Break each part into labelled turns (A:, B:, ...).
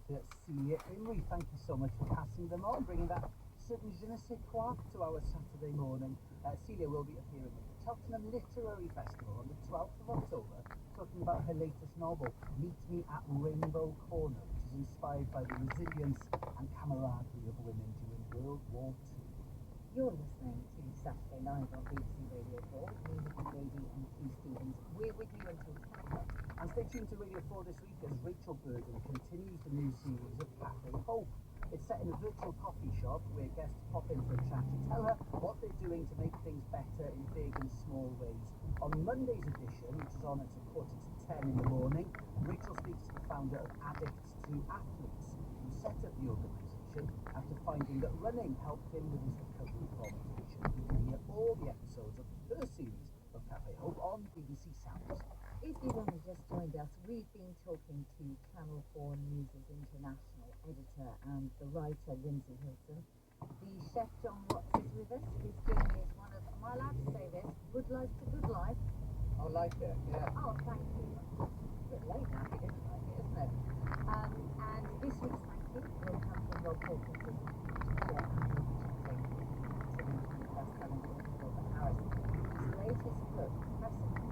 A: to Celia Imrie. Thank you so much for passing them on, bringing that certain je ne sais quoi to our Saturday morning. Celia will be appearing at the Cheltenham Literary Festival on the 12th of October, talking about her latest novel, Meet Me at Rainbow Corner, which is inspired by the resilience and camaraderie of women during World War II.
B: You're listening to Saturday Live on BBC Radio 4 with me, Nikki Baby and Hugh Stevens. We're with you until 10 o'clock.
A: And stay tuned to Radio 4 this week as Rachel Burden continues the new series of Cafe Hope. It's set in a virtual coffee shop where guests pop in for a chat to tell her what they're doing to make things better in big and small ways. On Monday's edition, which is on at 10:15 in the morning, Rachel speaks to the founder of Addicts to Athletes, who set up the organisation after finding that running helped him with his recovery from addiction. You can hear all the episodes of her series of Cafe Hope on BBC Sounds.
B: If you've only just joined us, we've been talking to Channel 4 News' international editor and the writer Lindsay Hilton. The chef John Watts is with us. His journey is one of, am I allowed to say this, good life to good life?
A: I like it, yeah.
B: Oh, thank you. It's a bit late now if you didn't like it, isn't it? And this week's thank you will come from Rob Hawkinson, and best-selling author Robert Harris. His latest book, Precipice.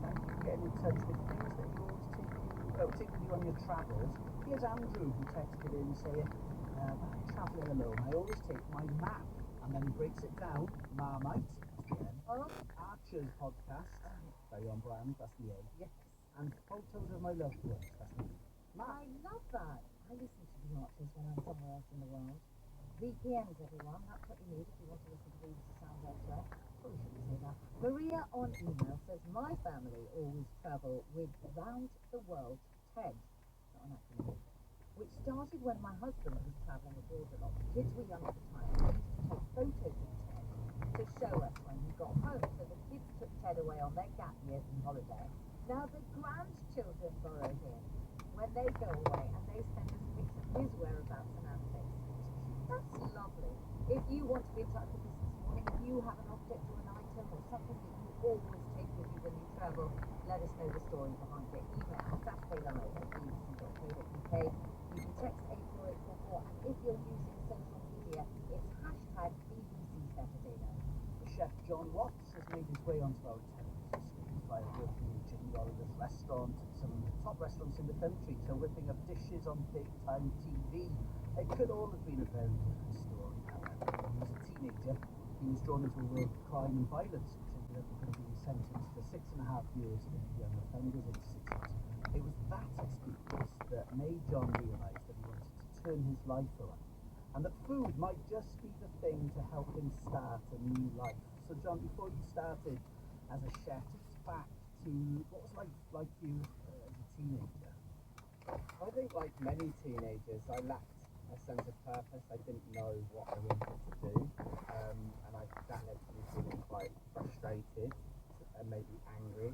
A: Thank you for getting in touch with things that you always take with you on your travels. Here's Andrew, who texted in saying, when I'm travelling alone, I always take my map, and then he breaks it down, Marmite, that's the N, Archer's podcast, very on brand, that's the A,
B: Yes.
A: and photos of my loved ones, that's the B.
B: I love that. I listen to the Archers when I'm somewhere else in the world. VPNs, everyone. That's what you need if you want to listen to BBC Sounds elsewhere. Probably shouldn't say that. Maria on email says, my family always travel with Round the World TED, not an acronym, which started when my husband was travelling abroad a lot. The kids were young at the time, and we used to take photos of Ted to show us when he got home. So the kids took Ted away on their gap years and holiday. Now the grandchildren borrow him when they go away, and they send us pics of his whereabouts and antics. That's lovely. If you want to be in touch with us this morning, if you have an object or an item or something that you always take with you when you travel, let us know the story behind it. Email saturdaylive@bbc.co.uk. You can text 84844, and if you're using social media, it's hashtag BBC Saturday Night.
A: The chef John Watts has made his way onto our television screens via working in Jimmy Oliver's restaurant, some of the top restaurants in the country, to whipping up dishes on big time TV. It could all have been a very different story, however. When he was a teenager, he was drawn into a world of crime and violence, which ended up with him being sentenced to 6.5 years in young offenders institute. It was that experience that made John realise that he wanted to turn his life around, and that food might just be the thing to help him start a new life. So John, before you started as a chef, take us back to what was like for you as a teenager.
C: I think like many teenagers, I lacked a sense of purpose. I didn't know what I wanted to do, and that led to me feeling quite frustrated and maybe angry.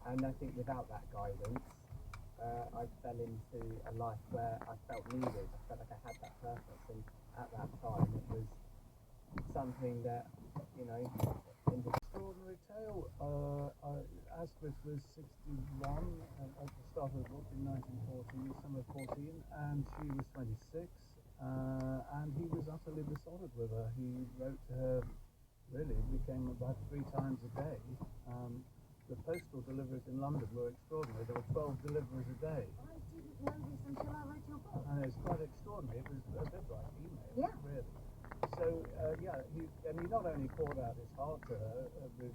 C: And I think without that guidance, I fell into a life where I felt needed. I felt like I had that purpose, and at that time it was something that, in the
A: Extraordinary tale. Asquith was 61 at the start of the book in 1914, summer 14, and she was 26, and he was utterly besotted with her. He wrote to her, really, became about 3 times a day. The postal deliveries in London were extraordinary. There were 12 deliveries a day.
B: I didn't know this until I read your book.
A: And it's quite extraordinary. It was a bit like email,
B: Yeah.
A: really. So, he not only poured out his heart to her with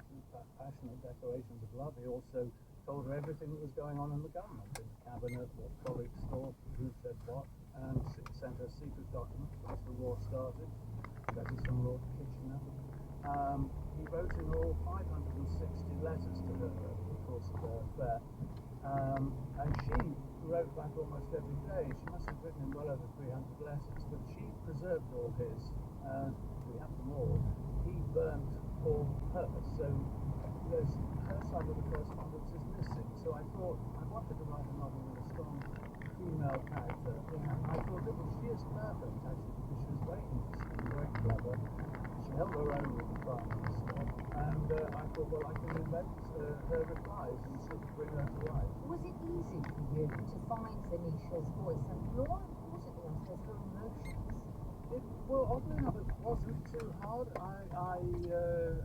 A: passionate declarations of love, he also told her everything that was going on in the government, in the cabinet, what colleagues thought, who said what, and sent her secret documents once the war started. That is from Lord Kitchener. He wrote in all 560 letters to her over the course of their affair, and she wrote back almost every day. She must have written him well over 300 letters, but she preserved all his. We have them all. He burnt all hers, so there's her side of the correspondence is missing. So I thought I wanted to write a novel with a strong female character. And I thought that she is perfect actually, because she was very interesting, very clever. She She held her own with the Prime Minister, and I thought, well, I can invent her replies and sort of bring her to life.
B: Was it easy for you to find Venetia voice, and more importantly, I suppose, her emotions?
A: Well, oddly enough, it wasn't too hard. I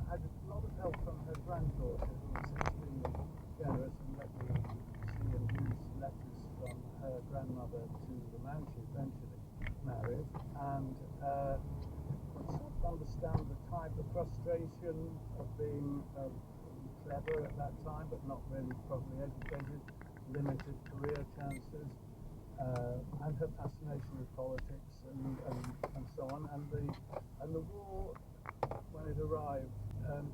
A: had a lot of help from her granddaughter, who was extremely generous and let me see and use letters from her grandmother to the man she eventually married, and could sort of understand the type of frustration of being clever at that time, but not really properly educated, limited career chances. And her fascination with politics and so on, and the war, when it arrived,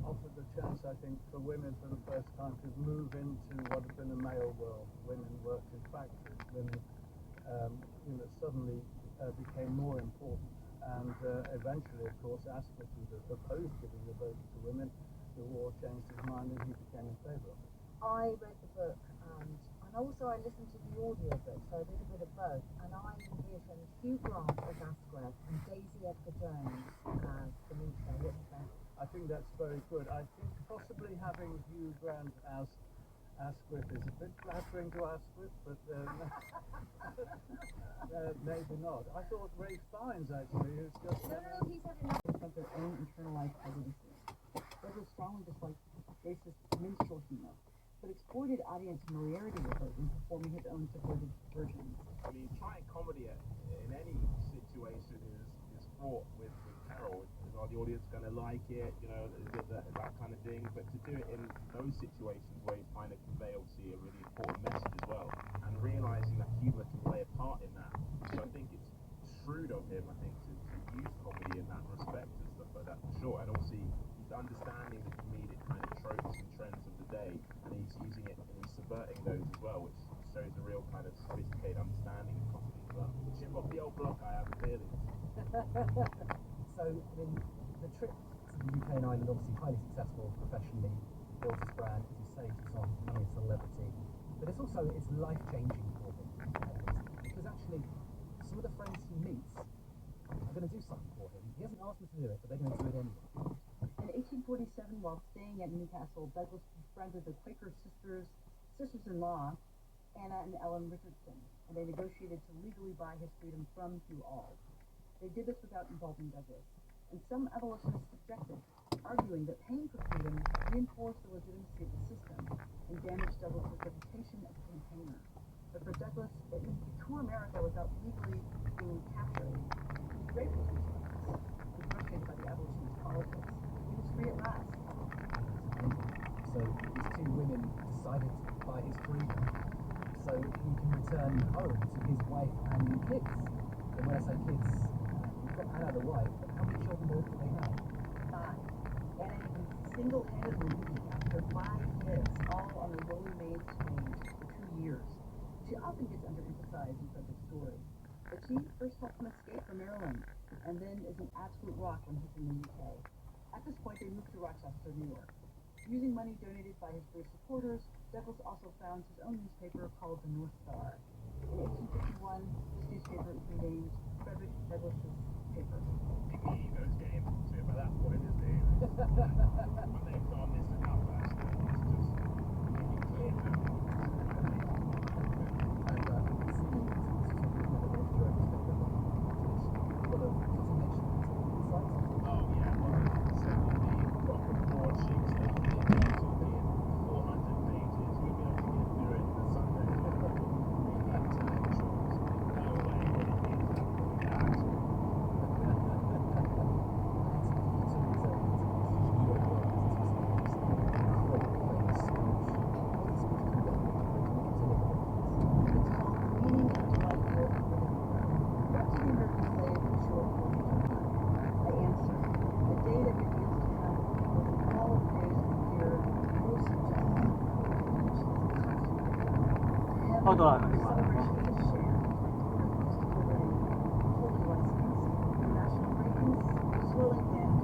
A: offered the chance, I think, for women for the first time to move into what had been a male world. Women worked in factories. Women, suddenly became more important. And eventually, of course, Asquith was opposed giving the vote to women. The war changed his mind, and he became in favour of it.
B: I read the book, and also I listened to the audio book, so I did a bit of both, and I envisioned Hugh Grant as Asquith and Daisy Edgar Jones as Venetia. What do you think?
A: I think that's very good. I think possibly having Hugh Grant as Asquith is a bit flattering to Asquith, but maybe not. I thought Ray Fiennes, actually, who's just
B: No, he's had enough.
D: Of their own internalized prejudices. Douglas strongly disliked racist minstrel humor, but exploited audience familiarity with it in performing his own subverted versions.
E: I mean, trying comedy in any situation is fraught with peril. Is the audience going to like it? Is it that kind of thing? But to do it in those situations where he's trying to convey, obviously, a really important message as well, and realizing that humor can play a part in that. So I think it's shrewd of him, I think, to use comedy in that respect and stuff like that, for sure. And obviously, he's understanding the comedic kind of tropes and trends of the day, and he's using it and he's subverting those as well, which shows a real kind of sophisticated understanding of comedy as well. Chip off the old block, I have a feeling.
C: So, I mean, the trip to the UK and Ireland, obviously highly successful professionally, built his brand, as you say, he's on near celebrity, but it's life-changing for him, because actually some of the friends he meets are going to do something for him. He hasn't asked them to do it, but they're going to do it anyway.
D: In 1847, while staying at Newcastle, Douglas befriended the Quaker sisters-in-law, Anna and Ellen Richardson, and they negotiated to legally buy his freedom from Hugh Auld. They did this without involving Douglas, and some abolitionists objected, arguing that paying for freedom reinforced the legitimacy of the system and damaged Douglas's reputation as a campaigner. But for Douglas, it meant to tour America without legally being captured. He was grateful to his friends, and frustrated by the abolitionist politics. He was free at last.
C: So these two women decided to buy his freedom so he can return home to his wife and kids. And when I say kids, we've got Anna the wife, but how many children do they have?
D: 5. And he single-handedly looked after 5 kids, all on a Rolling Maid stage for 2 years. She often gets underemphasized in such a story, but she first helped him escape from Maryland, and then is an absolute rock when he's in the UK. At this point, they moved to Rochester, New York. Using money donated by his British supporters, Douglas also founded his own newspaper called the North Star. In 1851, this newspaper is renamed Frederick Douglass's paper.
E: Those games, so by that point, isn't it? When they've gone this enough, actually, it's just making clear to them. Oh yeah, well, certainly the proper broadsheets that you get, talking 400 pages, you'll be able to get through it in a Sunday. The intellectuals, no way that it is that actually.
D: It's called Meaning of Life Work for Democrat. What do the American slave in short form mean? I answer, the day that begins to come will be all of the days of the year most justice,
F: Hold on.
D: celebration of the share, liberty, holy license, national greatness, swirling wind,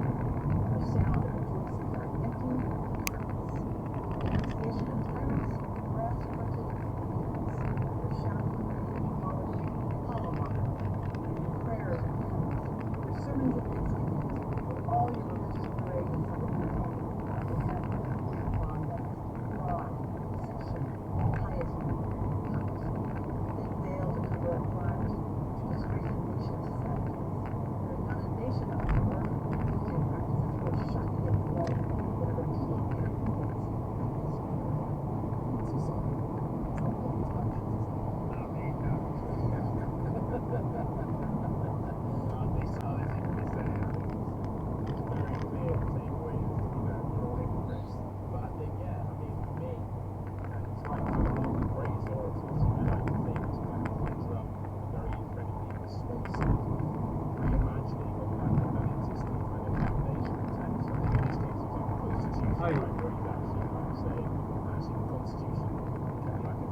D: the sound of rejoicing are empty, denunciation of tyrants, brass-fronted the shouting, polished, hollow mark, prayers and hymns, sermons of thanksgiving, all your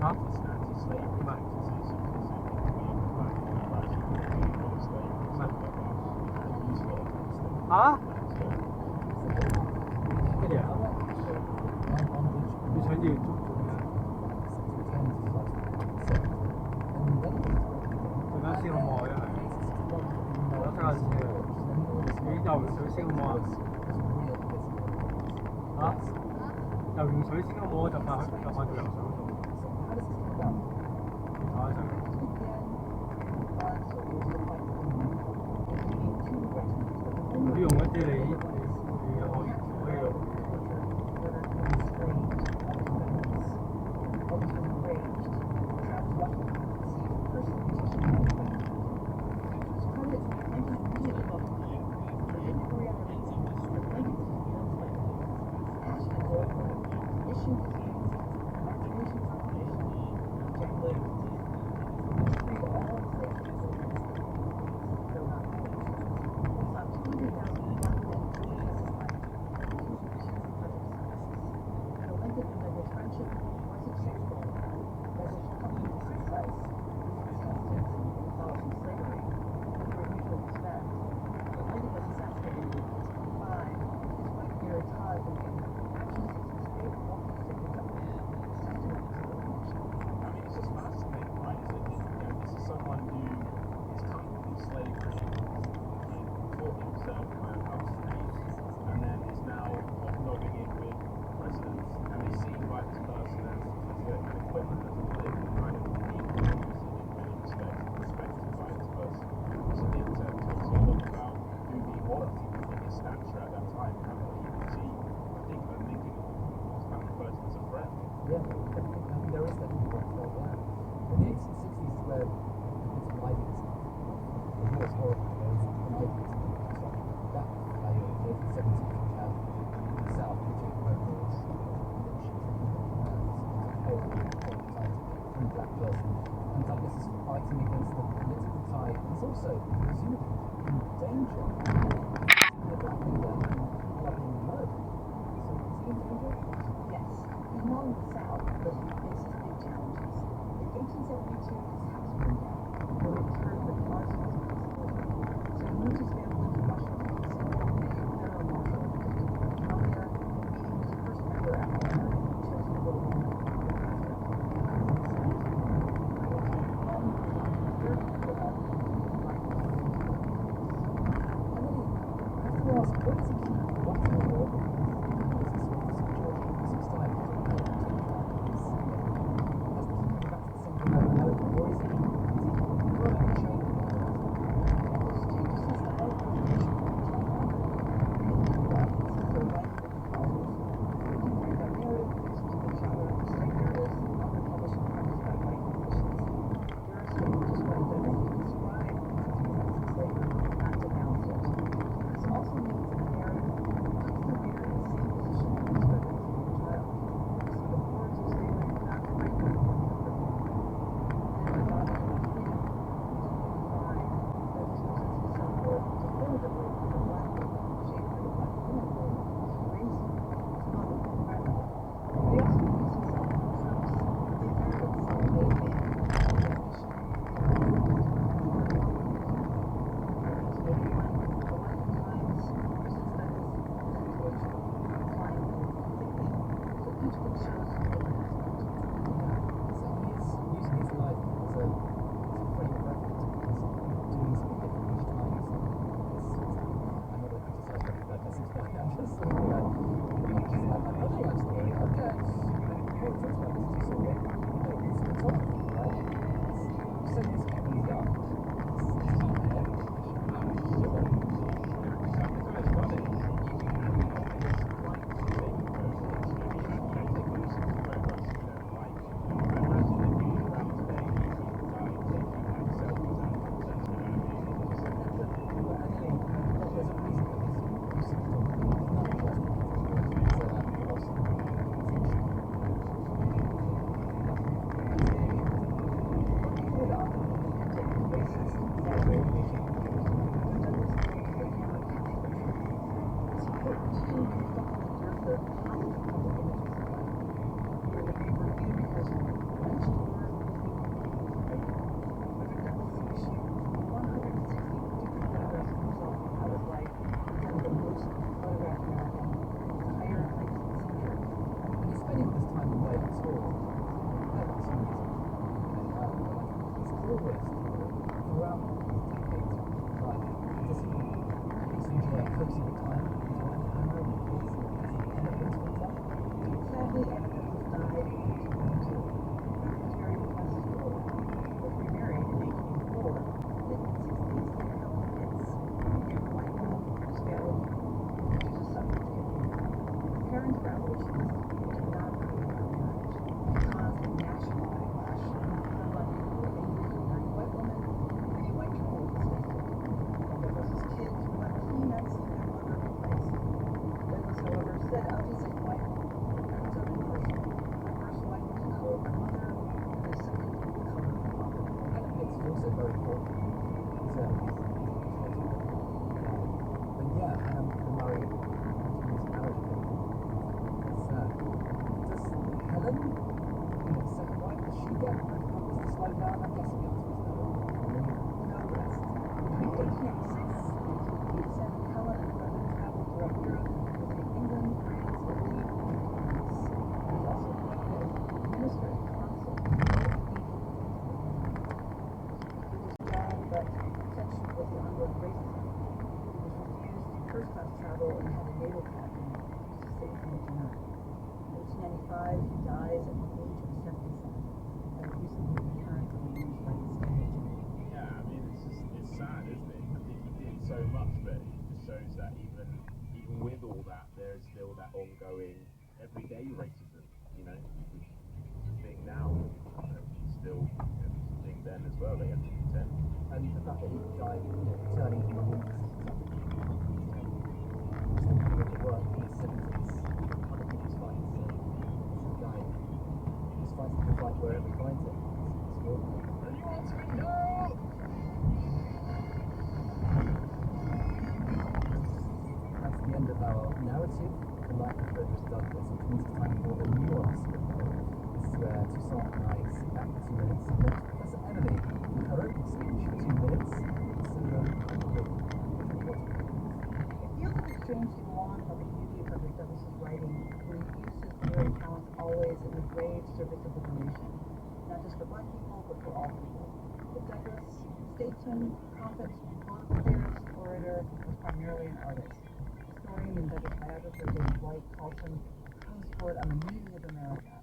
F: Huh?
E: It's an anti-slavery
F: Right.
E: it's a being black and white, being for slavery,
F: Right.
E: stuff like that. And use it against them.
F: 아?
E: So,
F: 그래.
A: On which
F: 그 전지 좀 그냥 지금 뭐 여태가 여기다 저희 지금 뭐 아? 야 우리 저희 지금 뭐 잠깐 잠깐 봐줘요. 아 잠깐. 우리 영화 때문에 이 거의
E: it's just fascinating, right? This is someone who is coming from slavery, taught himself kind of how to read, and then is now hobnobbing in with presidents, and they see like this person as an equivalent, as a political kind of equal in many respects, respected by this person. So the internet talks a lot about who he was and his stature at that time, and what he could see. I think I'm thinking of this kind of person as a friend.
C: Yeah, I think there is that influence there, yeah. In the 1860s is where it's widely the US horrible goes from 1860s. So that in the 1870s we have the South, which is murderers, horrible time to free black person. And Douglas is fighting against the political tide. He's also presumably in danger of the black leader being murdered. So is he in danger?
D: Yes, he's not in the South, but he faces big challenges. In 1872, his house burned down, where he heard that the arson was possible. So he moved his family to Washington, D.C., and Federal Marshal to come there, meeting his first ever African American who chose to go along with the president.
C: I have to ask, what does he keep Ellen? Second wife, does she get promised to slow down? I'm guessing the answer is no. No rest.
D: Between 1886 and 1887, Helen and Frederick traveled throughout Europe, visiting England, France, Italy, and Greece. He also appointed minister and consul to the cathedral. He was young, but such was the ongoing racism. He was refused first-class travel and had a naval captain refuse to save him at night. In 1895, he dies at the age of 77, and recently returned from the English rights to Benjamin.
E: Yeah, I mean, it's sad, isn't it? I think he did so much, but it just shows that even with all that, there's still that ongoing everyday racism. You know, thing now, still thing then as well. They have to contend.
C: And the fact that he died, returning from the wars, still coming into work in his 70s, other people's fights. So this is a guy who's fighting the fight wherever he finds it. It's extraordinary. That's the end of our narrative, The Life of Frederick Douglass, which means it's time for the nuance report. This is where Toussaint and I sit back for 2 minutes and let Professor Emily give her opening speech for 2 minutes. So,
D: It feels a bit strange to go on about the beauty of Frederick Douglass's writing when he used his literary talents always in the grave service of liberation, not just for black people, but for all people. But Douglass, statesman, prophet, political theorist, orator, was primarily an artist. Historian and Douglass biographer David White calls him a postboard on the meaning of America.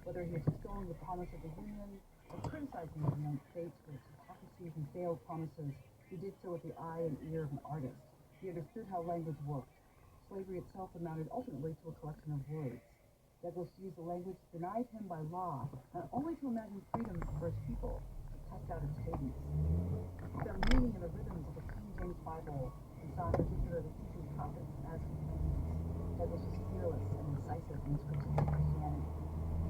D: Whether he was extolling the promise of the Union or criticizing the United States for its hypocrisy and failed promises, he did so with the eye and ear of an artist. He understood how language worked. Slavery itself amounted ultimately to a collection of words. Douglass used the language denied him by law, not only to imagine freedom for his people, but test out its cadence. He found meaning in the rhythms of the King James Bible and saw in particular the teaching prophets as companions. Douglass was fearless and incisive in his critiques of Christianity.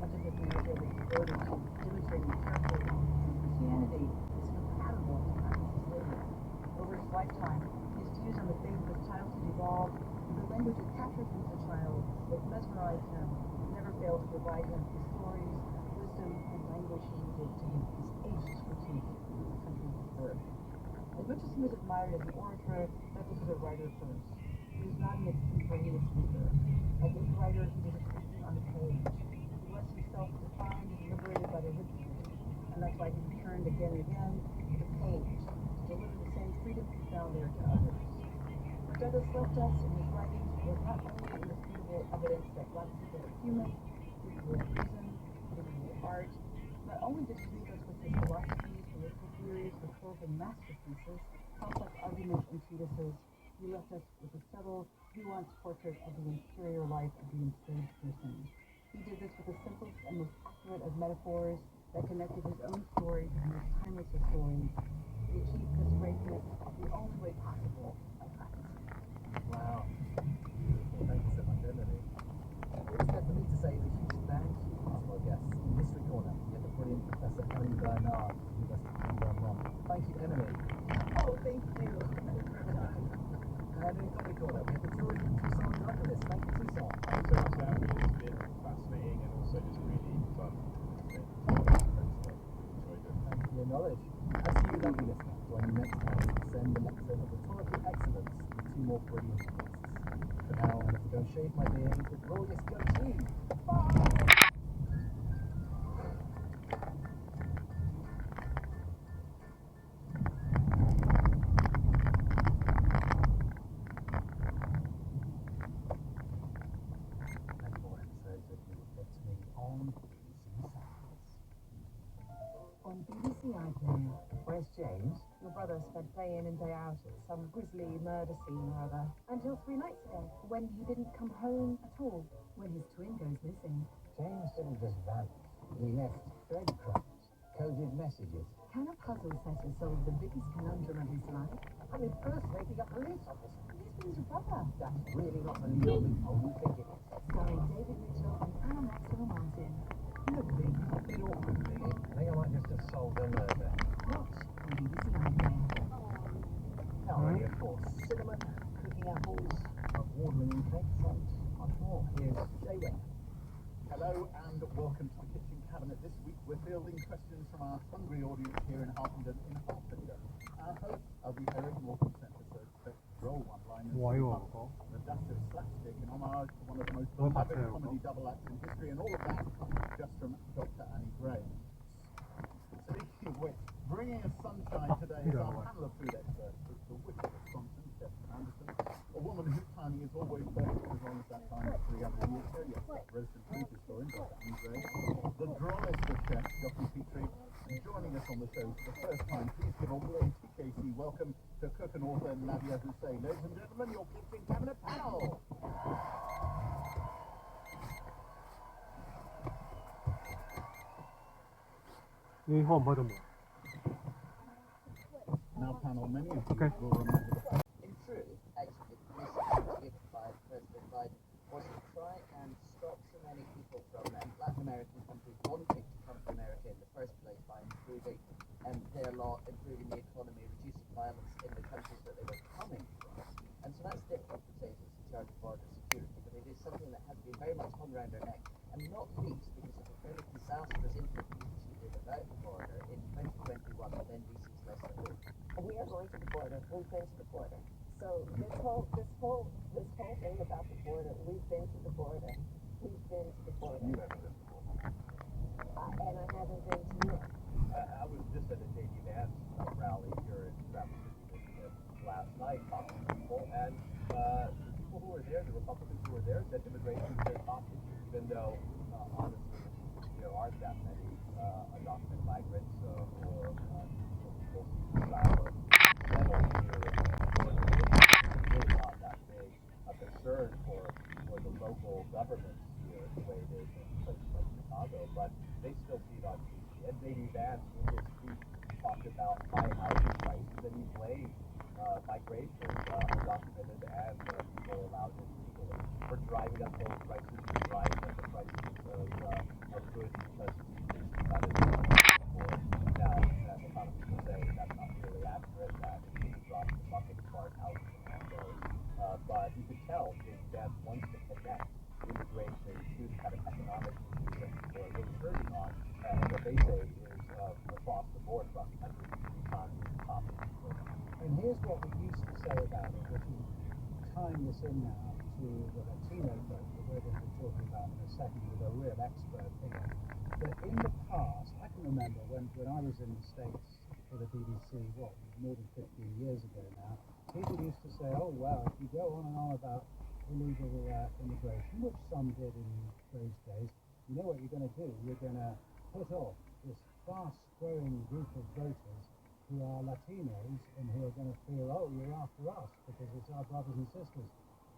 D: Much of his narrative is devoted to demonstrating carefully how Christianity is incompatible with the practice of slavery. Over his lifetime, his views on the faith of his childhood evolved, and the language that captured him as a child, that mesmerized him, never failed to provide him with stories, wisdom, and language he needed to give his ageless critique of the country's birth. As much as he was admired as an orator, Douglass was a writer first. He was not an extemporaneous speaker. Like any writer, he was a speaking on the page. He was himself defined and liberated by the written word, and that's why he returned again and again to the page to deliver the same freedom he found there to others. What Douglass left us in his writings was not only indisputable evidence that black people are human, capable of reason, capable of art. Not only did he leave us with his philosophies, political theories, rhetorical masterpieces, complex arguments, and treatises, he left us with a subtle, nuanced portrait of the interior life of the enslaved person. He did this with the simplest and most accurate of metaphors that connected his own story to the most timeless of stories. He achieved this greatness the only way possible, by practicing.
C: Wow. Thank you so much, Emily. It's left for me to say a huge thank you to our guests in History Corner. We have the brilliant Professor Emily Bernard from the University of London. Thank you, Emily.
D: Oh, thank you.
C: And in Comedy Corner, we have the brilliant Toussaint Douglas. Thank you, Toussaint.
E: Thanks so much for having me. It's been fascinating and also just really fun. Enjoyed it.
C: Thank you for your knowledge. As to you, lovely listener, join me next time to ascend the lectern of rhetorical excellence with 2 more brilliant guests. For now, I'm going to go shave my beard with glorious goatee. Bye! And more episodes of You Will Get Me on BBC Sounds.
B: On BBC iPlayer, where's James? Your brother spent day in and day out at some grisly murder scene or other. Until 3 nights ago, when he didn't come home at all, when his twin goes missing.
C: James didn't just vanish. He left breadcrumbs, coded messages.
B: Can a puzzle setter solve the biggest conundrum of his life?
C: I'm impersonating a police officer.
B: This means your brother.
C: That's really not the legal loophole you think it is.
B: Starring David Mitchell and Anna Maxwell Martin.
C: Look, Lee, a bit awkward, really. I think I might just have solved a murder.
B: Watch on BBC iPlayer.
C: Now, ready, of course. Cinnamon, cooking apples, award-winning cakes, and much more. Here's Jay Wayne.
G: Hello and welcome Cabinet this week, we're fielding questions from our hungry audience here in Harpenden in Hertfordshire. Our hosts are the Eric Morecambe Centre for Droll One-Liners,
F: 와이와
G: the Dust of Slapstick in homage to one of the most
F: Oh,
G: beloved
F: that's
G: comedy double acts in history, and all of that just from Dr. Annie Gray. Speaking of which, bringing us sunshine today is our panel of food experts. It's the witch of Wisconsin, Stephen Anderson, a woman whose timing is always perfect as long as that time is 300 years ago. Yes, that roasted food historian, Dr. Annie Gray. The drollest of chefs, Jockey Petrie. And joining us on the show for the first time, please give a warm TKC welcome to cook and author Nadia Hussein. Ladies and gentlemen, your Kitchen Cabinet panel.
F: 이 호흡 받은 뭐
G: Now, panel, many of you
F: Okay.
G: will remember the
C: In truth, actually, the mission given by President Biden was to try and stop so many people from Latin American countries wanting to come to America in the first place by improving their law, improving the economy, reducing violence in the countries that they were coming from. And so that's difficult to say as in charge of border security, but it is something that has been very much hung around our neck, and not least because of the fairly disastrous implementation she did about the border in 2021 when NBC's Leslie Hood.
H: We are going to the border. We've been to the border. So this whole thing about the border, we've been to the border. We've been to the border.
G: you ever been before.
H: And I haven't been to Europe.
I: I was just at a JD Vance rally here in Rapid City, Michigan last night talking to people, and the people who were there, the Republicans who were there, said immigration is their top issue, even though honestly there aren't that many undocumented migrants or people who style of settle here. It's really not that big a concern for the local governments here the way it is in places like Chicago, but they still see it on TV. And J.D. Vance in his speech talked about high housing prices, and he blamed migration, undocumented and people allowed in legally, for driving up those prices, for driving up the prices of goods because it's not as before. Now, economists will say that's not really accurate, that it's really dropped the bucket as far as housing demand goes. But you can tell J.D. Vance wants to connect immigration to the kind of economic issues that people are really hurting on. And what they say is across the board, across the country, the economy is the top issue.
A: And here's what we used to say about it, which is tying this in now to the Latino vote that we're going to be talking about in a second with a real expert here. But in the past, I can remember when I was in the States for the BBC, more than 15 years ago now, people used to say, oh, well, if you go on and on about illegal immigration, which some did in those days, you know what you're going to do? You're going to put off this fast-growing group of voters who are Latinos and who are going to feel, oh, you're after us because it's our brothers and sisters,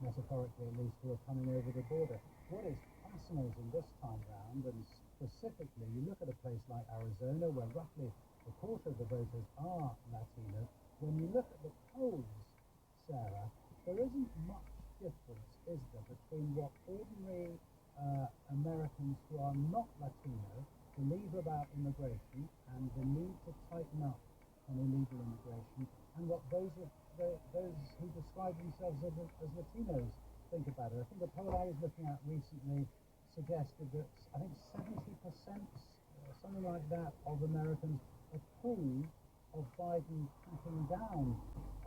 A: metaphorically at least, who are coming over the border. What is fascinating this time round, and specifically, you look at a place like Arizona, where roughly a quarter of the voters are Latino. When you look at the polls, Sarah, there isn't much difference, is there, between what ordinary Americans who are not Latino believe about immigration and the need to tighten up on illegal immigration, and what those who describe themselves as Latinos think about it. I think the poll I was looking at recently suggested that I think 70%, something like that, of Americans approve of Biden cracking down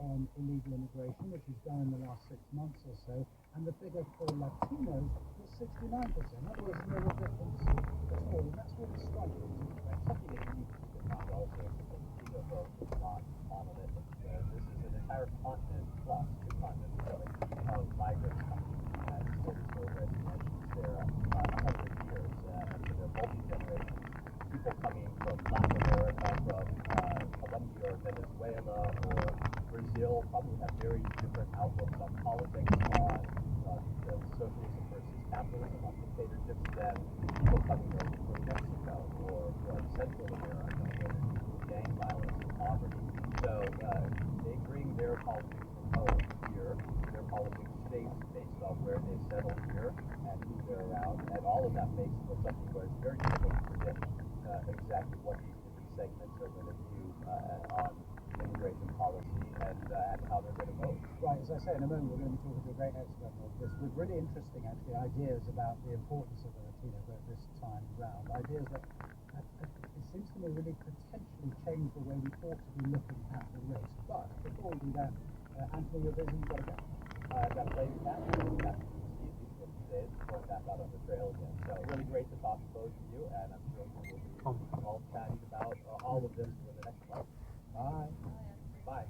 A: on illegal immigration, which he's done in the last 6 months or so, and the figure for Latinos was 69%. In other words, no difference at all, and that's really striking.
I: Something that you need to keep in mind also is that the Latino vote is not monolithic. This is an entire continent plus two continents really of migrants coming to the United States for residencies there 100 years, and so they're multi-generations. People coming from Latin America, from Colombia or Venezuela or Brazil probably have very different outlooks on politics, on socialism versus capitalism, on dictatorships than people coming over from Mexico or from Central America, where there's gang violence and poverty. So they bring their politics from home here, their politics states based on where they settle here and who they're around, and all of that makes for something where it's very difficult to predict exactly what these different segments are going to do on immigration policy and how they're going to vote.
A: Right, as I say, in a moment we're going to be talking to a great expert on this with really interesting, actually, ideas about the importance of the Latino vote this time round. Ideas that it seems to me really potentially change the way we ought to be looking at the race. But before we do that, Anthony, you're busy, you've got to go.
I: I've got to play cat and cat today, going back out on the trail again. So really great to talk to both of you, and I'm sure we'll be all chatting about all of this for the next month.
A: Bye.
I: Bye.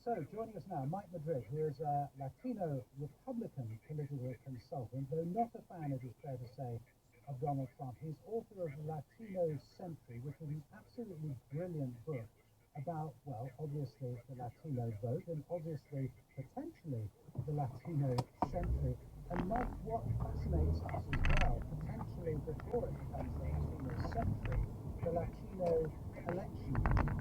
A: So, joining us now, Mike Madrid, who is a Latino Republican political consultant, though not a fan, it is fair to say, of Donald Trump. He's author of Latino Century, which is an absolutely brilliant book about, well, obviously the Latino vote and obviously, potentially, the Latino century. And Mike, what fascinates us as well, potentially before it becomes the Latino century, the Latino election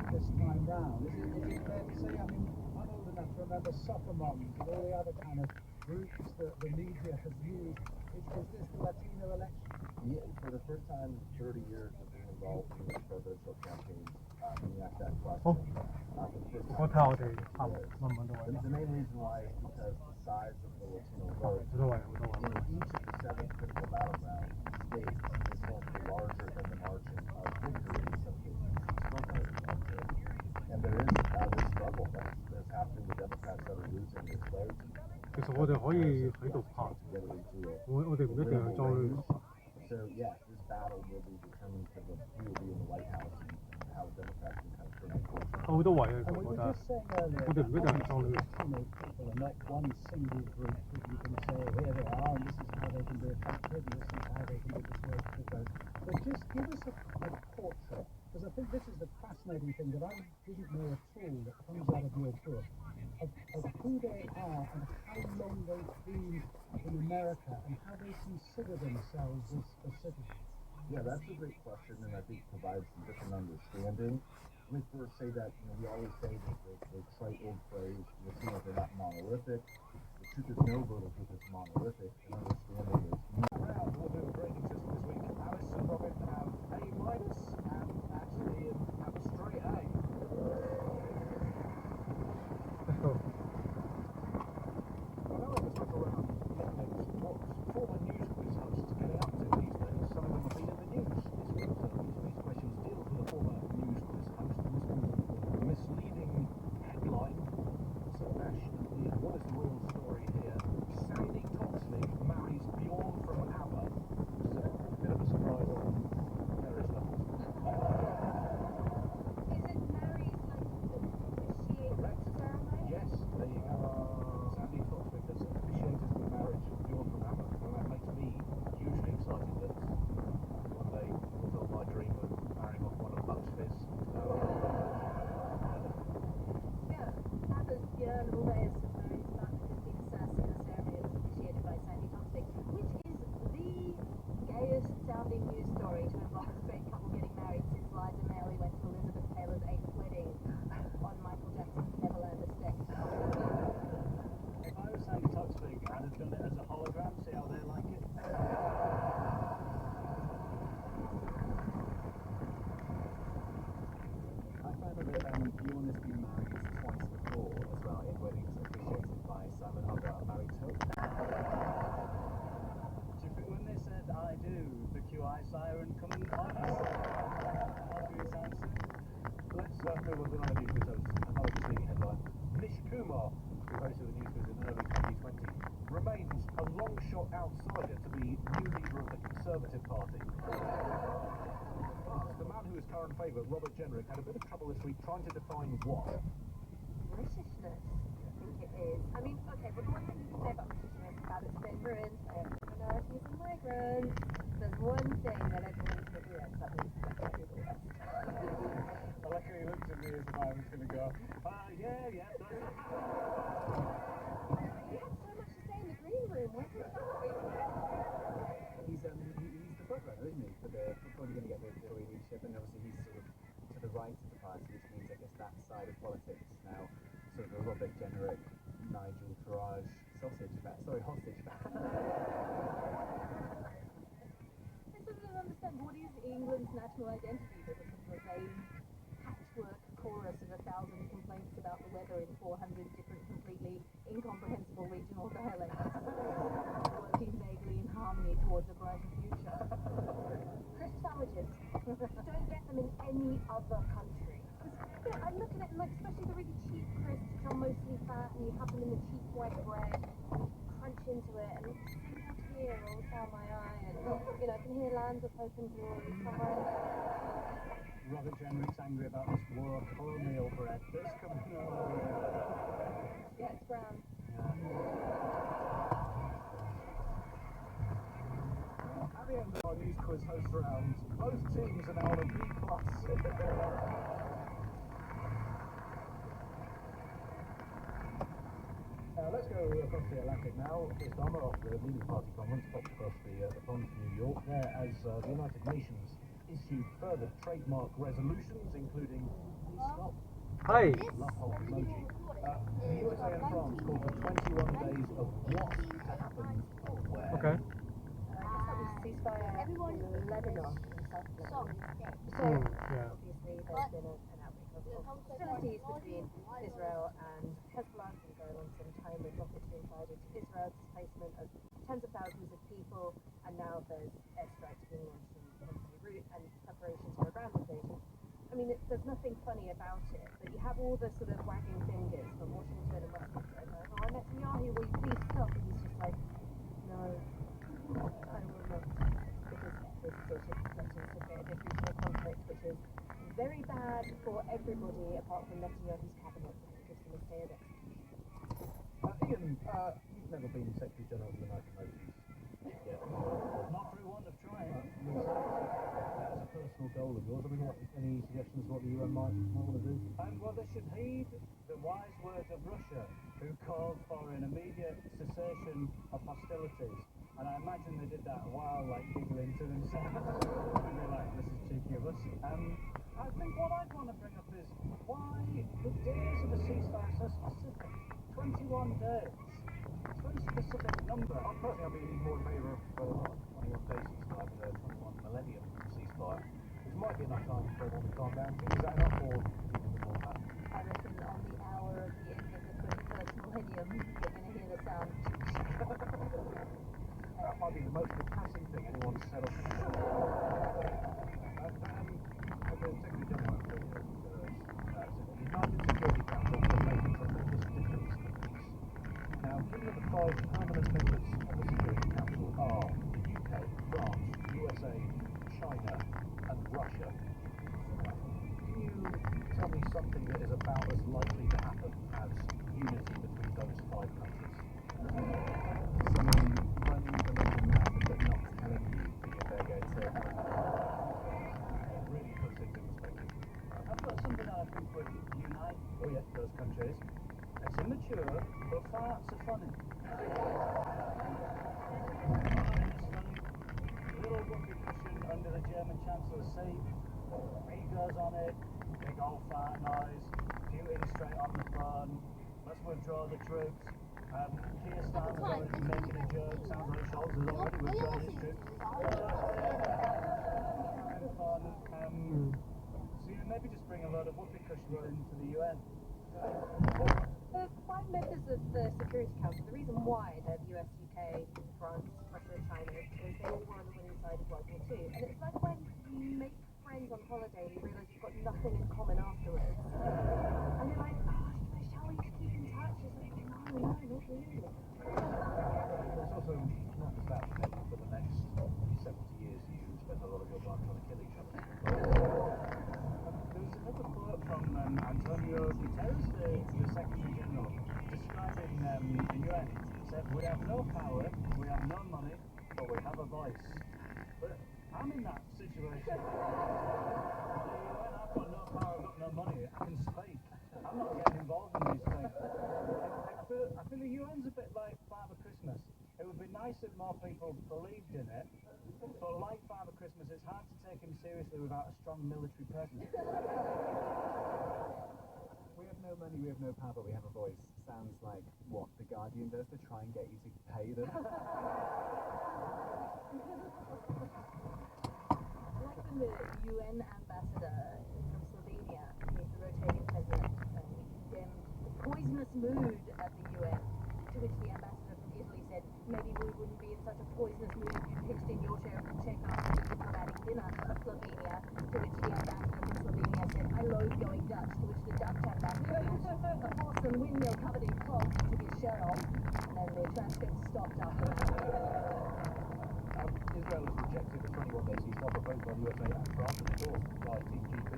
A: this time round. Is it fair to say, I mean, I'm old enough to remember soccer moms and all the other kind of groups that the media has used. Is this the Latino election?
I: Yeah, for the first time in 30 years of being involved in the presidential campaigns, when you ask that question, for the first time,
F: 我睇下我哋下問唔問到位
I: the main reason why is because the size of the Latino vote
F: 好多位好多位
I: in each of the 7 critical battleground states is going to be larger than the margin of victory in some cases, extraordinarily larger. And there is this struggle that's happening with Democrats that are losing this vote.
F: 其實我哋可以喺度拍
I: Together into a
F: 我哋唔一定係裝呢
I: So yes, this battle will be determined to who will be in the White House and how Democrats can kind of turn the fortune.
F: 好多位啊
A: And
F: 我
A: we
F: 覺
A: were
F: 得
A: just saying earlier,
F: 我哋唔一定係裝呢
A: Latino people are not one single group that you can say, here they are, and this is how they can be affected, and this is how they can be persuaded to vote. But just give us a portrait, because I think this is the fascinating thing that I didn't know at all that comes out of your book, of who they are and how long they've been in America and how they consider themselves as citizens.
I: Yeah, that's a great question, and I think provides some different understanding. Let me first say that we always say that the trite old phrase, Latinos are not monolithic. The truth is no voter group is monolithic, and understanding is
E: Round, we'll do a grading system this week. Alice and Robin have A minus, and Ashley Ian have a straight A. I know I was looking around listening what former news quiz hosts get up to these days. Some of them have been in the news this week, so each of these questions deals with a former news quiz host. And this one's a misleading headline. So Ash and Ian, what is the real story here? Sandy Toksvig marries Bjorn from ABBA. Which is a bit of a surprise on various levels.
H: Is it married like
E: Correct.
H: officiate ceremony?
E: Yes, there you go. Sandy Toksvig has officiated the marriage of Bjorn from ABBA, and that makes me hugely excited that one day fulfill my dream of marrying off one of Buck's fists.
H: Yeah, ABBA's Björn Ulvaeus married his partner Christina Sass in a ceremony that was officiated by Sandy Toksvig, which is the gayest sounding news story to involve a straight couple getting married since Liza Minnelli went to Elizabeth Taylor's 8th wedding on Michael Jackson's Neverland estate.
A: If I was Sandy Toksvig, I'd have done it as a hologram, see how they like it.
C: I found out that Bjorn has been married twice before as well, in weddings officiated by Simon Hogger and Barry Tote.
A: When they said I do, the QI siren couldn't find us. How do you sound soon?
E: Let's move on to another news quiz host. Another misleading headline. Nish Kumar, who hosted the news quiz in early 2020, remains a long shot outsider to be new leader of the Conservative Party. But the man who is current favourite, Robert Jenrick, had a bit of trouble this week trying to define what.
H: Britishness, I think it is. I mean, okay, but the one thing you can say about Britishness is that it's different and minorities and migrants. There's one thing that everyone can agree on, so that means that I do the rest.
A: I like how you looked at me as if I was going to go, yeah.
H: You had so much to say in the green room, what was that?
C: He's the front runner, isn't he, for probably going to get the Tory leadership, and obviously he's sort of to the right of the party, which means I guess that side of politics now sort of a Robert Jenrick, Nigel Farage hostage battle.
H: It's sort of national identity because of the vain patchwork chorus of 1,000 complaints about the weather in 400 different, completely incomprehensible regional dialects, working vaguely in harmony towards a brighter future.
J: Crisp sandwiches. Don't get them in any other country. Yeah, I'm looking at them, like, especially the really cheap crisps, which are mostly fat, and you have them in the cheap white bread, and you crunch into it, and it's out here all down my eye, and, you know, I can hear lands of hope and glory somewhere in there.
A: Robert Jenrick's angry about this war cornmeal bread that's coming over.
H: Yeah, it's brown.
A: At the end of our news quiz host round, both teams are now on a B plus. Let's go across the Atlantic now. Chris Dahmer off the Leading Party Conference popped across the pond to New York, there as the United Nations issued further trademark resolutions, including stop
F: Hi.
A: love heart emoji. The USA and France called for 21 days of what to happen where.
F: Okay.
H: I guess that was ceasefire in Lebanon, in South Lebanon. So,
F: Yeah.
H: obviously, there's been an outbreak of hostilities between Israel and Hezbollah. It's been going on some time with rockets being fired into Israel, displacement of tens of thousands of people, and now there's airstrikes being launched from Beirut and preparations for a ground invasion. I mean, there's nothing funny about it, but you have all the sort of wagging fingers from Washington and Westminster, and like, oh, Netanyahu, will you please stop? And he's just like, no, I will not, because this sort of threatens to create a big regional conflict, which is very bad for everybody apart from Netanyahu's cabinet, because it gives them a stay of
A: Ian, you've never been Secretary General of the United Nations yet. Not through want of trying. That's a personal goal of yours. Have you got any suggestions what the UN might want to do? Well, they should heed the wise words of Russia, who called for an immediate cessation of hostilities. And I imagine they did that while, like, giggling to themselves. And they're like, this is cheeky of us. I think what I'd want to bring up is why the days of a ceasefire are so specific. 21 days. It's a very specific number. Personally, I'd be more in favour of 21 days ceasefire than a 21 millennium ceasefire, which might be enough time for everyone to calm down. Is that enough, or even more than that?
H: I reckon on the hour of the end of the 21st millennium, you're going to hear the sound.
A: That might be the most depressing thing anyone's said on the Secretary General said the United Security Council will make a tremendous difference in peace. Now, given that the 5 permanent members of the Security Council are the UK, France, USA, China, and Russia, can you tell me something that is about as likely to happen as unity between those 5 countries?
C: Someone running the mission map but not telling you that they're going to.
A: Really puts things in perspective. I've got something I think would unite, those countries. It's immature, but farts are funny. Little whoopee cushion under the German Chancellor's seat. Speakers on it. Big old fart noise. Putin straight on the phone. Let's withdraw the troops. Keir Starmer's already making a joke. Sounds like Scholz has already withdrawn his troops. Fun. So yeah, maybe just bring a load of whoopee cushions into the UN.
H: The 5 members of the Security Council, the reason why they're the US, UK, France, Russia, and China is because they all were on the winning side of World War II. And it's like when you make friends on holiday and you realise you've got nothing in common afterwards. And you're like, oh, shall we just keep in touch? It's like, no, not really.
A: It's also not just that, for the next 70 years you spend a lot of your time trying to kill each other. There's another quote from Antonio Guterres, the Secretary General, describing the UN. He said, we have no power, we have no money, but we have a voice. But I'm in that situation. I've got no power, I've got no money, I can speak. I'm not getting involved in these things. I feel the UN's a bit like Father Christmas. It would be nice if more people believed in it, but like Father Christmas, it's hard to take him seriously without a strong military presence.
C: We have no money, we have no power, but we have a voice. Sounds like what The Guardian does to try and get you to pay them.
H: Like even the UN ambassador from Slovenia, he's the rotating president, condemned the poisonous mood at the UN, to which the ambassador from Italy said, maybe we wouldn't be in such a poisonous mood if you pitched in your share of the check after the diplomatic dinner, Slovenia, to which the ambassador from Slovenia said, I loathe going Dutch, to which the Dutch ambassador used a porcelain windmill covered in fog to took his shirt off, and then the transcript stopped after that.
I: Israel has rejected the 21-day ceasefire proposed by the USA and France and endorsed by Team GP.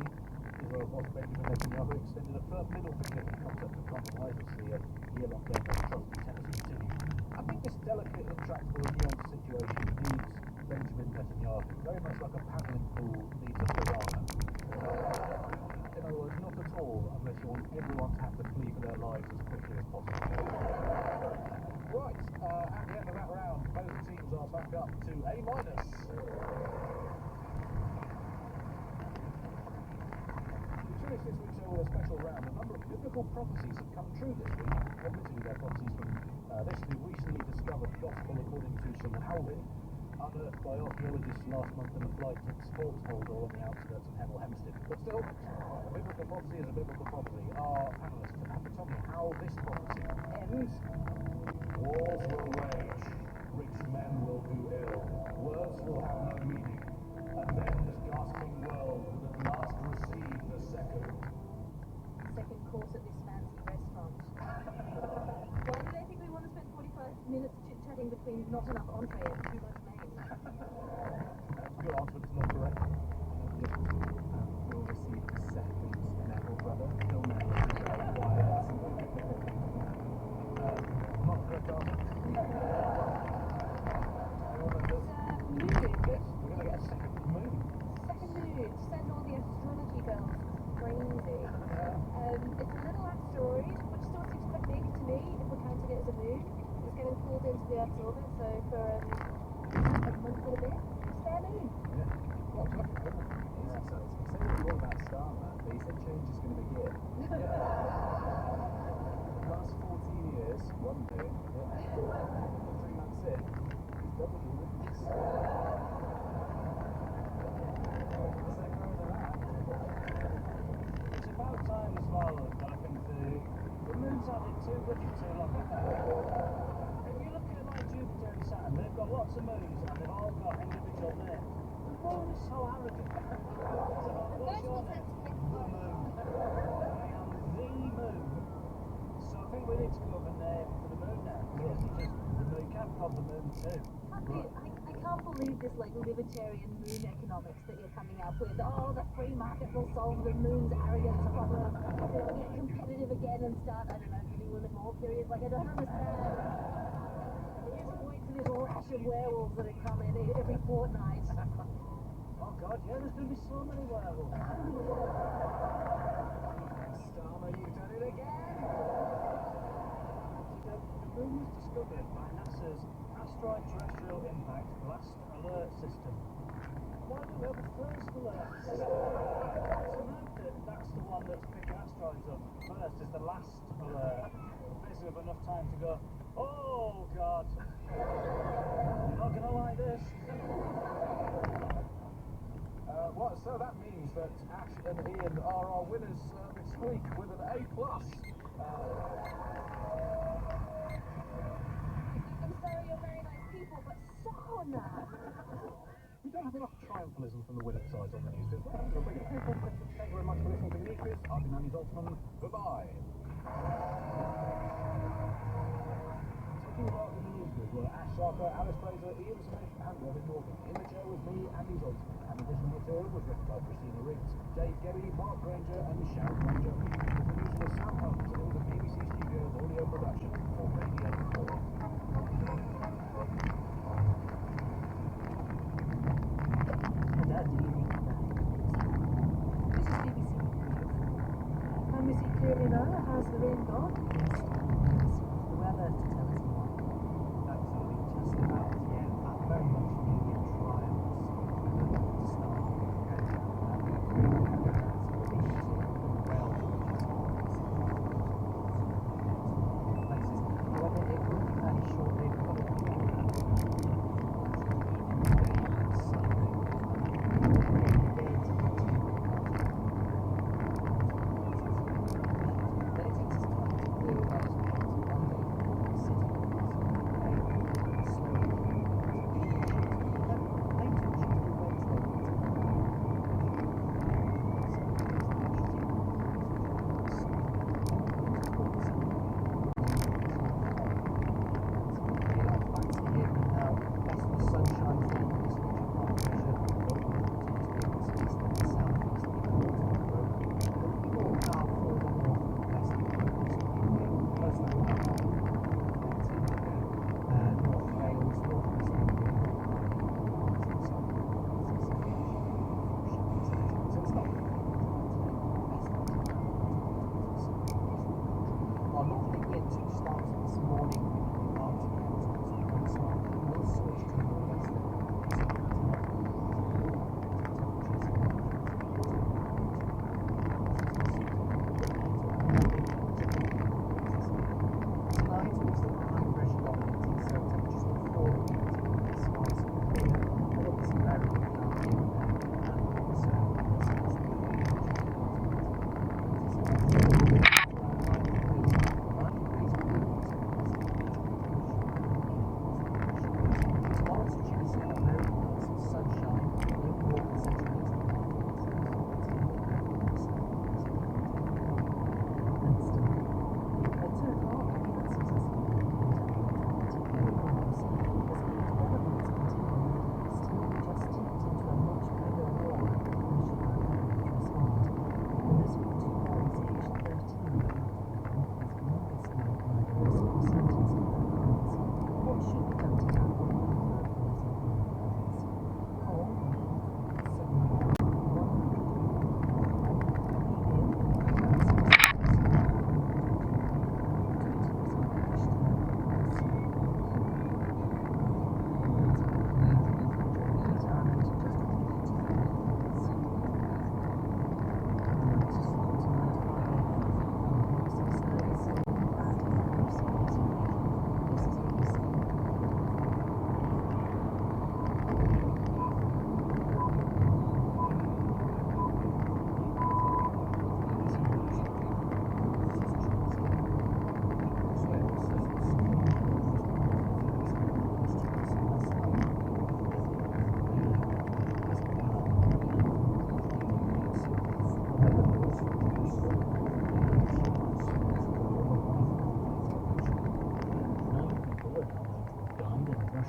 I: Israel's boss Benjamin Netanyahu extended a firm middle finger to the concept of compromise as the year-long game of trusty tennis continues. I think this delicate, intractable, and nuanced situation needs Benjamin Netanyahu, very much like a paddling pool needs a piranha. In other words, not at all, unless you want everyone to have to flee for their lives as quickly as possible. Right, at the end of that round, both teams are back up to A-. To finish this week's show with a special round, a number of biblical prophecies have come true this week. Admittedly, they're prophecies from this recently discovered gospel according to some howling, unearthed by archaeologists last month in a flight to sports holder on the outskirts of Hemel Hempstead. But still, a biblical prophecy is a biblical prophecy. Our panellists have to tell me how this prophecy ends. Wars will rage, rich men will do ill, words will have no meaning, and then this gasping world will at last receive the second
H: Course at this fancy restaurant. Why do they think we want to spend 45 minutes chit-chatting between not enough entree and too much main?
I: That's a good answer, but it's not correct.
C: We'll receive the second Neville brother. Phil Neville is very quiet.
I: Not the correct answer.
H: Moon.
I: Yes, we're going to get a second moon.
H: Second moon. Send all the astrology girls crazy. It's a little asteroid, which still seems quite big to me if we're counting it as a moon. It's getting pulled into the Earth's orbit, so for a month and a bit, spare moon.
I: Yeah. Well, it's lucky, isn't it?
C: He's excited. He said he was all about Star Man, but he said change is going to begin. The last 14 years, one day, 3 months in, he's doubled the wins.
A: It's about time as well, I think, the moon's had it too good for too long. If you look at like Jupiter and Saturn, they've got lots of moons and they've all got individual names. The moon is so arrogant. What's your name? The moon. I am the moon. So I think we need to come up with a name for the moon now. Because it's just, you can't call the moon too.
H: I can't believe this like libertarian moon economics that you're coming up with. Oh, the free market will solve the moon's arrogance problem. They'll get competitive again and start, I don't know, giving women more periods. Like, I don't understand. You just point to this rash of werewolves that are coming every fortnight.
A: Oh God, yeah, there's going to be so many werewolves.
C: Starmer, you've done it again!
A: The moon was discovered by NASA's Asteroid Terrestrial Impact Blast Alert System. Why do we have a first alert? So that's the one that's picking asteroids up. First is the last alert. Basically with enough time to go, oh God, you're not going to like this.
I: Well, so that means that Ash and Ian are our winners this week with an A+.
H: I'm sorry, you're very nice people, but so nice.
I: We don't have enough triumphalism from the winning side on the news. We'll have to bring it. Thank you very much for listening to the news quiz. I've been Andy Zoltzman. Goodbye. Talking about the news quiz were Ash Sharper, Alice Fraser, Ian Smith, and Robin Morgan. In the chair was me, Andy Zoltzman. And additional material was written by Christina Riggs, Dave Gebby, Mark Granger, and Sharon Granger. The producer was Sam Holmes, and it was a BBC Studios audio production for Radio 4.
D: Dad, do you think that?
H: This is BBC. Can we see clearly now? How's the rain gone?
D: The weather to tell us more.
A: Actually, just about, yeah. I'm very much needed trials to start.
C: Places. Whether it will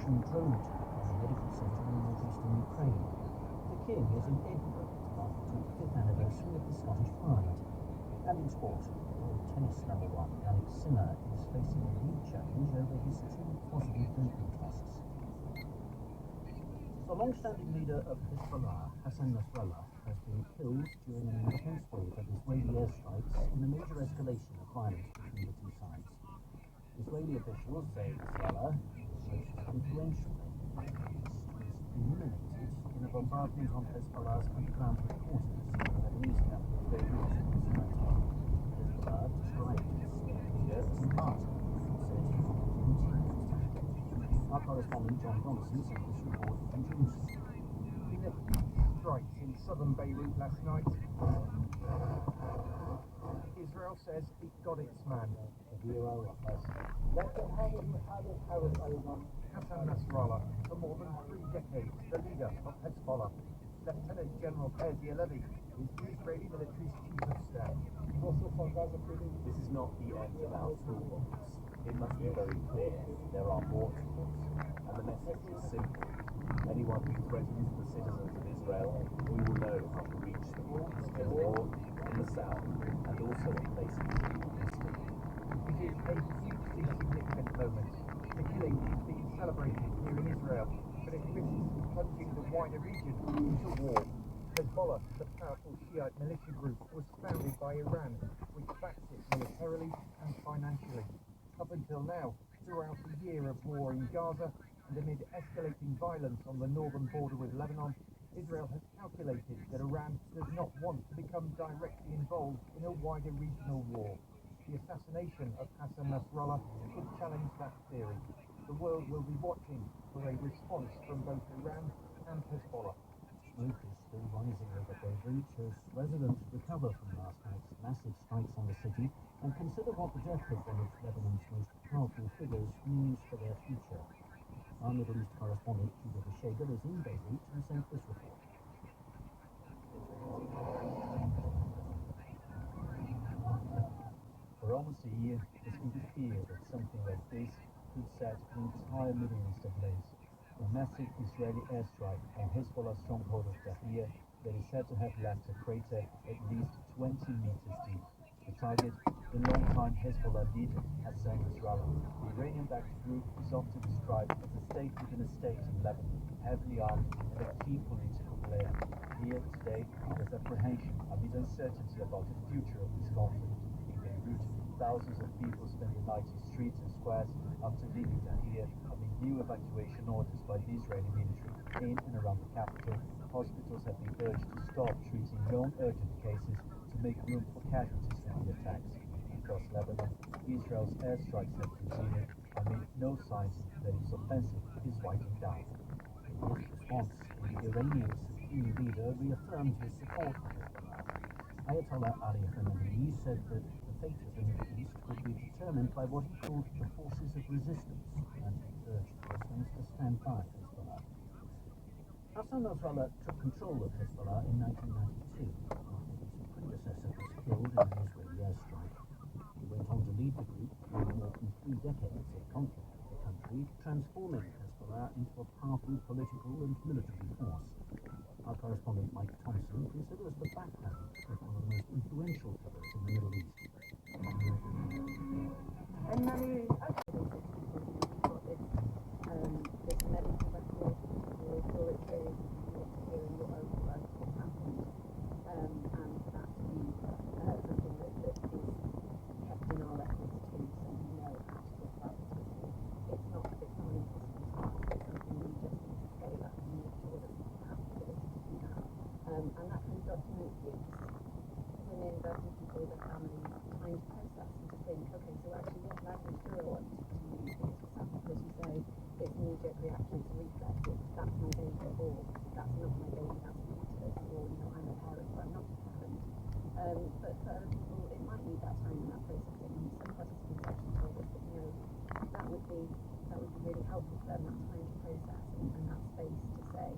K: Russian drone attack on a medical centre in northeastern Ukraine. The King is in Edinburgh to mark the 25th anniversary of the Scottish Pride. And in sport, world tennis number one Alex Sinner is facing a league challenge over his two possible doping tests. The long-standing leader of Hezbollah, Hassan Nasrallah, has been killed during an intense wave of Israeli airstrikes in a major escalation of violence between the two sides. Israeli officials say Nasrallah, the most influential leader in the Middle East, was eliminated in a bombardment on Hezbollah's underground headquarters in the Lebanese capital Beirut last night. Hezbollah described its leader as a martyr and said he would continue his attack. Our correspondent John Donaldson sent this report from Jerusalem.
L: Strikes in southern Beirut last night. Israel says it got its man. Hassan Nasrallah, for more than 3 decades, the leader of Hezbollah. Lieutenant General Herzi Halevi is the Israeli military's chief of staff.
I: This is not the end of our toolbox. It must be very clear there are more tools, and the message is simple. Anyone who threatens the citizens of Israel, we will know how to reach them in the north, in the south, and also in places eastern.
L: It is a hugely significant moment. The killing is being celebrated here in Israel, but it risks plunging the wider region into war. Hezbollah, the powerful Shiite militia group, was founded by Iran, which backs it militarily and financially. Up until now, throughout the year of war in Gaza and amid escalating violence on the northern border with Lebanon, Israel has calculated that Iran does not want to become directly involved in a wider regional war. The assassination of Hassan Nasrallah could challenge that theory. The world will be watching for a response from both Iran and Hezbollah.
K: Smoke is still rising over Beirut as residents recover from last night's massive strikes on the city and consider what the death of one of Lebanon's most powerful figures means for their future. Our Middle East correspondent Hugo Beshega is in Beirut and sent this report.
M: For almost a year, there's been the fear that something like this could set the entire Middle East ablaze. A massive Israeli airstrike on Hezbollah's stronghold of Tahrir that is said to have left a crater at least 20 meters deep. The target, the long-time Hezbollah leader Hassan Nasrallah. The Iranian-backed group is often described as a state within a state in Lebanon, heavily armed and a key political player. Here today, there's apprehension amid uncertainty about the future of this conflict. In Beirut, thousands of people spend the night in streets and squares after leaving Tahrir amid new evacuation orders by the Israeli military in and around the capital. Hospitals have been urged to stop treating non-urgent cases to make room for casualties from the attacks. Across Lebanon, Israel's airstrikes have continued amid no signs that its offensive is winding down.
K: In his response, the Iranian Supreme Leader reaffirmed his support for Hezbollah. Ayatollah Ali Khamenei said that the fate of the Middle East would be determined by what he called the forces of resistance, and he urged Muslims to stand by Hezbollah. Hassan Nasrallah took control of Hezbollah in 1992, after his predecessor was killed in an Israeli airstrike. He went on to lead the group through more than 3 decades of conflict with the country, transforming Hezbollah into a powerful political and military force. Our correspondent Mike Thompson considers the background of one of the most influential figures in the Middle East.
B: And Mary, this medical record for experience hearing what happened, and for that to be something that is kept in our records too, so we know how to talk about this with you. It's not an impossible task, it's something we just need to scale up and make sure that we have the ability to do that. And that kind of document gives women, working people, their families, time to process and to think, okay, so actually what language do I want to use? Because for some people, as you say, it's knee-jerk reaction, it's a reflex, that's my baby, or that's not my baby, that's a fetus, or, I'm a parent, but I'm not a parent. But for other people, it might need that time and that processing, and some participants actually told us that, that would be really helpful for them, that time to process and that space to say,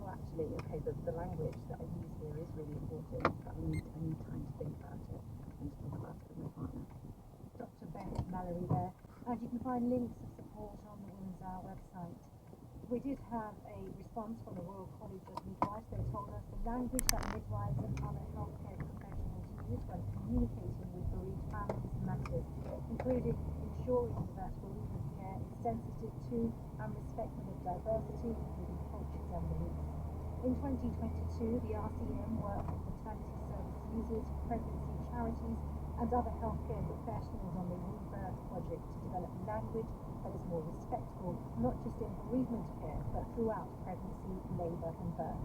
B: oh, actually, okay, the language that I use here is really important, but I need time to think about it and to talk about it with my partner. Dr. Beth Mallory there, and you can find links of support on the Women's Hour website.
D: we did have a response from the Royal College of Midwives. They told us the language that midwives and other healthcare professionals use when communicating with bereaved families matters, including ensuring that bereavement care is sensitive to and respectful of diversity, including cultures and beliefs. In 2022, the RCM worked with maternity service users, pregnancy charities, and other healthcare professionals on the Rebirth project to develop language that is more respectful, not just in bereavement care, but throughout pregnancy, labour and birth.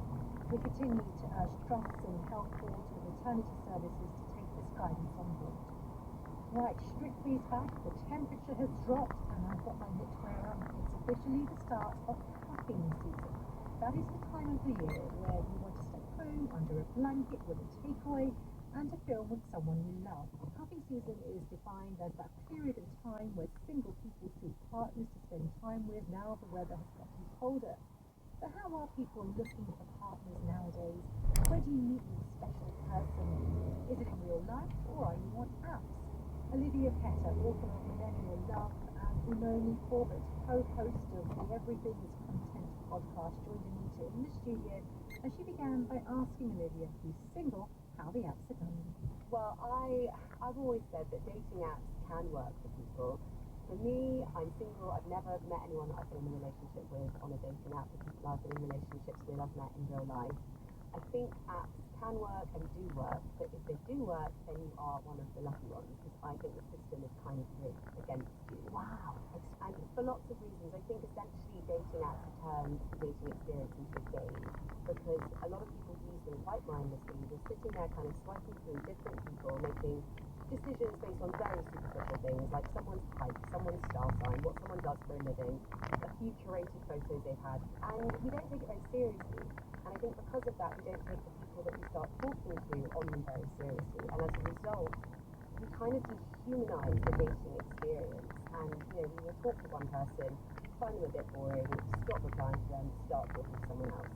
D: We continue to urge trusts and health boards with maternity services to take this guidance on board. Right, Strictly's back, the temperature has dropped, and I've got my knitwear on. It's officially the start of cuffing season. That is the time of the year where you want to stay home under a blanket with a takeaway and to film with someone you love. Cuffing season is defined as that period of time where single people seek partners to spend time with now the weather has gotten colder. So how are people looking for partners nowadays? Where do you meet your special person? Is it in real life or are you on apps? Olivia Petter, author of Millennial Love, and Umoni Corbett, co-host of the Everything is Content podcast, joined Anita in the studio, and she began by asking Olivia, who's single, how the apps are going.
N: Well, I've always said that dating apps can work for people. For me, I'm single. I've never met anyone that I've been in a relationship with on a dating app. The people I've been in relationships with, I've met in real life. I think apps can work and do work, but if they do work, then you are one of the lucky ones, because I think the system is kind of rigged against you. Wow. And for lots of reasons. I think essentially dating apps have turned the dating experience into a game, because a lot of people use them quite mindlessly. They're sitting there kind of swiping through different people, making decisions based on very superficial things, like someone's height, someone's star sign, what someone does for a living, a few curated photos they've had, and we don't take it very seriously. And I think because of that, we don't take the people that we start talking to on them very seriously, and as a result, we kind of dehumanize the dating experience. And we will talk to one person, find them a bit boring, stop replying to them, start talking to someone else.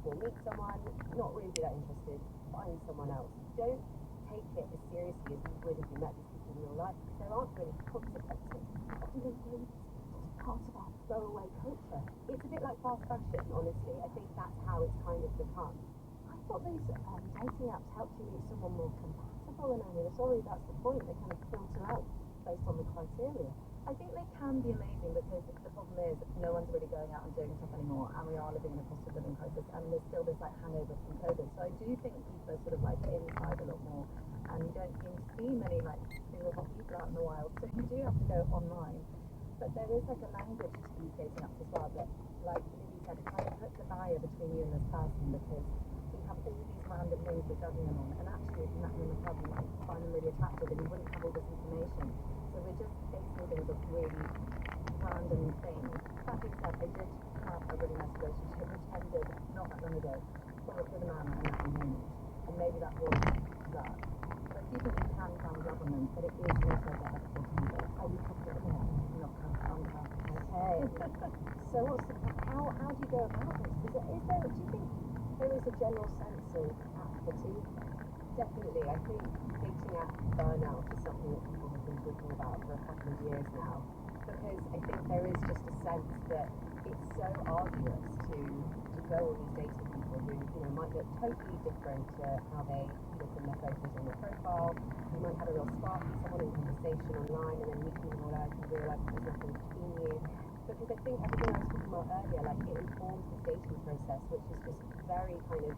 N: We'll meet someone, not really be that interested, find someone else. Don't take it as seriously as you would if you met these people in real life, because there aren't really consequences. It's part of our throwaway culture. It's a bit like fast fashion, honestly. I think that's how it's kind of become. I thought these dating apps helped you meet someone more compatible, and I mean, sorry, that's the point. They kind of filter out based on the criteria. I think they can be amazing, because the problem is no one's really going out and doing stuff anymore, and we are living in a cost of living crisis, and there's still this like hangover from COVID. So I do think people are sort of like inside a lot more, and you don't seem to see many like single hot people out in the wild. So you do have to go online. But there is like a language to these dating apps as well that, like Lily said, it kind of puts a barrier between you and this person, because we have all these random things we're judging them on, and actually if you met them in the pub you might find them really attractive and you wouldn't have all this information. So we're just basing things off really random things. That being said, I did have a really nice relationship which ended not that long ago with a man that I met on Hinge, and maybe that was that. But people who can find love on them, but it is also their ethical conduct. Are you comfortable with that? Not comfortable. Okay. So how do you go about this? Do you think there is a general sense of app fatigue? Definitely. I think dating app burnout is something that people have been talking about for a couple of years now, because I think there is just a sense that it's so arduous to go on these dates with people who might look totally different to how they look in their photos on their profile. You might have a real spark with someone in conversation online, and then meeting them all out and realise there's nothing between you. Because I think everything I was talking about earlier, like it informs the dating process, which is just very kind of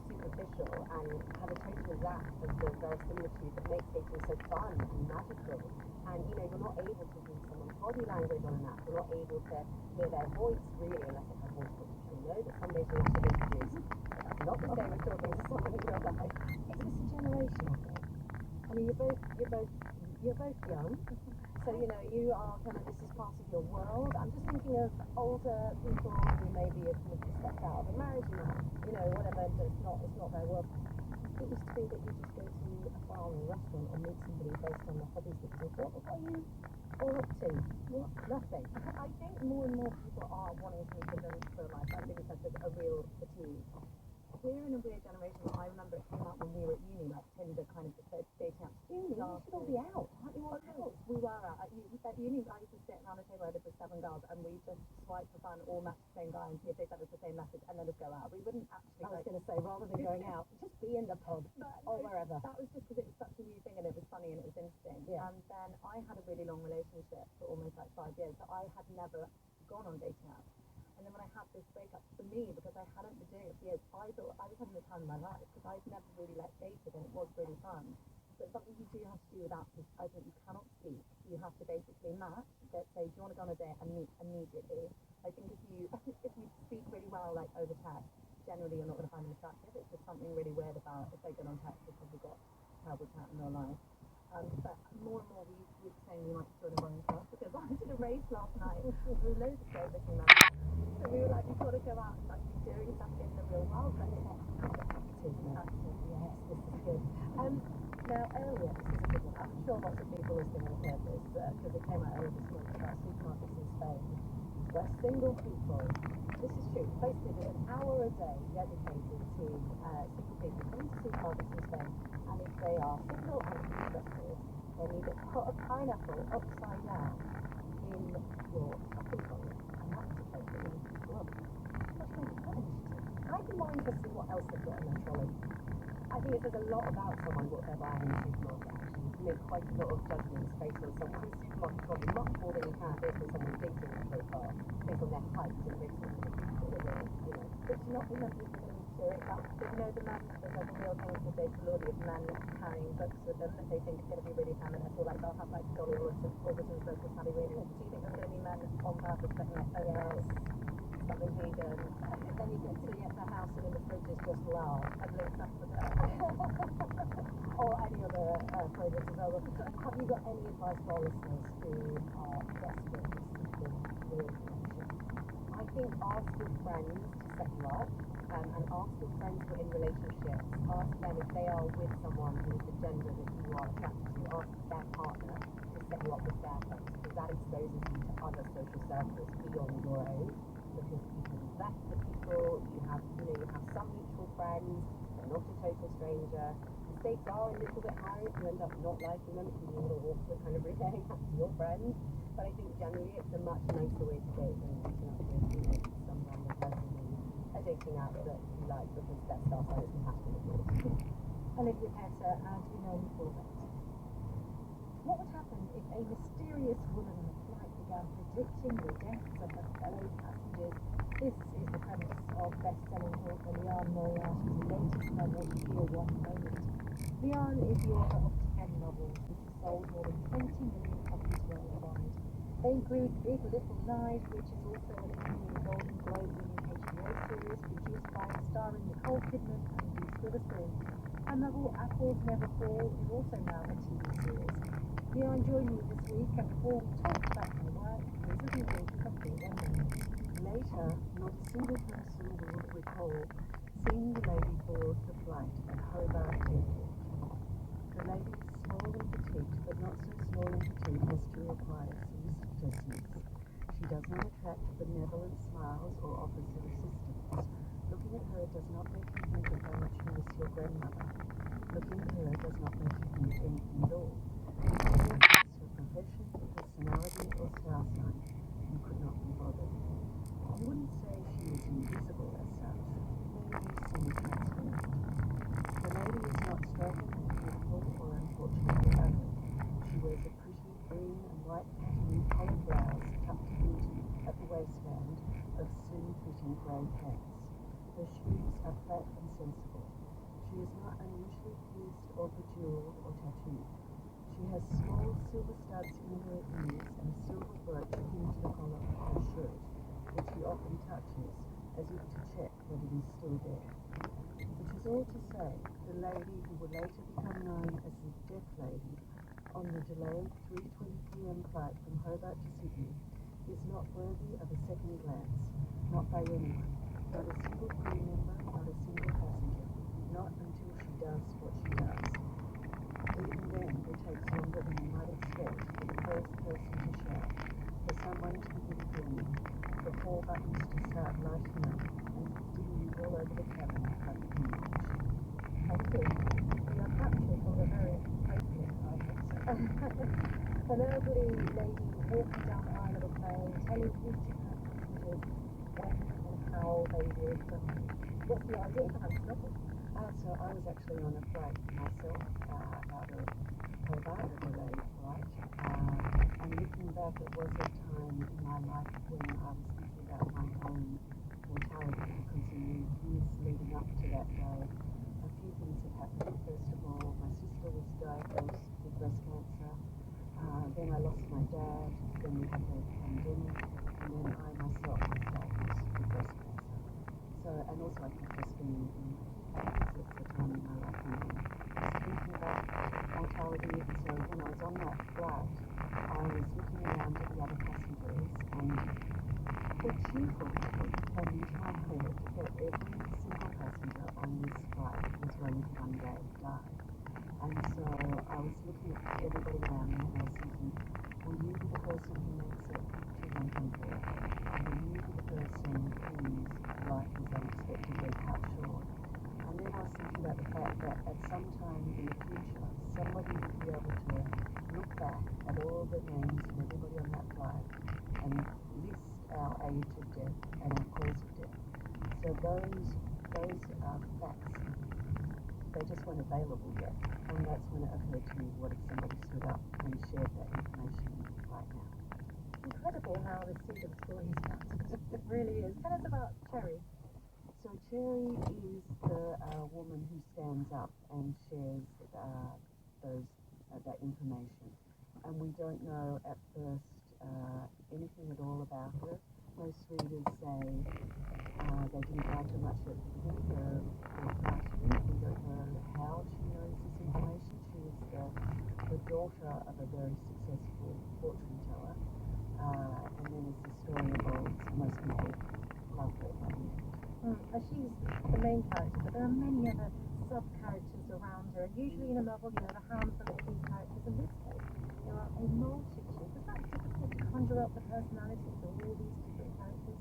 N: superficial, and have a total lack of the verisimilitude that makes dating so fun and magical. And you're not able to read someone's body language on an app. You're not able to hear their voice really, unless it has voice calls. I know that some days you're also interviews. That's not the same as talking to someone in real life. It's just a generational thing. I mean, you're both young. So, you are kind of, this is part of your world. I'm just thinking of older people who maybe have stepped out of a marriage now, whatever, but it's not their world. It used to be that you just go to a bar or a restaurant or meet somebody based on the hobbies that you do. What are you all up to? What? Nothing. I think more and more people are wanting to meet them in real life. I think it's like a real fatigue. we're in a weird generation. I remember it came out when we were at uni, like Tinder kind of dating apps. Uni, you should all be out. Aren't you all out? We were out. At uni, I used to sit around a table with 7 girls and we just swipe for fun, all match the same guy and see if they sent us the same message and then just go out. We wouldn't actually. I was going to say, rather than going out, just be in the pub or wherever. That was just because it was such a new thing and it was funny and it was interesting. Yeah. And then I had a really long relationship for almost like 5 years, so I had never gone on dating apps. And then when I had this breakup, for me, because I hadn't been doing it for years, I thought I was having the time of my life because I'd never really dated and it was really fun. But something you do have to do with apps is I think you cannot speak. You have to basically match, say, do you want to go on a date and meet immediately? I think if you speak really well, like over text, generally you're not going to find them attractive. It's just something really weird about if they get on text because you've got terrible chat in real life. But more and more we were saying we might join a running club because I did a race last night with loads of great looking men. So we were like, we've got to go out and like be doing stuff in the real world, but it's active, yes, this is good. Now earlier, this is a good one. I'm sure lots of people listening will hear this because it came out earlier this morning about supermarkets in Spain where single people, this is true, basically there's an hour a day dedicated to single people coming to supermarkets in Spain, and if they are single and interested, they need to put a pineapple upside down in your shopping trolley, and that's supposed to make people up. What do you think of that initiative? I'd be more interested in what else they've got in their trolley. I think it says a lot about someone what they're buying in the supermarket, actually. You can make quite a lot of judgments based on someone's supermarket trolley, much more than you can based on someone's dating profile, based on their height and based on their you know. But do you not think that people are going to do it? But you know, the men, there's like a real thing called Dave Filoni of men carrying books with them that they think is going to be really feminist, or like they'll have like Dolly Alderton's book with Sally Rooney. Do you think there's going to be men on purpose putting like photos, something vegan, and then you get to the house and in the fridge is just lard and linked up with it? Or any other fragrance as well. Have you got any advice for our listeners who are desperate for seeking real connection? I think ask your friends to set you up, and ask your friends who are in relationships. Ask them if they are with someone who is the gender that you are attracted to. Ask their partner to set you up with their friends, because that exposes you to other social circles beyond your own. Because you can vet the people, you have some mutual friends, they're not a total stranger. Mistakes are a little bit higher if you end up not liking them. It can be a little awkward kind of relaying that to your friends. But I think generally it's a much nicer way to date than meeting up with, some random person in a dating app that you like because that star sign is compatible with yours. Olivia Petter, and we know you for that. What would happen if a mysterious woman on a flight began predicting the deaths of her fellow passengers? This is the premise of best-selling author Liane Moriarty's latest novel, Year One Moment. Liane is the author of 10 novels, which have sold more than 20 million copies worldwide. They include Big Little Lies, which is also an Emmy Golden Globe-winning HBO series produced by and starring Nicole Kidman and Reese Witherspoon. Her novel Apples Never Fall is also now a TV series. Liane joined me this week, and before we talk about her work, here's a review of Year One Moment. Later, not a single person will recall seeing the lady board the flight at Hobart Airport. The lady is small and petite, but not so small and petite as to require solicitousness. She does not attract benevolent smiles or offers of assistance. Looking at her does not make you think of how much you miss your grandmother. Looking at her does not make you think anything at all. Her profession, personality, or star sign, you could not be bothered. I wouldn't say she is invisible as such, maybe semi-transparent. The lady is not strikingly beautiful or unfortunately ugly. She wears a pretty green and white patterned collared blouse tucked into at the waistband of soon-fitting grey pants. Her shoes are flat and sensible. She is not unusually pierced or bejeweled or tattooed. She has small silver studs in her ears and a silver brooch pinned to the collar of her shirt, which she often touches as if to check that it is still there. Which is all to say, the lady who will later become known as the Death Lady on the delayed 3:20 p.m. flight from Hobart to Sydney is not worthy of a second glance, not by anyone, not a single crew member, not a single passenger, not until she does what she does. Even then, it takes longer than you might expect for the first person to shout, for someone to begin filming, for 4 buttons to start lighting up, and
D: dew all over the cabin like a bee.
J: Thank you. You are captured from the very opening, I think so. An elderly lady walking down the aisle of a plane, telling each of her passengers when and how they would die. What's the idea behind this novel?
N: So I was actually on a flight myself out of Hobart, a delayed flight. And looking back, it was a time in my life when I was thinking about my own mortality, because in the years leading up to that day, a few things had happened. First of all, my sister was diagnosed with breast cancer. Then I lost my dad. Then we had the pandemic. And then I myself was diagnosed with breast cancer. So, and also I think just being in it's a time in my life when I was thinking about mortality. So when I was on that flight, I was looking around at the other passengers, and the cheerful people had entirely that every single passenger on this flight was going to one day die. And so I was looking at everybody around me, and I was thinking, will you be the person who makes it to 100? And will you be the person whose life is unexpectedly cut short? And then I was thinking about the fact that at some time in the future, somebody would be able to look back at all the names of everybody on that flight and list our age of death and our cause of death. So those facts, they just weren't available yet. And that's when it occurred to me, what if somebody stood up and shared that information right now?
J: Incredible how the seed of the story is found. It really is. Tell us about Cherry.
N: So Cherry is the woman who stands up and shares that information. And we don't know at first anything at all about her. Most readers say they didn't like her much at the beginning. They're frightened. We don't know how she knows this information. She is the daughter of a very successful fortune teller. And then as the story evolves, most people love her by the end.
J: She's the main character, but there are many other sub-characters around her. Usually in a novel, you have a handful of key characters. In this case, there are a multitude. Is that difficult to conjure up the personalities of all these different characters?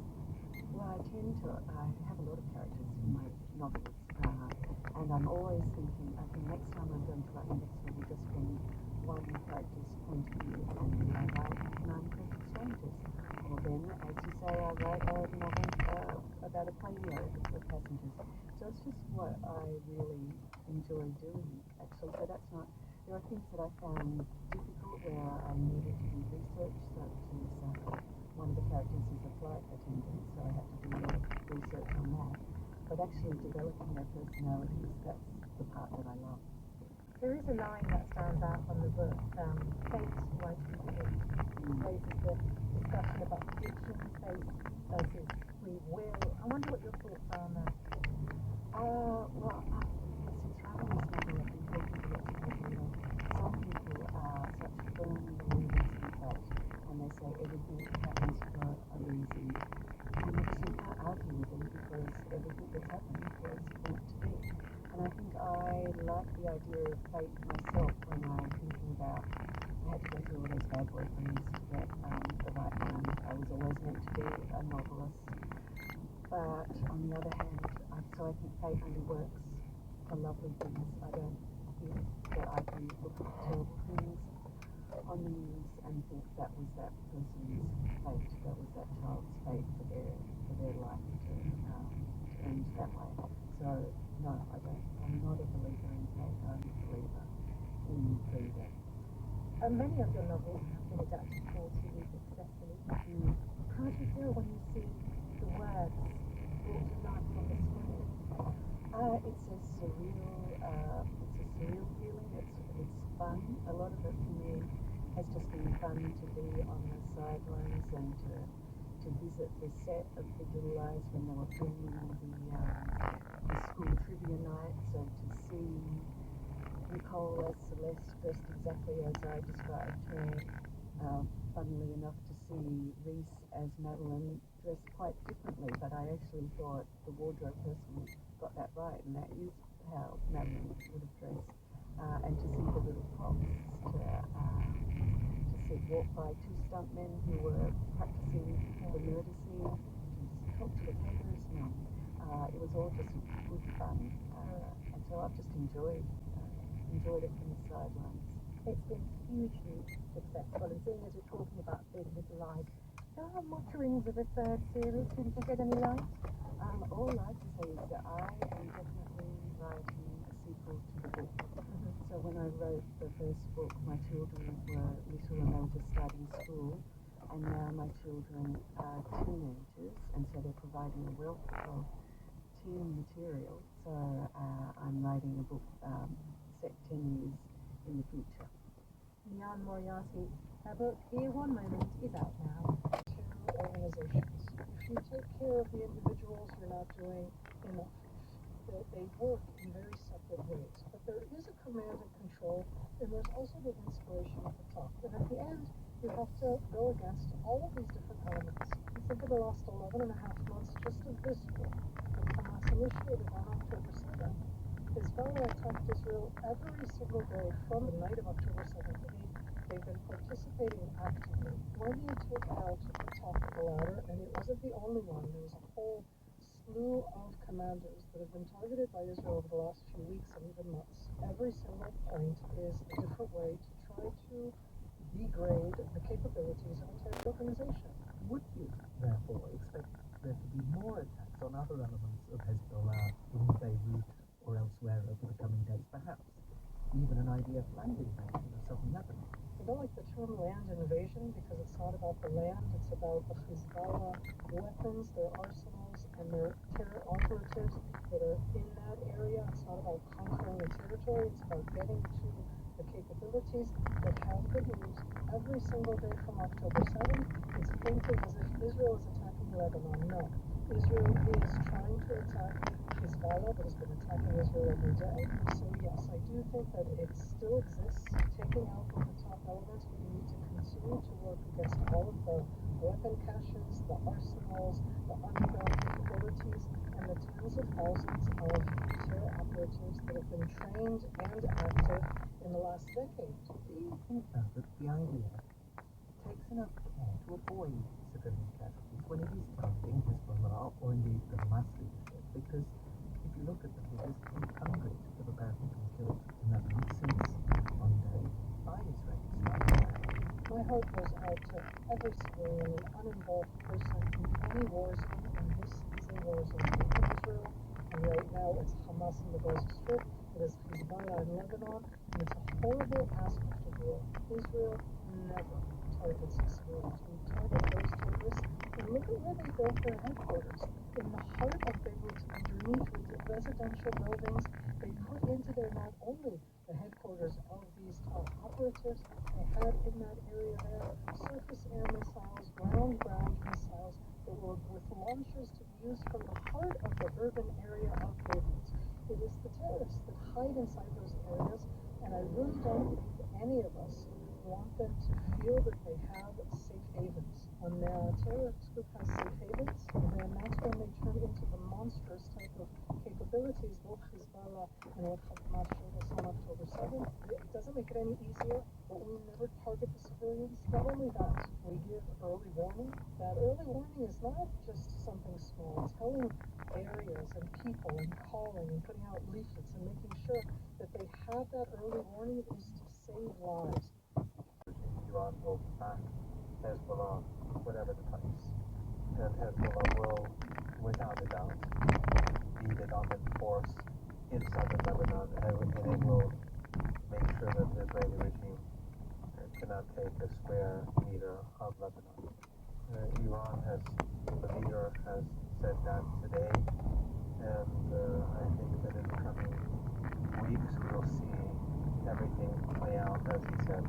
N: Well, I have a lot of characters in my novels, and I'm always thinking, okay, next time I'm going to write the next novel just from one character's point of view, and then I write Nine Perfect Strangers. Or then, as you say, I write a novel about a plane load of passengers. So it's just what I really enjoy doing, actually. So that's not, there are things that I found difficult where I needed to do research, such as one of the characters is a flight attendant, so I had to do more research on that. But actually developing their personalities, that's the part that I love.
J: There is a line that stands out from the book, fate writing for fate. Raises the discussion about prediction, fate versus free will. I wonder what your thoughts are on that.
N: Well, since writing this novel, I've been talking to lots of people, some people are such firm believers in fate, and they say everything happens for a reason. And actually you can't argue with them, because everything that's happened was meant to be. And I think I like the idea of fate myself when I'm thinking about, I had to go through all those bad boyfriends to get the right one. I was always meant to be a novelist. But on the other hand, so I think fate only works for lovely things. I don't think that I can look at terrible things on the news and think that was that person's fate, that was that child's fate for their life to end that way. So no, I don't. I'm not a believer in fate. I'm a believer in free will.
J: Many of your novels have been adapted for TV successfully. How do you feel when you see the words brought to life on the screen?
N: It's a surreal feeling. It's fun. A lot of it for me has just been fun to be on the sidelines and to visit the set of Big Little Lies when they were filming the school trivia night. So to see Nicole as Celeste dressed exactly as I described her. Funnily enough, to see Reese as Madeline dressed quite differently, but I actually thought the wardrobe person got that right, and that is how Madeline would have dressed. And to see the little props, to see walk by two stuntmen who were practicing the murder scene, to talk to the caterers. No,
D: all just good fun, and so I've just enjoyed it from the sidelines.
J: It's been hugely successful, and seeing as we're talking about Big Little Lies, there are mutterings of a third series. Did you get any light?
D: All I can say is that I am definitely writing a sequel to the book. So when I wrote the first book, my children were little and they were just starting school, and now my children are teenagers, and so they're providing a wealth of teen material. So I'm writing a book set 10 years in the future.
J: Jan Moriarty, her book, Here One Moment, is out now.
O: Two organizations. If you take care of the individuals, you're not doing enough. They work in very separate ways, but there is a command and control, and there's also the inspiration at the top. And at the end, you have to go against all of these different elements. And think of the last 11 and a half months just of this war. The Hamas initiated on October 7th. Hezbollah attacked Israel every single day from the night of October 7th to 8th. They've been participating actively. When you take out the top of the ladder, and it wasn't the only one, there was a whole slew of commanders that have been targeted by Israel over the last few weeks and even months. Every single point is a different way to try to degrade the capabilities of a terrorist organization.
M: Would you, therefore, expect there to be more attacks on other elements of Hezbollah in Beirut or elsewhere over the coming days? Perhaps even an IDF land invasion of southern Lebanon?
O: I don't like the term land invasion because it's not about the land, it's about the Hezbollah weapons, their arsenals, and their terror operatives that are in that area. It's not about conquering a territory, it's about getting to the capabilities that have been used every single day from October 7th. It's painted as if Israel is attacking Lebanon. No. Israel is trying to attack Hezbollah that has been attacking Israel every day. So yes, I do think that it still exists. Taking out the top elements, we need to continue to work against all of the weapon caches, the arsenals, the underground capabilities, and the tens of thousands of terror operatives that have been trained and active in the last decade.
M: Do you think that the IDF takes enough care to avoid civilian casualties when it is targeting Hezbollah or indeed the Hamas leadership? Because if you look at the figures, 800 have apparently been killed in Lebanon since Monday by Israeli strikes.
O: My heart goes out to every civilian and uninvolved person in any war zone, and this is a war zone in Israel, and right now it's Hamas in the Gaza Strip, it is Hezbollah in Lebanon, and it's a horrible aspect of war. Israel never targets civilians. We target those terrorists, and look at where they built their headquarters. In the heart of Beirut, underneath with the residential buildings, they put into there not only the headquarters of these top operatives, they had in that area there surface air missiles, ground missiles that were with launchers to be used from the heart of the urban area of Beirut. It is the terrorists that hide inside those areas, and I really don't think any of us want them to feel that they have safe havens. When a terrorist group has safe havens, then that's when they turn into the monstrous type of capabilities, both Hezbollah and what Hamas showed us on October 7th. It doesn't make it any easier, but we never target the civilians. Not only that, we give early warning. That early warning is not just something small. Telling areas and people and calling and putting out leaflets and making sure that they have that early warning is to save lives.
L: Iran will back Hezbollah, whatever the price. And Hezbollah will, without a doubt, be the dominant force in southern Lebanon, and it will make sure that the Israeli regime cannot take a square meter of Lebanon. Iran the leader has said that today, and I think that in the coming weeks we'll see everything play out as he said.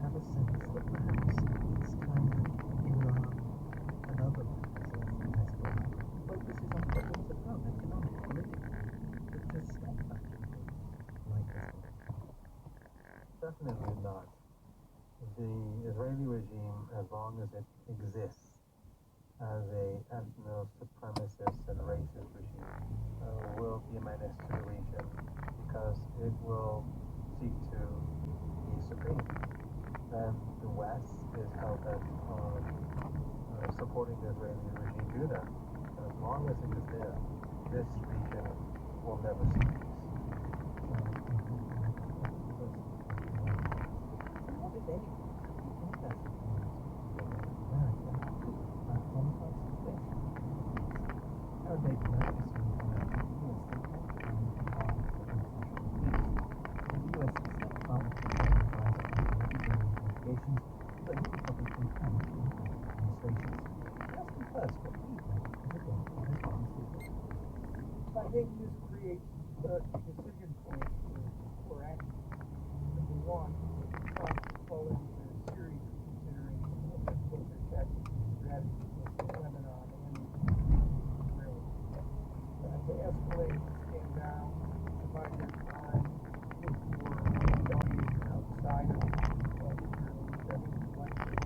M: Have a sense that perhaps it's time that Iran and other leaders of Hezbollah focuses on problems at home, economic, political, to step back like Hezbollah?
L: Definitely not. The Israeli regime, as long as it exists as a ethno-supremacist and racist regime, will be a menace to the region because it will seek to be supreme. And the West is hell bent on supporting the Israeli regime do that. long as it is there, this region will never see peace.
M: What if anything interesting America from concentration camps? How they noticed when the US itself found investigations, but new Republican and administrations just confirms what people within the responsibility.
L: I think this creates decision points for action. Number one, Trump following the series of considerations of both their tactics and strategies with Lebanon and Israel. To escalate, stand down, divide their time, look for retaliation outside of Israel, that is likely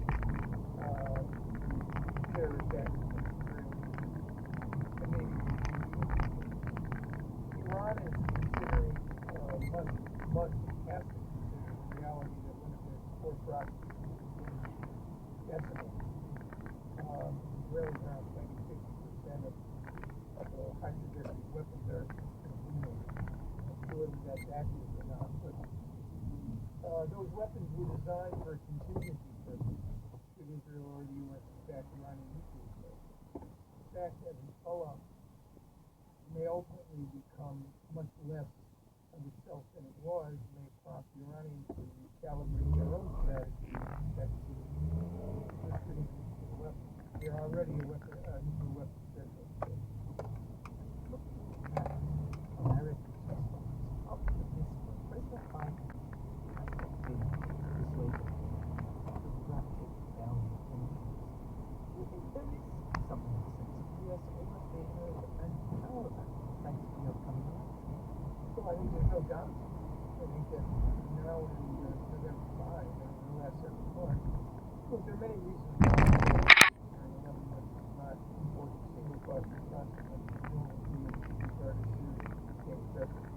L: terrorist acts against Israel. I mean, Iran is considering much has to consider the reality that one of their core projects is decimated. Israelis are now claiming 50% of the hydrogen weapons are eliminated. Clearly that's accurate or not, but those weapons were designed for a contingency purpose. Should Israel or the U.S. attack Iranian nuclear sites? The fact that Hezbollah may ultimately become much less of itself than it was may prompt the Iranians to recalibrate their own strategy that distributing nuclear weapons. They're already a nuclear weapon specialist.
M: American response up to this point, President Biden has not been persuaded to ratchet down the tensions. Do you think there is something in the sense of the US almost being and power back thanks to the upcoming election?
L: Well, I think there's no doubt. I think that now in November 5 and in the last several months, look, there are many reasons why during 11 months is not important single cause responsibility regard to serious pressure.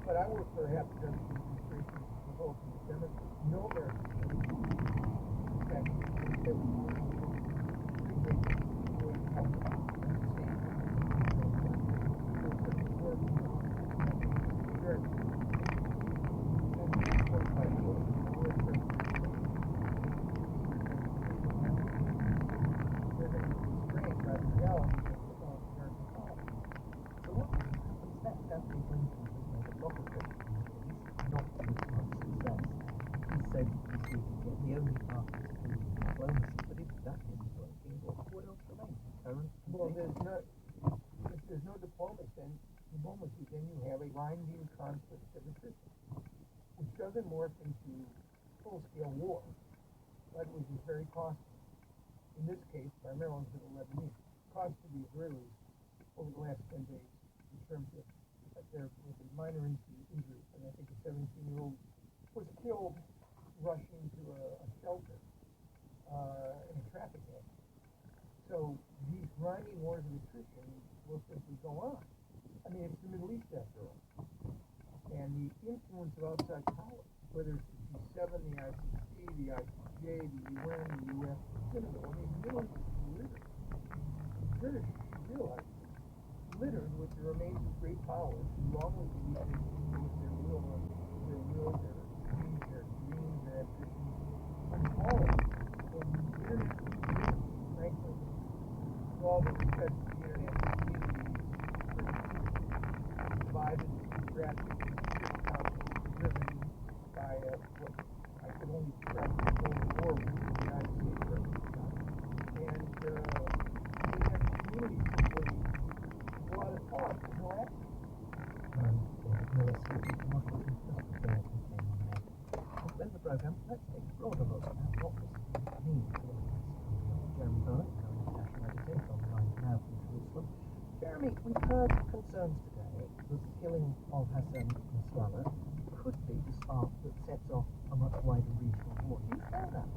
L: But I work for half a dozen administrations, Republican and Democrat. No American There's no diplomacy, then you have a grinding conflict of attrition, which doesn't morph into full-scale war, but which is very costly. In this case, primarily to the Lebanese. Cost to the Israelis over the last 10 days in terms of there was a minor injury, and I think a 17-year-old was killed rushing to a shelter in a traffic accident. So these grinding wars of attrition will simply go on. I mean, it's the Middle East after all. And the influence of outside power, whether it's the G7, the ICC, the ICJ, the UN, the US, Senegal, I mean, the Middle East is littered. British realize littered with the remains of great powers who wrongly believe they can impose their will, their dreams, their ambitions, and all of it. And the international community, frankly, with all the respect to the international community, divided, distracted, driven by what I could only describe as a Cold War with the United States representation. And the international community simply go out of thought, no action.
M: When the program, let's take a broader look at what this means for the Middle East. Jeremy Burnett, our international editor, online now from Jerusalem. Jeremy, we've heard concerns today that the killing of Hassan Nasrallah could be the spark that sets off a much wider regional war. Do you share that?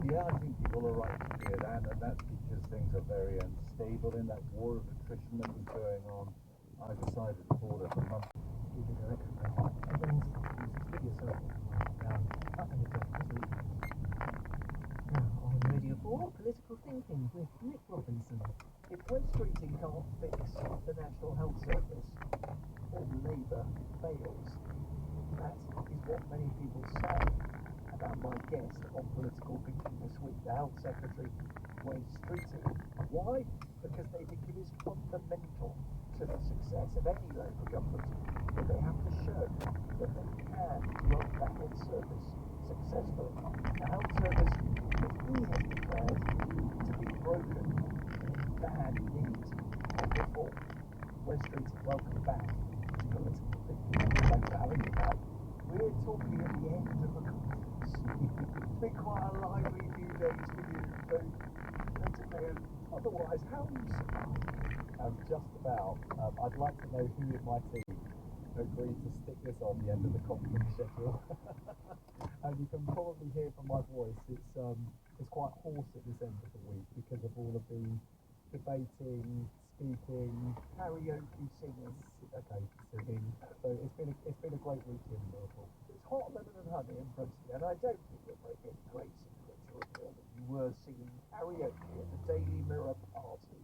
P: Yeah, I think people are right to fear that, and that's because things are very unstable in that war of attrition that was going on either side of the border for months.
M: Studio director Graham Evans, studio circle down up in the now on Radio 4, Political Theatre.
L: Thinking with Nick Robinson. If West Streeting can't fix the National Health Service, then Labour fails. That is what many people say about my guest on Political Thinking this week, the Health Secretary, Wayne Streeting. Why? Because they think it is fundamental to the success of any local government that they have to show that they can run that health service successfully. The health service that he has declared to be broken and in bad need of reform. West Streeting, welcome back to Political Thinking. Thanks for having me back. We're talking at the end of a conference. It's been quite a lively few days for you, both politically and otherwise. How are you survived?
P: Just about. I'd like to know who in my team agreed to stick this on the end of the conference schedule. And you can probably hear from my voice, it's quite hoarse at this end of the week because of all of the debating, speaking,
L: Karaoke singers.
P: okay, singing. So it's been a great week here in Liverpool.
L: It's hot lemon and honey and Brexit, and I don't think you're breaking any great secret to reveal that you were singing karaoke at the Daily Mirror party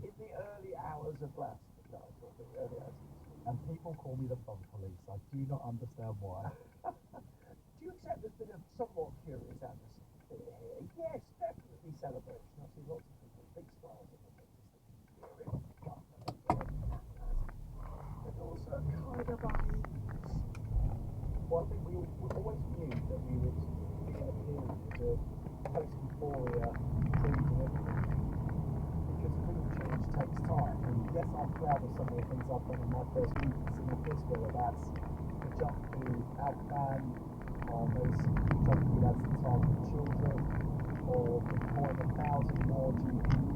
L: in the early hours of last night, or the early hours of this week.
P: And people call me the fun police. I do not understand why.
L: Do you accept there's been a somewhat curious atmosphere here? Yes, definitely celebration. I see lots of people, big smiles on their faces, and also kind of unease.
P: Well, I think we always knew that we would be in a period of post-euphoria, change and everything. Because real change takes time. And yes, I'm proud of some of the things I've done in my first week in Singapore, whether that's the jump to Afghan, or those jumping that's the target children, or employing 1,000 more GPs,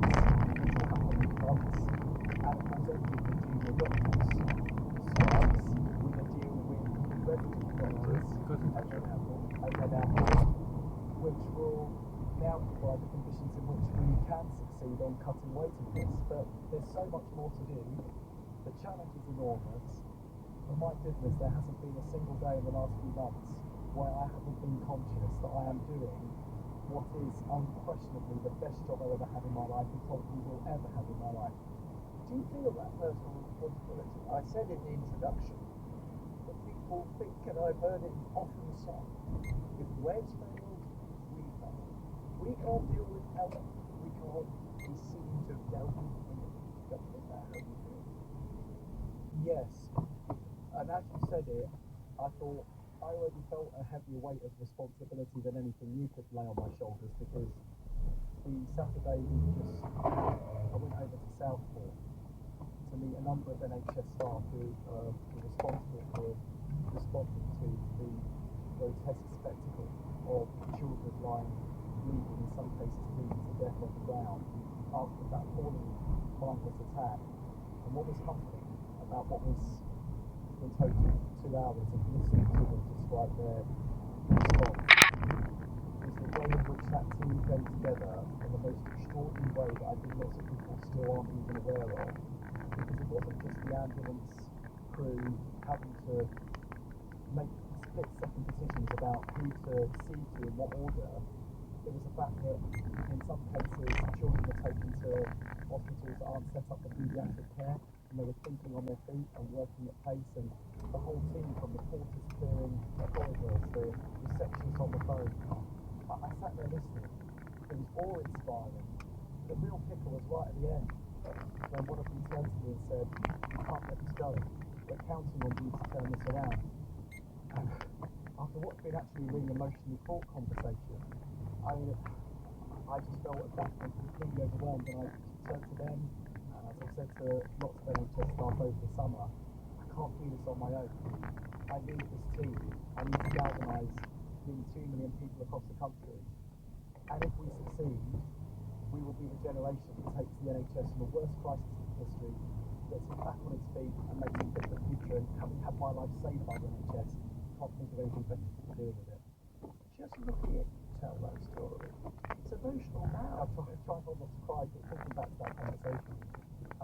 P: which will happen in months, and of course everything with junior doctors. Starts with a deal with resident doctors, which will now provide the conditions in which we can succeed on cutting waiting lists. But there's so much more to do. The challenge is enormous. For my goodness, there hasn't been a single day in the last few months where I haven't been conscious that I am doing what is unquestionably the best job I've ever had in my life and probably will ever have in my life.
L: Do you feel that personal responsibility? I said in the introduction that people think, and I've heard it often said, if Wes failed, we failed. We can't deal with health. We can't be seen to have dealt with anything. Is that how you feel?
P: Yes. And as you said it, I thought I already felt a heavier weight of responsibility than anything you could lay on my shoulders, because the Saturday we just had, I went over to Southport to meet a number of NHS staff who were responsible for responding to the grotesque spectacle of children lying bleeding, in some cases bleeding to death on the ground after that appalling mindless attack. And what was humbling about what was in total 2 hours of listening to them describe their response is the way in which that team came together in the most extraordinary way that I think lots of people still aren't even aware of. Because it wasn't just the ambulance crew having to make split-second decisions about who to see to in what order. It was the fact that in some cases children were taken to hospitals that aren't set up for paediatric care, and they were thinking on their feet and working at pace, and the whole team from the porters clearing the corridors, the receptionists on the phone. I sat there listening. It was awe-inspiring. The real kicker was right at the end, when one of them turned to me and said, "You can't let this go. We're counting on you to turn this around." And after what's been actually a really emotionally fraught conversation, I just felt at that point completely overwhelmed, and I turned to them, and as I've said to lots of NHS staff over the summer, I can't do this on my own. I need this team. I need to galvanise nearly 2 million people across the country. And if we succeed, we will be the generation that takes the NHS from the worst crisis in history, gets it back on its feet and makes it fit for the future. And having had my life saved by the NHS, can't think of anything better to do with it.
L: Just looking at you tell that story, it's emotional now.
P: I try not to cry, but thinking back to that conversation.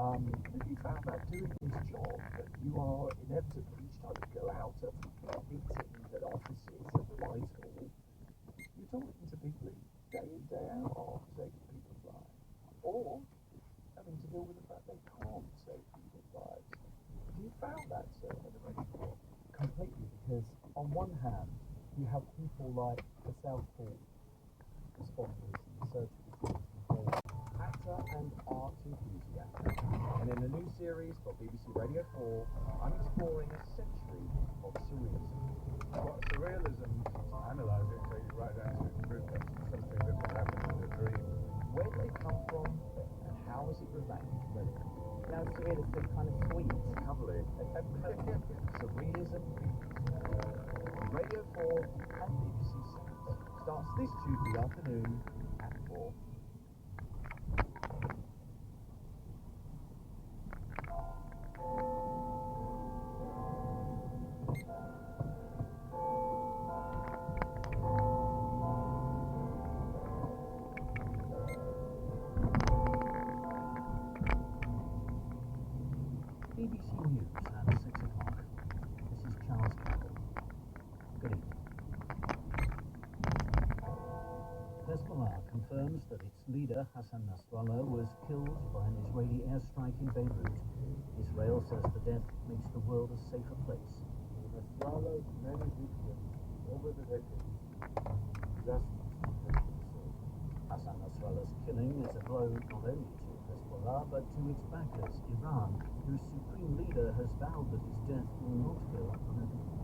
L: Have you found that doing this job, that you are inevitably each time you go out at meetings at offices at Whitehall, you're talking to people day in, day out, saving people's lives?
P: one hand, you have people like the Southpaw responders in the search of the
L: Actor and art enthusiast. And in the new series for BBC Radio 4, I'm exploring a century of surrealism.
A: What surrealism, analyze it, take it right down to its root, that's something that can happen in a dream.
L: Where did it come from, and how has it remained relevant?
C: Now surrealism kind of sweet.
L: Lovely. Surrealism on Radio 4 and BBC Sounds. Starts this Tuesday afternoon at 4.
K: BBC News at 6 o'clock. This is Charles Campbell. Good evening. Hezbollah confirms that its leader, Hassan Nasrallah, was killed by an Israeli airstrike in Beirut. Israel says the death makes the world a safer place.
A: Nasrallah's many victims over the decades, justice has been served.
K: Hassan Nasrallah's killing is a blow not only to Hezbollah but to its backers, Iran, whose supreme leader has vowed that his death will not go unavenged.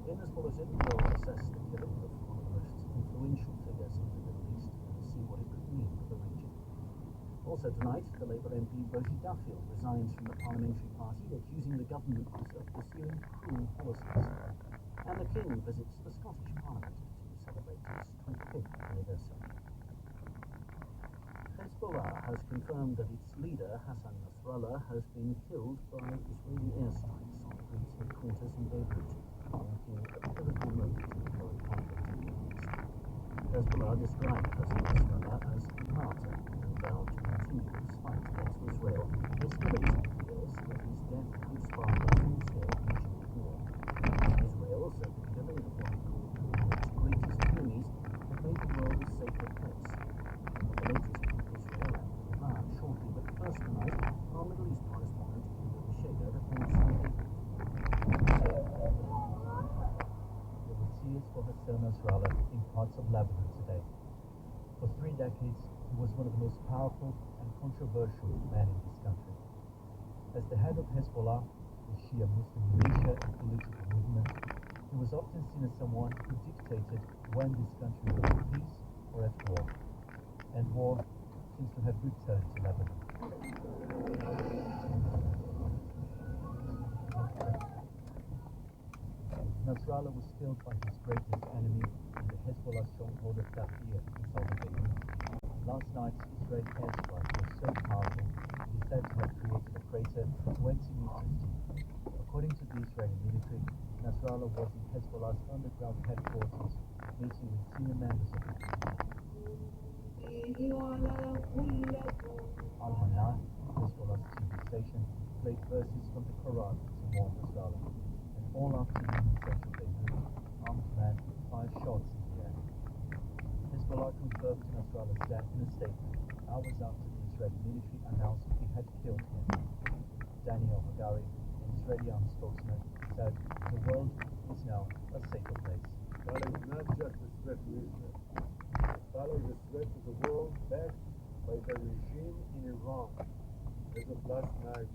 K: In this bulletin, we'll assess the killing of one of the most influential figures in the Middle East and see what it could mean for the region. Also tonight, the Labour MP Rosie Duffield resigns from the parliamentary party, accusing the government of pursuing cruel policies. And the King visits the Scottish Parliament to celebrate its 25th anniversary. Hezbollah has confirmed that its leader, Hassan Nasrallah, has been killed by Israeli airstrikes on the group's headquarters in Beirut, marking a pivotal moment in the current conflict in the Middle East. Hezbollah described Hassan Nasrallah as a martyr and vowed to continue its fight against Israel, escalating fears that his death could spark a full-scale regional war. Israel said the killing of what it called one of its greatest enemies had made the world a safer place. The latest Israel and Iran shortly, but first tonight, our Middle East correspondent, Kimberly Shader, reports from Beirut.
P: There were tears for Hassan Nasrallah in parts of Lebanon today. For 3 decades, he was one of the most powerful and controversial men in this country. As the head of Hezbollah, a Shia Muslim militia and political movement, he was often seen as someone who dictated when this country was at peace or at war. And war seems to have returned to Lebanon. Nasrallah was killed by his greatest enemy in the Hezbollah stronghold of Tahrir in southern Beirut. Last night's Israeli airstrike was so powerful it is said to have created a crater 20 meters deep. According to the Israeli military, Nasrallah was in Hezbollah's underground headquarters, meeting with senior members of the Al-Manar, Hezbollah's TV station, played verses from the Quran to mourn Nasrallah. And all afternoon in central Beirut, armed men fired shots in the air. Hezbollah confirmed Nasrallah's death in a statement hours after the Israeli military announced he had killed him. Daniel Hagari, an Israeli armed spokesman, said the world is now a safer place.
A: Hezbollah is not just a threat to Israel. Hezbollah is a threat to the world backed by the regime in Iran. As of last night,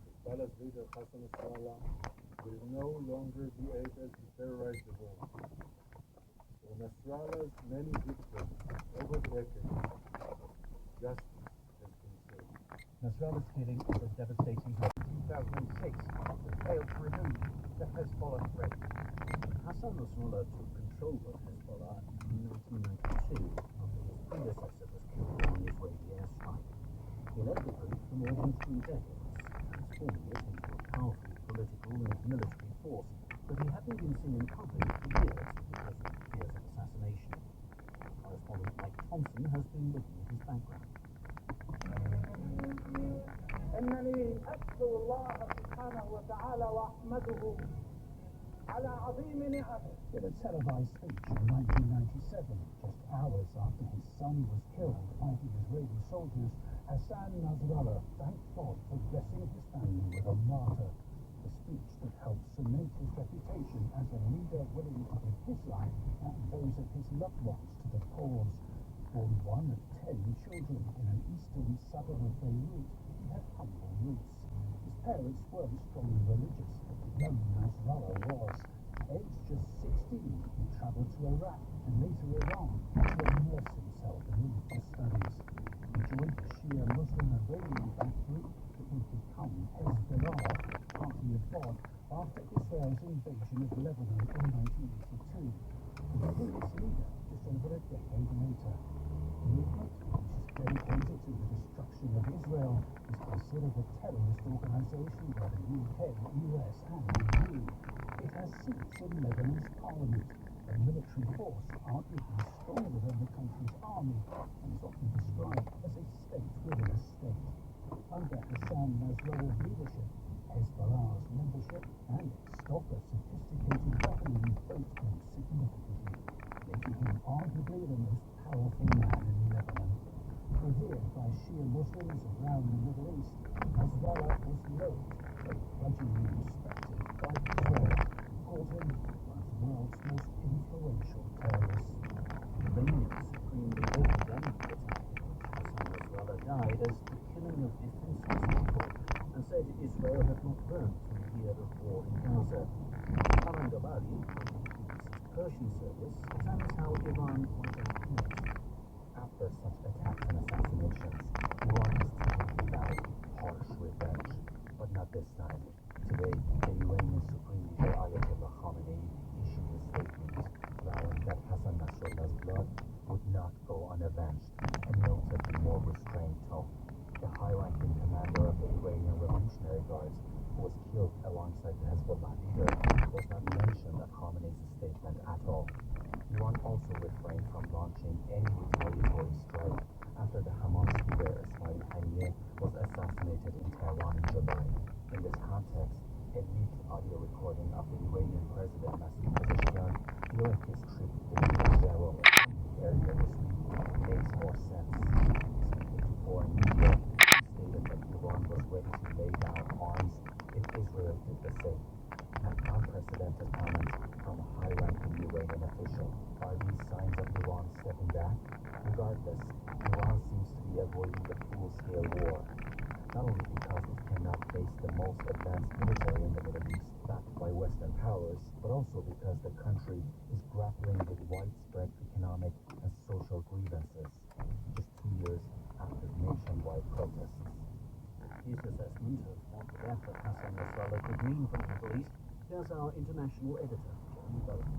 A: Hezbollah's leader Hassan Nasrallah will no longer be able to terrorize the world. For Nasrallah's many victims over the decades, justice has been served.
P: Nasrallah's killing is a devastating blow.
L: 2006, after it failed to remove the Hezbollah threat.
K: Hassan Nasrallah took control of Hezbollah in 1992 after his predecessor was killed by an Israeli airstrike. He led the group for more than 3 decades, transforming it into a powerful political and military force, but he hadn't been seen in public for years because of fears of assassination. Correspondent Mike Thompson has been looking at his background.
Q: إنني أشكر الله سبحانه وتعالى وأحمده على عظيم نعمه.
K: In a televised speech in 1997, just hours after his son was killed fighting Israeli soldiers, Hassan Nasrallah thanked God for blessing his family with a martyr, speech that helped cement his reputation as a leader willing to give his life and those of his loved ones to the cause. Born one of 10 children in an eastern suburb of Beirut, he had humble roots. His parents weren't strongly religious, but young Nasrallah was. Aged just 16, he travelled to Iraq and later Iran to immerse himself in religious studies. He joined the Shia Muslim Iranian-backed group that would become Hezbollah, party of God, after Israel's invasion of Lebanon in 1982. He became its leader just over a decade later. The movement, which is dedicated to the destruction of Israel, is considered a terrorist organisation by the UK, US and EU. It has seats in Lebanon's parliament, a military force arguably stronger than the country's army, and is often described as a state within a state. Under Hassan Nasrallah's leadership, Hezbollah's membership and its stock of sophisticated weaponry both grew significantly, making him arguably the most powerful man in Lebanon. Revered by Shia Muslims around the Middle East, Nasrallah was loathed but grudgingly respected by Israel, who called him one of the world's most influential terrorists. Iranian Supreme Leader condemned the attack in which Hassan Nasrallah died as the killing of defenseless people, and said Israel had not burnt the year of war in Gaza. Karan Gabari, from the BBC's Persian service, examines how Iran might act next. After such attacks and assassinations, Iran has typically vowed harsh revenge, but not this time. Today, the Iranian Supreme Leader Ayatollah Khamenei issued a statement vowing that Hassan Nasrallah's blood would not go unavenged, and noted a more restrained tone. The high-ranking commander of the Iranian Revolutionary Guards, who was killed alongside the Hezbollah leader, was not mentioned at Khamenei's statement at all. Iran also refrained from launching any retaliatory strike after the Hamas leader Ismail Haniyeh was assassinated in Tehran in July. In this context, a leaked audio recording of the Iranian president Masoud Pezeshkian during his trip to the U.S. general assembly area this week makes more sense. Speaking to foreign media, he stated that Iran was ready to lay down arms if Israel did the same. An unprecedented comment from a high-ranking Iranian official. Are these signs of Iran stepping back? Regardless, Iran seems to be avoiding the full-scale war, not only because it cannot face the most advanced military in the Middle East backed by Western powers, but also because the country is grappling with widespread economic and social grievances, just 2 years after nationwide protests. His assessment of what the death of Hassan Nasrallah could mean for the Middle East, here's our international editor, Jeremy Bowen.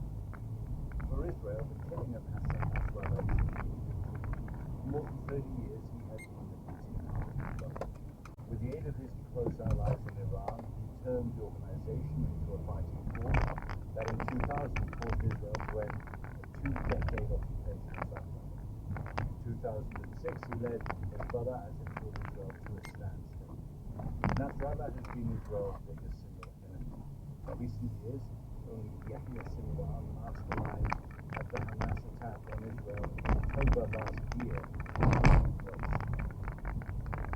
R: For Israel, the killing of Hassan Nasrallah is a huge victory. For more than 30 years, he had been the beating heart of the government. With the aid of his close allies in Iran, he turned the organization into a fighting force that in 2000 forced Israel to end a 2-decade occupation of that land. In 2006, he led Hezbollah as it brought Israel to a standstill. Nasrallah has been Israel's biggest single enemy. In recent years, only Yahya Sinwar, the mastermind of the Hamas attack on Israel in October last year, took place.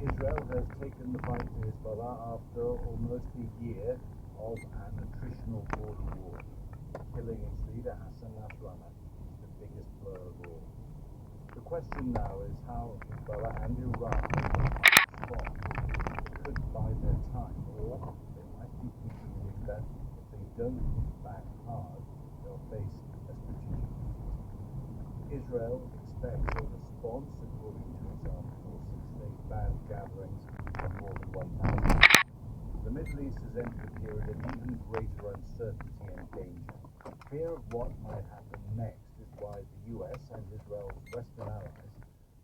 R: Israel has taken the fight to Hezbollah after almost a year of an attritional border war. Killing its leader, Hassan Nasrallah, is the biggest blow of all. The question now is how Hezbollah and Iran will respond. They could bide their time, or they might be concluding that if they don't hit back hard, they'll face a strategic defeat. Israel expects a response, according to its armed forces. They've banned gatherings of more than 1,000. The Middle East has entered a period of even greater uncertainty and danger. Fear of what might happen next is why the US and Israel's Western allies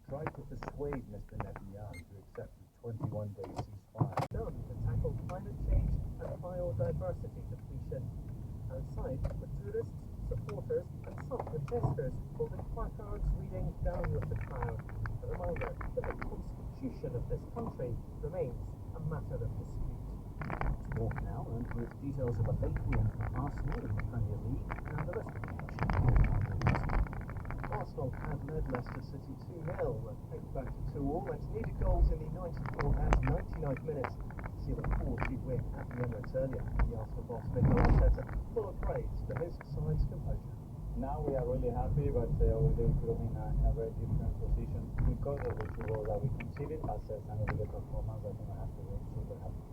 R: tried to persuade Mr. Netanyahu to accept a 21-day ceasefire.
S: Done to tackle climate change and biodiversity depletion. Outside were tourists, supporters and some protesters holding placards reading "Down with the crowd," a reminder that the constitution of this country remains a matter of dispute.
K: Sport now, and with details of a late win for Arsenal in the Premier League and the rest of the action.
S: Arsenal had led Leicester City 2-0, picked back to 2-2, and needed goals in the 94th and 99th minutes to seal a 4-2 win at the Emirates earlier. The Arsenal boss Mikel Arteta full of praise for his side's composure.
P: Now we are really happy, but obviously we could have been in a very different position because of the 2 goals that we conceded. As a sign of the performance, I think I have to be super happy.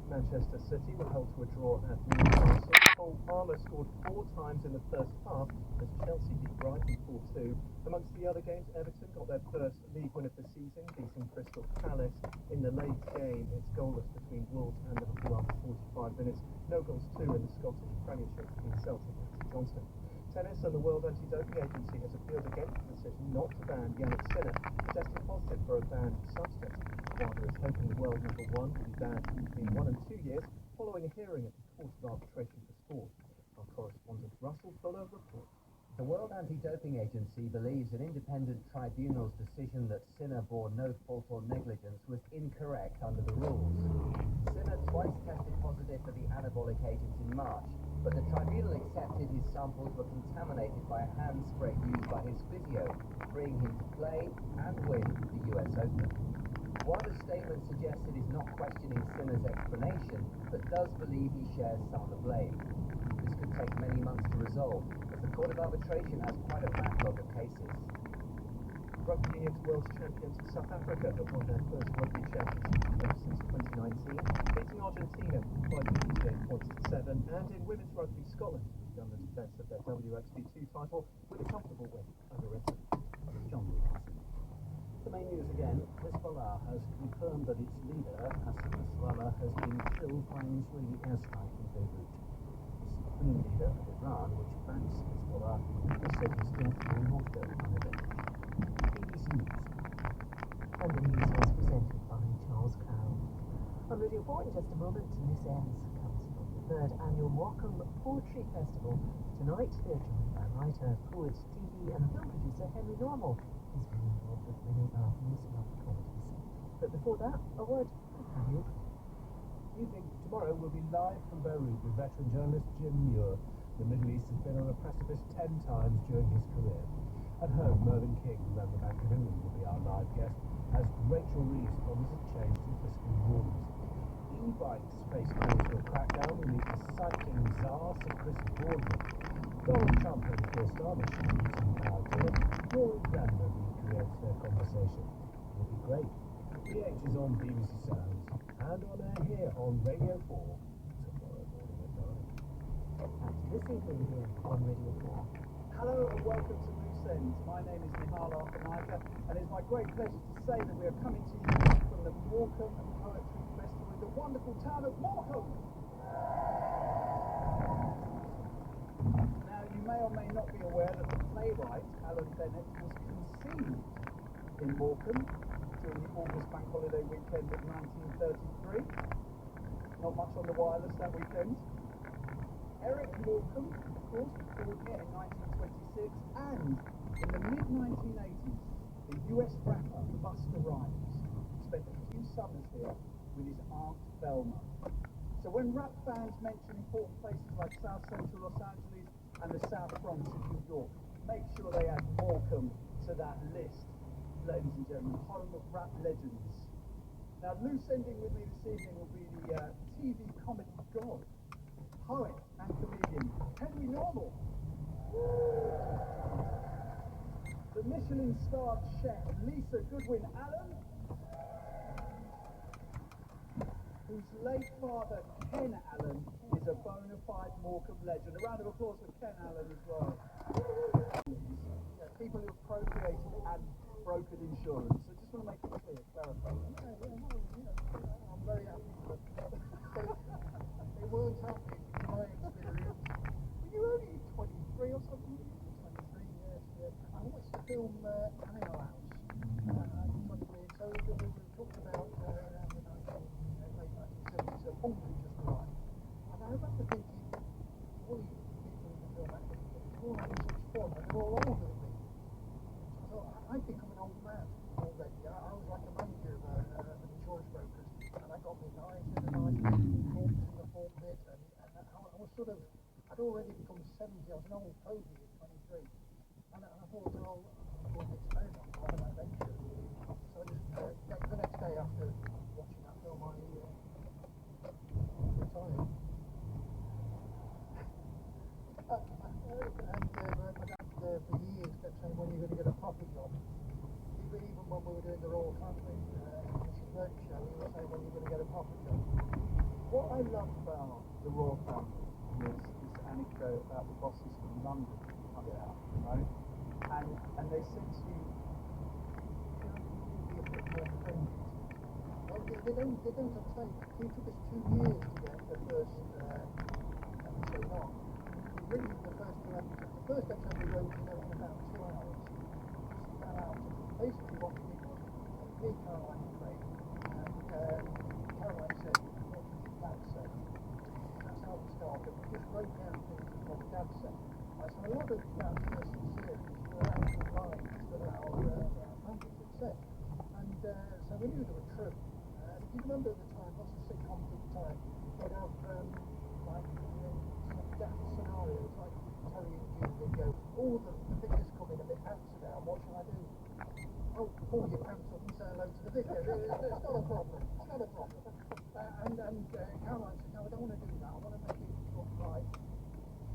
S: Manchester City were held to a draw at Newcastle. Cole Palmer scored 4 times in the first half as Chelsea beat Brighton 4-2. Amongst the other games, Everton got their first league win of the season, beating Crystal Palace. In the late game, it's goalless between Wolves and Liverpool after 45 minutes. No goals too in the Scottish Premiership between Celtic and St Johnstone. Tennis and the World Anti-Doping Agency has appealed against the decision not to ban Yannick Sinner, testing positive for a banned substance. WADA is hoping the world number 1 will be banned between 1 and 2 years following a hearing at the Court of Arbitration for Sport. Our correspondent Russell Fuller reports.
T: The World Anti-Doping Agency believes an independent tribunal's decision that Sinner bore no fault or negligence was incorrect under the rules. Sinner twice tested positive for the anabolic agent in March, but the tribunal accepted his samples were contaminated by a hand spray used by his physio, freeing him to play and win the US Open. WADA's statement suggests it is not questioning Sinner's explanation, but does believe he shares some of the blame. This could take many months to resolve, as the Court of Arbitration has quite a backlog of cases.
S: Rugby Union's world champions South Africa have won their first rugby championship since 2019, beating Argentina by 58 points to 7, and in women's rugby, Scotland begun the defence of their WXV2 title with a comfortable win over Italy.
K: John Wilkinson. The main news again, Hezbollah has confirmed that its leader, Hassan Nasrallah, has been killed by an Israeli airstrike in Beirut. The supreme leader of Iran, which backs Hezbollah, has said his death will not go unavenged. BBC News.
U: And the news was presented by Charles Carroll. On Radio 4 in just a moment, Miss Ends comes from the 3rd Annual Morecambe Poetry Festival. Tonight they're joined by writer, poet, TV and film producer Henry Normal. He's been involved with many albums and other comedies. But before that, a word from Harry.
V: Evening tomorrow will be live from Beirut with veteran journalist Jim Muir. The Middle East has been on a precipice 10 times during his career. At home, Mervyn King, who ran the Bank of England, will be our live guest, as Rachel Reeves promises change to fiscal rules. E-bikes face financial crackdown will meet the cycling czar Sir Chris Broadwood. Donald Trump and Keir Starmer should use some power to it. Rory Granberry recreates their conversation. It'll be great. PH is on BBC Sounds and on air here on Radio 4 tomorrow morning at 9.
U: That's this evening here on Radio 4.
G: Hello and welcome to Loose Ends. My name is Nihal Arthanaika, and it's my great pleasure to say that we are coming to you from the Morecambe Poetry Festival in the wonderful town of Morecambe. Now, you may or may not be aware that the playwright Alan Bennett was conceived in Morecambe during the August Bank Holiday weekend of 1933. Not much on the wireless that weekend. Eric Morecambe, of course, was born here in 1926, and in the mid-1980s, the US rapper Busta Rhymes spent a few summers here with his aunt Velma. So when rap fans mention important places like South Central Los Angeles and the South Bronx in New York, make sure they add Morecambe to that list. Ladies and gentlemen, home of rap legends. Now, loose ending with me this evening will be the TV comedy god, poet and comedian Henry Normal. The Michelin-starred chef Lisa Goodwin Allen, whose late father Ken Allen is a bona fide Morecambe legend. A round of applause for Ken Allen as well. People who have procreated and brokered insurance. So just want to make it clear, clarify. I'm very happy for them. They weren't happy in my experience. Were you only 23 or something? 23, yes. I watched the film Animal House. 23. So we talked about around the late 1970s, a Ponty just right. And I remember thinking, all you people in the film actually get all having such fun, and they're all older than me. So I think I'm an old man already. I was like a manager of an insurance brokers, and I got my knives in the knife, corpse in the fork bit, and I was sort of, I'd already become 70. I was an old fogey at 23. And
Q: And I thought, well, I'm going to experiment on an adventure. So I just, the next day after watching that film, I retired. My dad for years kept saying, when are you going to get a proper job? Even when we were doing the Royal Family, Mrs. Burton show, he was saying, when are you going to get a proper job?
A: What I love about the Royal Family is this anecdote about the bosses from London coming out, right? And they said to you, can you be a bit more friendly?
Q: Well, they don't understand. It took us 2 years to get the first episode on. Really, the first episode we wrote in about 2 hours. Just about out. Basically, what we did was, me, Caroline, and Craig, and Caroline said, what did your dad say? That's how we started. We just wrote down things that what dad said. So a lot of that first series were actual lines that our families had said. And so we knew they were true. If you remember at the time, lots of sitcoms at the time, they'd have like daft scenarios, like Terry and June, they'd go, oh, the vicar's coming a bit pants down, what shall I do? Oh, pull your pants up and say hello to the vicar. It's not a problem. It's not a problem. And Caroline said, no, I don't want to do that. I want to make it look like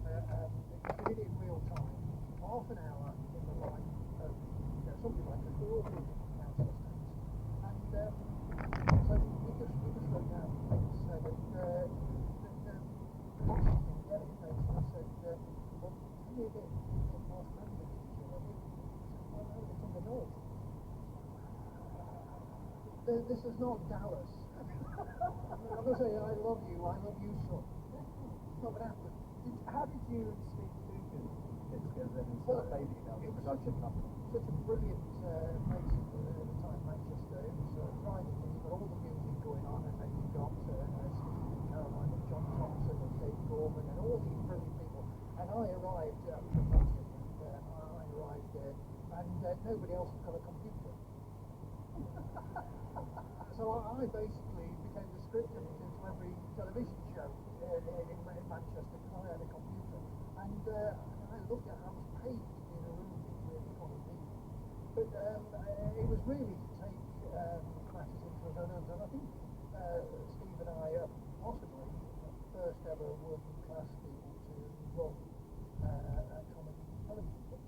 Q: we did it in real time, half an hour in the life of something like this. We're all doing council estates. And so we just wrote down things that the boss didn't get it. They said, well, can you get more friendly with each other? Well, no, it's in the north. This is not Dallas. I'm going to say, I love you, son. It's not going to happen.
A: How did you and Steve Dugan get together and start Baby Now, the production company?
Q: Such a brilliant place at the time, Manchester. It was thriving. You've got all the music going on, and then you've got Steve and Caroline and John Thompson and Dave Gorman and all these brilliant people. And I arrived at the Nottingham, and I arrived there, and nobody else had got a computer. So I basically became the script editor to every television show in Manchester because I had a computer. And I looked at how I was paid to be in a room with really funny people. But it was really to take matters into his own hands. And I think Steve and I are possibly the first ever working class people to run a comedy television.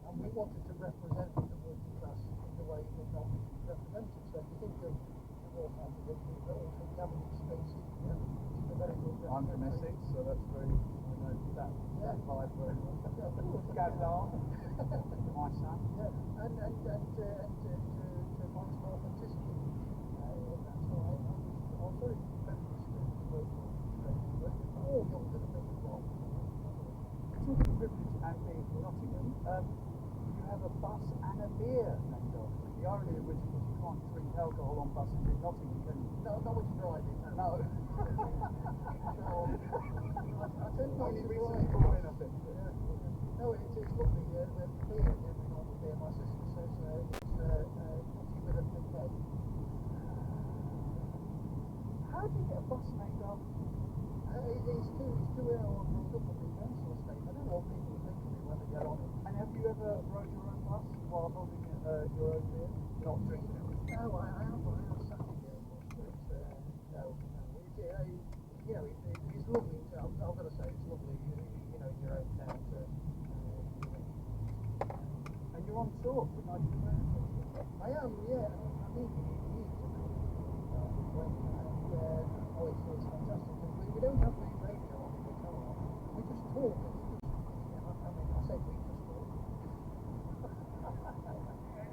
Q: And we wanted to represent the working class in the way they've not been represented. So if you think of the Royal Family, but also Gavin Spacey, which is a very good representation.
A: I'm from Essex, so that's very, I know that vibe very well. Gavin, my son.
Q: Yeah, and to find some authenticity. That's why I was very feminist to work for Australia, but all younger than me as well.
A: Talking of privilege and being from Nottingham, you have a bus and a beer named after it. The irony of which is you can't drink alcohol on buses in Nottingham, can you?
Q: No, not when you're driving.
A: No.
Q: I tend not to
A: recently
Q: drive.
A: called in, I think.
Q: No, it's lovely. The beer, every normal beer, my sister says it's nutty with a big head.
A: How do you get a bus named after you?
Q: It's too ill on up on the council estate. I don't know what people think of it when they get on it.
A: And have you ever rode your own bus while holding your own beer? Not drinking it?
Q: No, I have sat in the airport, but no. It's lovely. I've got to say, it's lovely. In your own town to.
A: And you're on tour with Nigel Graham?
Q: I am, yeah. I've been years ago. It's fantastic. We don't have the radio on in the car. We just talk. I say we just talk.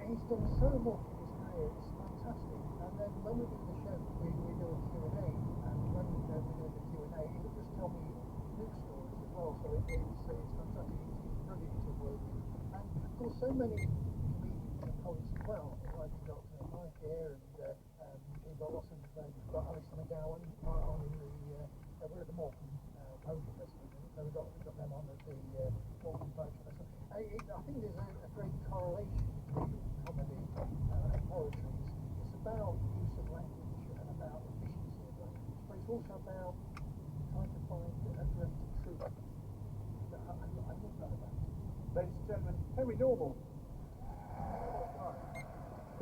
Q: He's done so much in his career. It's fantastic. And then when we do the show, we do a Q&A. And when we do the Q&A, he would just tell me news stories as well. So it's fantastic. He's brilliant to work with. And of course, so many comedians and poets as well. Like you've got Mike here, and you've got lots of you've got Alison McGowan on in the we're at the Morecambe Poetry Festival, so we've got them on at the Morecambe Poetry Festival. I think there's a great correlation between comedy and poetry. It's about use of language and about efficiency of language, but it's also about trying to find a direct truth. I love that about it.
A: Ladies and gentlemen,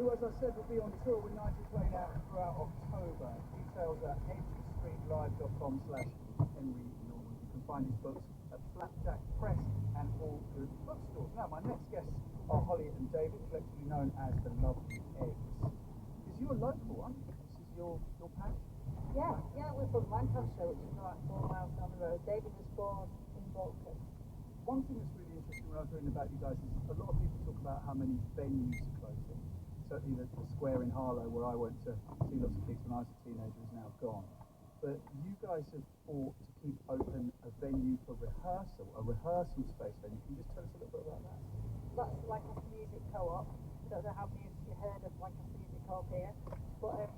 G: who, as I said, will be on tour with Nigel Plain out throughout October. Details at edgestreetlive.com/Henry Norman. You can find his books at Flapjack Press and all good bookstores. Now, my next guests are Holly and David, collectively known as the Lovely Eggs. Because you're local, aren't you? This is your patch?
H: Yeah, we're from Lancaster, which is about 4 miles down the road. David was born in Bolton.
G: One thing that's really interesting when I was reading about you guys is a lot of people talk about how many venues are closing. Certainly the square in Harlow where I went to see lots of gigs when I was a teenager is now gone. But you guys have fought to keep open a venue for rehearsal, a rehearsal space venue. Can you just tell us a little bit about that?
H: That's Lancaster Music Co-op. I don't know how many of you heard of Lancaster Music Co-op here, but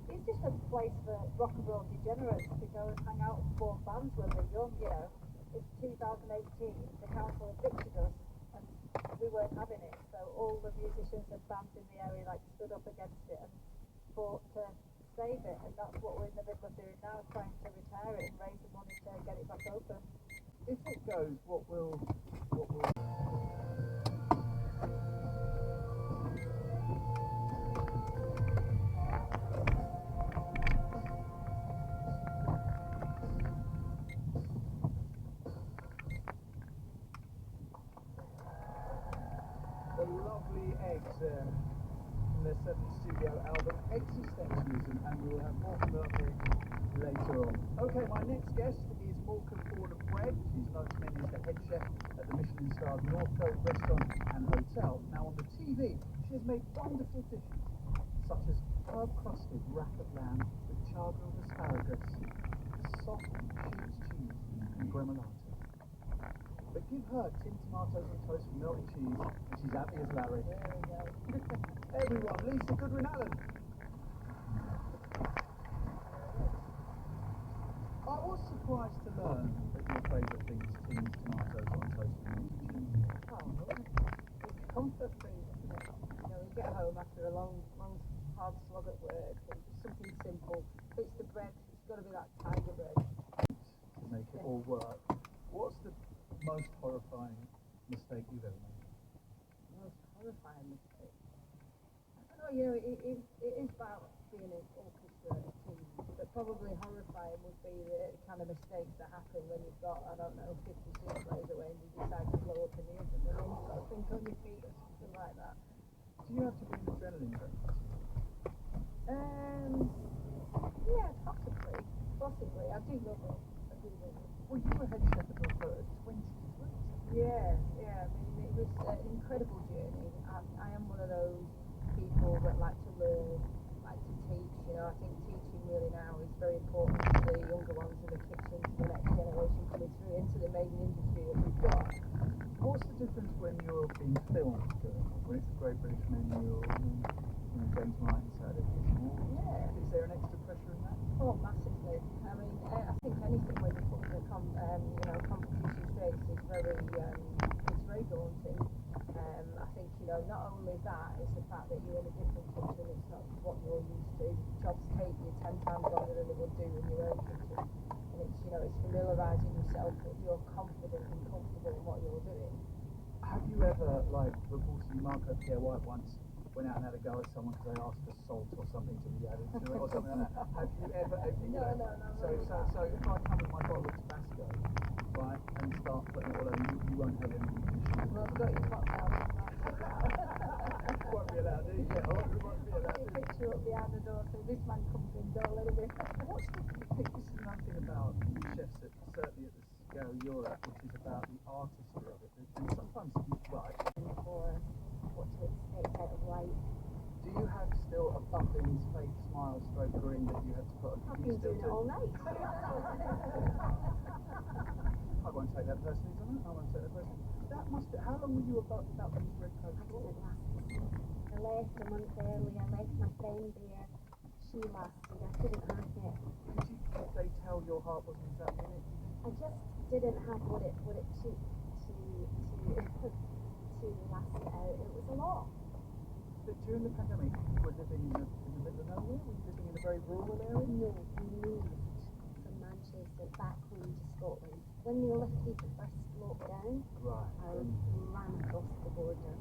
H: it's just a place for rock and roll degenerates to go and hang out and form bands when they're young, you know. In 2018, the council evicted us and we weren't having it, so all the musicians and bands in the area stood up against it and fought to save it, and that's what we're in the middle of doing now, trying to repair it and raise the money to get it back open.
G: If it goes, what will the Lovely Eggs from their 7th studio album Existentialism, and we'll have more from them later on. Okay, my next guest is Morecambe Board of Bread. She's known to many as the head chef at the Michelin-starred North Coast Restaurant and Hotel. Now on the TV, she has made wonderful dishes such as herb-crusted wrap of lamb with char-grilled asparagus, soft sheep's cheese and gremolata. But give her tin tomatoes on toast with melted cheese, and she's happy as Larry.
H: There we go.
G: Everyone, Lisa Goodwin-Allen. I was surprised to learn that your favourite thing is tin tomatoes on toast with melted cheese.
H: It's a comfort food, isn't it? You know, you get home after a long, hard slog at work, and just something simple. If it's the bread, it's got to be that tiger bread.
G: To make it all work. What's the most horrifying mistake you've ever made?
H: Most horrifying mistake? I don't know, you know, it is about being an orchestra team, but probably horrifying would be the kind of mistakes that happen when you've got, I don't know, 50 players away and you decide to blow up in the oven, and then you've got to think on your feet or something like that.
G: Do you have to be an adrenaline junkie?
H: Yeah, possibly. I do love it.
G: Well, you were head chef at North Coast at 23.
H: Yeah. I mean, it was an incredible journey. I am one of those people that like to learn, like to teach. You know, I think teaching really now is very important to the younger ones in the kitchen, to the next generation coming through into the amazing industry that we've got.
G: What's the difference when you're being filmed, when it's a Great British Menu or James Martin Saturday Kitchen?
H: Yeah.
G: Is there an extra pressure in that?
H: Oh, massively. I mean, I think anything when you put the competition straight is very daunting. I think, you know, not only that, it's the fact that you're in a different kitchen, it's not what you're used to. Jobs take you 10 times longer than they would do in your own kitchen. And it's, you know, it's familiarising yourself that you're confident and comfortable in what you're doing.
G: Have you ever, reportedly Marco Pierre White once went out and had a go at someone because they asked for salt or something to be added to it or something like that? Have you ever
H: No.
G: So if I come with my bottle of Tabasco, right, and start putting it all over, you won't have any issues.
H: Well, I've got your cocktail.
G: Won't be allowed to, yeah, won't be allowed to.
H: Picture up behind the door, so this man comes in, don't let him in.
G: What's the thing, this is another thing about chefs, certainly at the scale you're at, which is about the artistry of it, and sometimes you're right.
H: For what to expect out of life.
G: Do you have still a Buffins fake smile stroke grin that you have to put on?
H: I've been doing it all night.
G: I won't take that personally, That must be, how long were you about these red coats for?
J: I left a month early. I left my friend there. She lasted. I couldn't hack it.
G: Did they tell your heart wasn't exactly in it?
J: I just didn't have what it took to last it out. It was a lot.
G: But during the pandemic, you were living in the middle of nowhere? Were you living in a very rural area?
J: No, we moved from Manchester back home to Scotland. When they lifted the first lockdown,
G: right.
J: I ran across the border.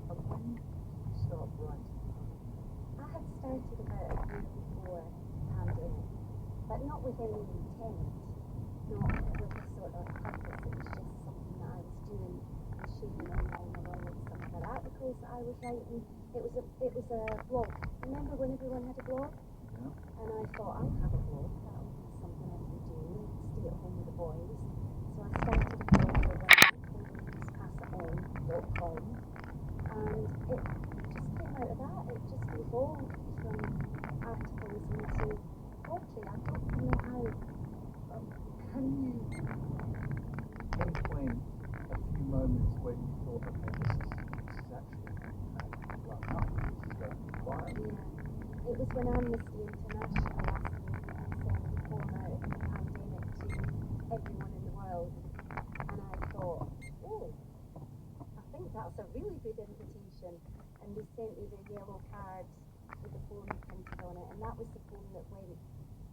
G: And when did you start writing?
J: fairly intent, not with a sort of purpose. It was just something that I was doing and sharing online along with some other articles that I was writing. It was a blog. Remember when everyone had a blog?
A: Yeah.
J: And I thought, I'll have a blog. That'll be something I can do. Stay at home with the boys. So I started a blog with passit.on.com, and it just came out of that. It just evolved from articles into poetry. I don't know how.
A: Can you pinpoint a few moments when you thought, okay, this is actually blown up, this is going to be wild?
J: Yeah. It was when Amnesty International asked me to send a poem out in the pandemic to everyone in the world, and I thought, oh, I think that's a really good invitation. And they sent me the yellow card with the poem printed on it, and that was the poem that went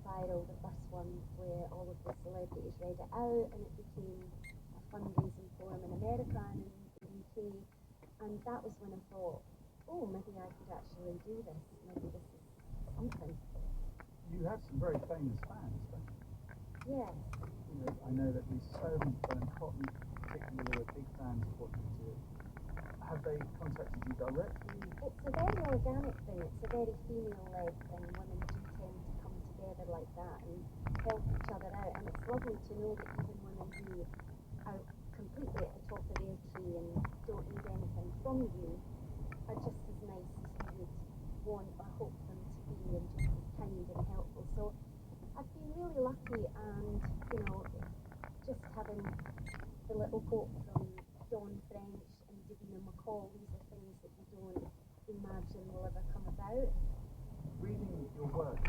J: viral, the first one where all of the celebrities read it out, and it became a fundraising poem in America and in the UK. And that was when I thought, oh, maybe I could actually do this. Maybe this is something.
A: You have some very famous fans, don't you?
J: Yes.
A: You know, I know that there's so many fans, Cotton particularly, are big fans of what you do. Have they contacted you directly?
J: It's a very organic thing. It's a very female-led thing. Women do tend to come together like that and help each other out. And it's lovely to know that even women who are completely at the top of their tree and don't need anything from you are just as nice as you would want or hope them to be, and just as kind and helpful. So I've been really lucky, and you know, just having the little quote from Dawn French and Davina McCall, these are things that you don't imagine will ever come about.
A: Reading your work,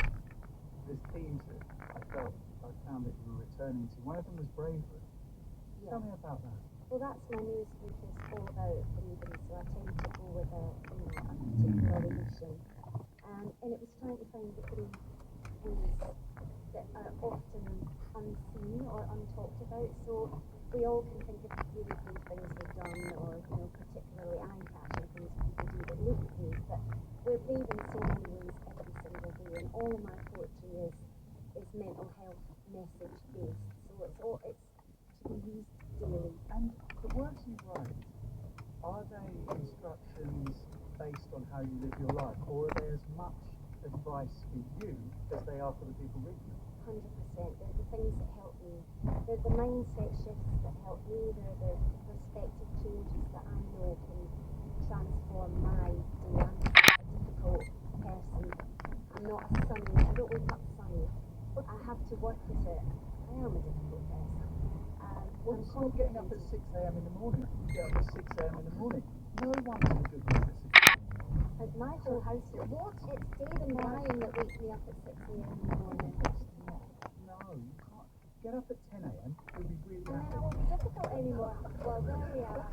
A: there's themes that I found that you were returning to. One of them was bravery.
J: Yeah.
A: Tell me about that.
J: Well, that's my news group, is all about breathing, so I tend to go with a particular emotion. And it was trying to find the brave ways that are often unseen or untalked about. So we all can think of really brave things we've done, or particularly eye-catching things people do that look brave, but we're brave in so many ways every single day, and all of my poetry is mental health message based. So it's to be used daily.
A: And the words you write, are they instructions based on how you live your life, or are they as much advice for you as they are for the people reading them?
J: 100%. They're the things that help me. They're the mindset shifts that help me. They're the perspective changes that I know can transform my day. I'm a difficult person. I'm not a sunny. I don't wake up sunny. I have to work at it. I am a difficult person.
A: Well, it's not getting up at 6 a.m. in the morning. You get up at 6 a.m. in the morning. No one's in a good mood at 6 a.m.
J: At my whole house, it's Dave and Ryan that wake me up at 6 a.m. in the morning.
A: No, you can't. Get up at 10 a.m. You'll be really
J: And then
A: happy.
J: I won't be difficult anymore. Well, there we are.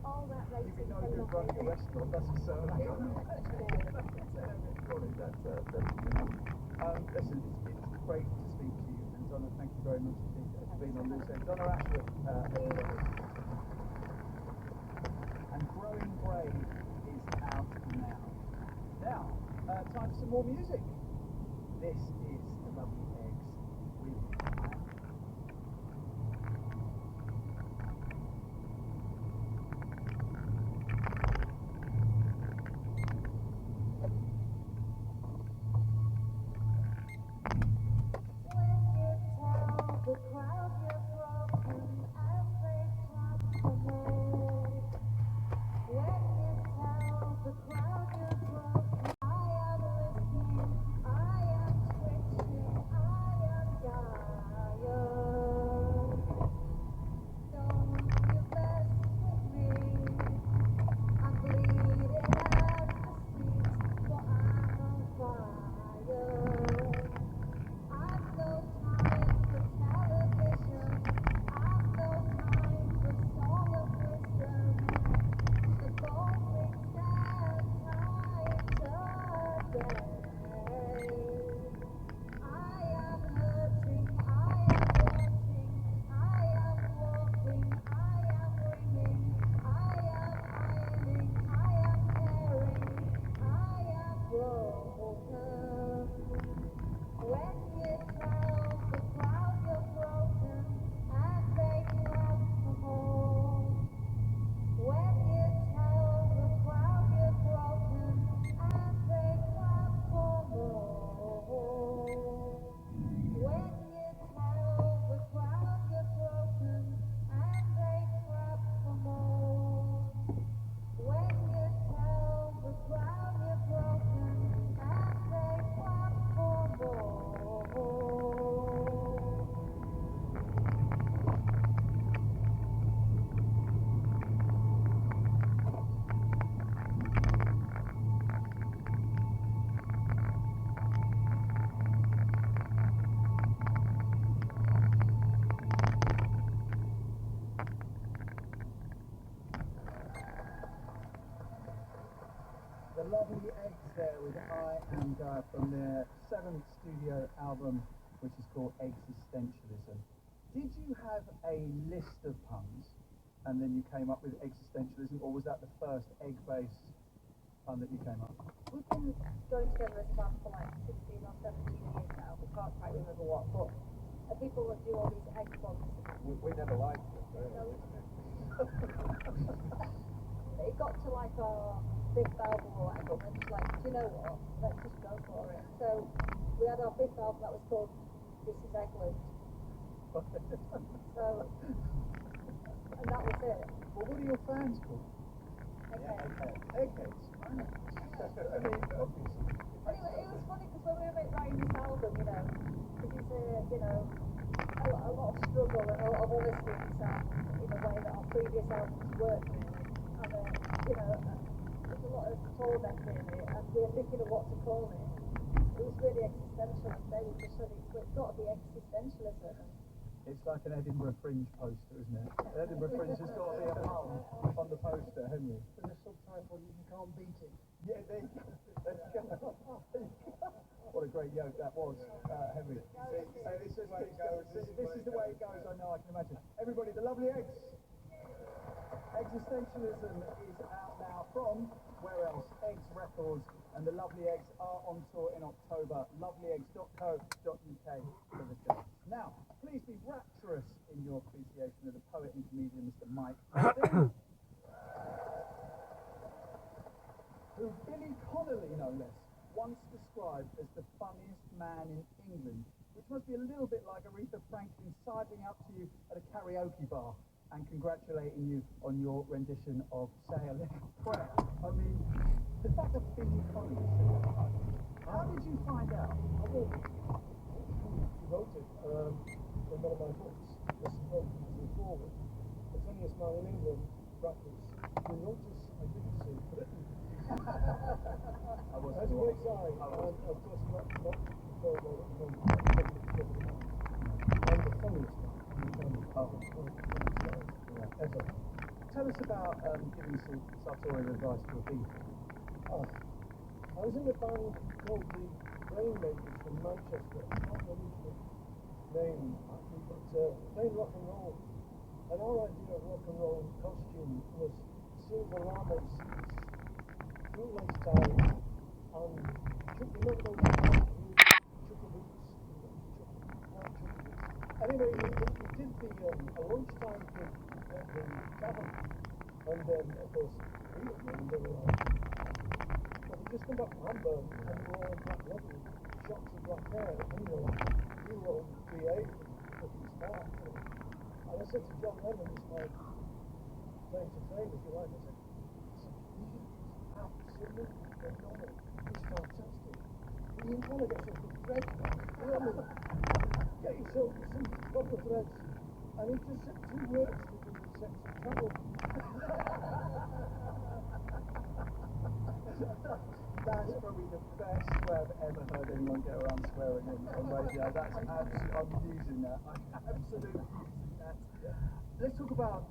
J: All that
A: You'd
J: writing
A: be no
J: from
A: good running a
J: nothing.
A: restaurant, that's for certain. I can't imagine 10 a.m. in the morning. That's listen, it's great to speak to you, and Donna, thank you very much indeed for being on Loose End. Donna Ashworth, everybody. And Growing Brave is out now. Now, time for some more music. This is the Lovely Eggs with Anne.
J: The crowd you're broken and they clap for more. When you tell the crowd you're broken, I am listening, I am twitching, I am tired. Don't you mess with me, I'm bleeding at the seams, for I'm on fire. I've no time for television. I've no time for song of wisdom. The phone rings and time today. I am hurting. I am wanting. I am walking. I am ringing. I am ironing. I am caring. I am broken. When you tell
A: The lovely Eggs there with I Am Gaia from their 7th studio album, which is called Existentialism. Did you have a list of puns and then you came up with existentialism, or was that the first egg-based pun that you came up with?
H: We've been going together as a band for like 16 or 17 years now. We can't quite remember what, but people that do all these egg puns.
I: We never liked it.
H: It got to like our 5th album or whatever, and just like, do you know what? Let's just go for it. So we had our 5th album that was called This Is Eggland. So, and that was it.
A: Well, what are your fans called? Eggheads.
H: Anyway, it was funny because when we were writing this album, you know, it is a lot of struggle and a lot of honesty inside in the way that our previous albums worked, really. And there's a lot of torment really, and we were thinking of what to call it. It was really existential, and they just said it's got to be existentialism.
A: It's like an Edinburgh Fringe poster, isn't it? Edinburgh Fringe has got to be a pun on the poster, hasn't it?
Q: With a subtitle, You Can't Beat It.
A: Yeah, there you go. What a great yoke that was, Henry. This is the way it goes, I know, I can imagine. Everybody, the lovely Eggs. Existentialism is out now from, where else? Eggs Records, and the lovely Eggs are on tour in October. Lovelyeggs.co.uk for the show. Now, please be rapturous in your appreciation of the poet and comedian, Mr. Mike Martin, who Billy Connolly, no less, once described as the funniest man in England, which must be a little bit like Aretha Franklin sidling up to you at a karaoke bar and congratulating you on your rendition of Say a Little Prayer. I mean, the fact that Billy Connolly said that, how did you find out?
Q: He wrote it in one of my books, Listen Up, Listen Forward. The funniest man in England, brackets. You'll notice I didn't say Britain. That's a great sign, and of course not very well at the moment. I'm the funniest man in ever.
A: Tell us about giving some sartorial advice to a bee.
Q: I was in a band called the Rainmakers from Manchester. I can't remember the name actually, but playing rock and roll. And our idea of rock and roll costume was silver lame suits, bootleg ties, and remember those chucker boots? Anyway, we did a lunchtime thing at the tavern, and of course, we were like, well, we just come back from Hamburg, and we were all in black leather with shocks of black hair, and we were all creative and fucking smart. And I said to John Lennon, who's my claim to fame, if you like, I said, he is absolutely phenomenal. He's fantastic. But you want to get some good threads, man. You know what I mean? Get yourself some proper threads. And he just said 2 words to do with sex and travel.
A: That's probably the best swear I've ever heard anyone get around swearing on radio. That's absolutely, I'm using that. I'm absolutely using that. Let's talk about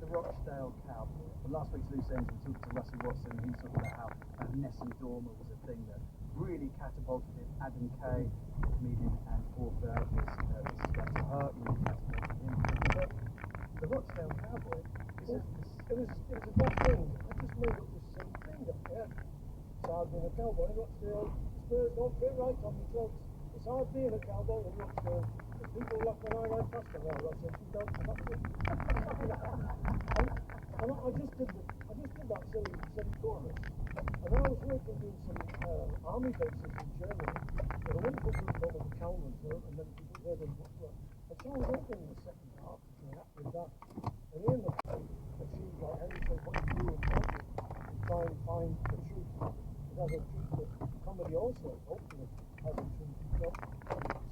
A: the Rochdale Cowboy. On last week's Loose Ends, we talked to Russell Watson, and he talked about how Nessie Dormer was a thing that really catapulted Adam Kay, the comedian and author, was going to her, really catapulted him. But the Rochdale Cowboy is
Q: it was a bad thing. I just made up this same thing up there. It's hard being a cowboy in Rochdale. Spurs don't fit right on me clothes. It's hard being a cowboy in Rochdale. People laugh when I ride past them. Well, I said, you don't have to. And I just did that silly chorus. And I was working doing some army bases in Germany with a wonderful group called the Kalmans, and then people heard them Butler. And so I was working in the second half, with that. And he ended up achieved like anything what you do in comedy, and try and find the truth. It has a truth, but comedy also, hopefully, has a truth.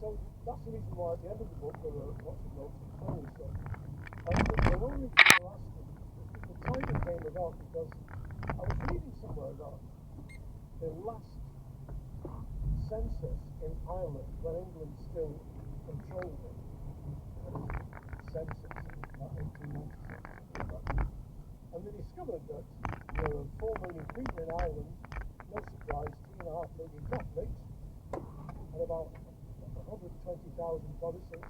Q: So that's the reason why at the end of the book there were lots of notes and prose. And the only reason I asked him, the title came about because I was reading somewhere that the last census in Ireland, when England still controlled it, census, about 1896, and they discovered that there were 4 million people in Ireland Bodhisattvas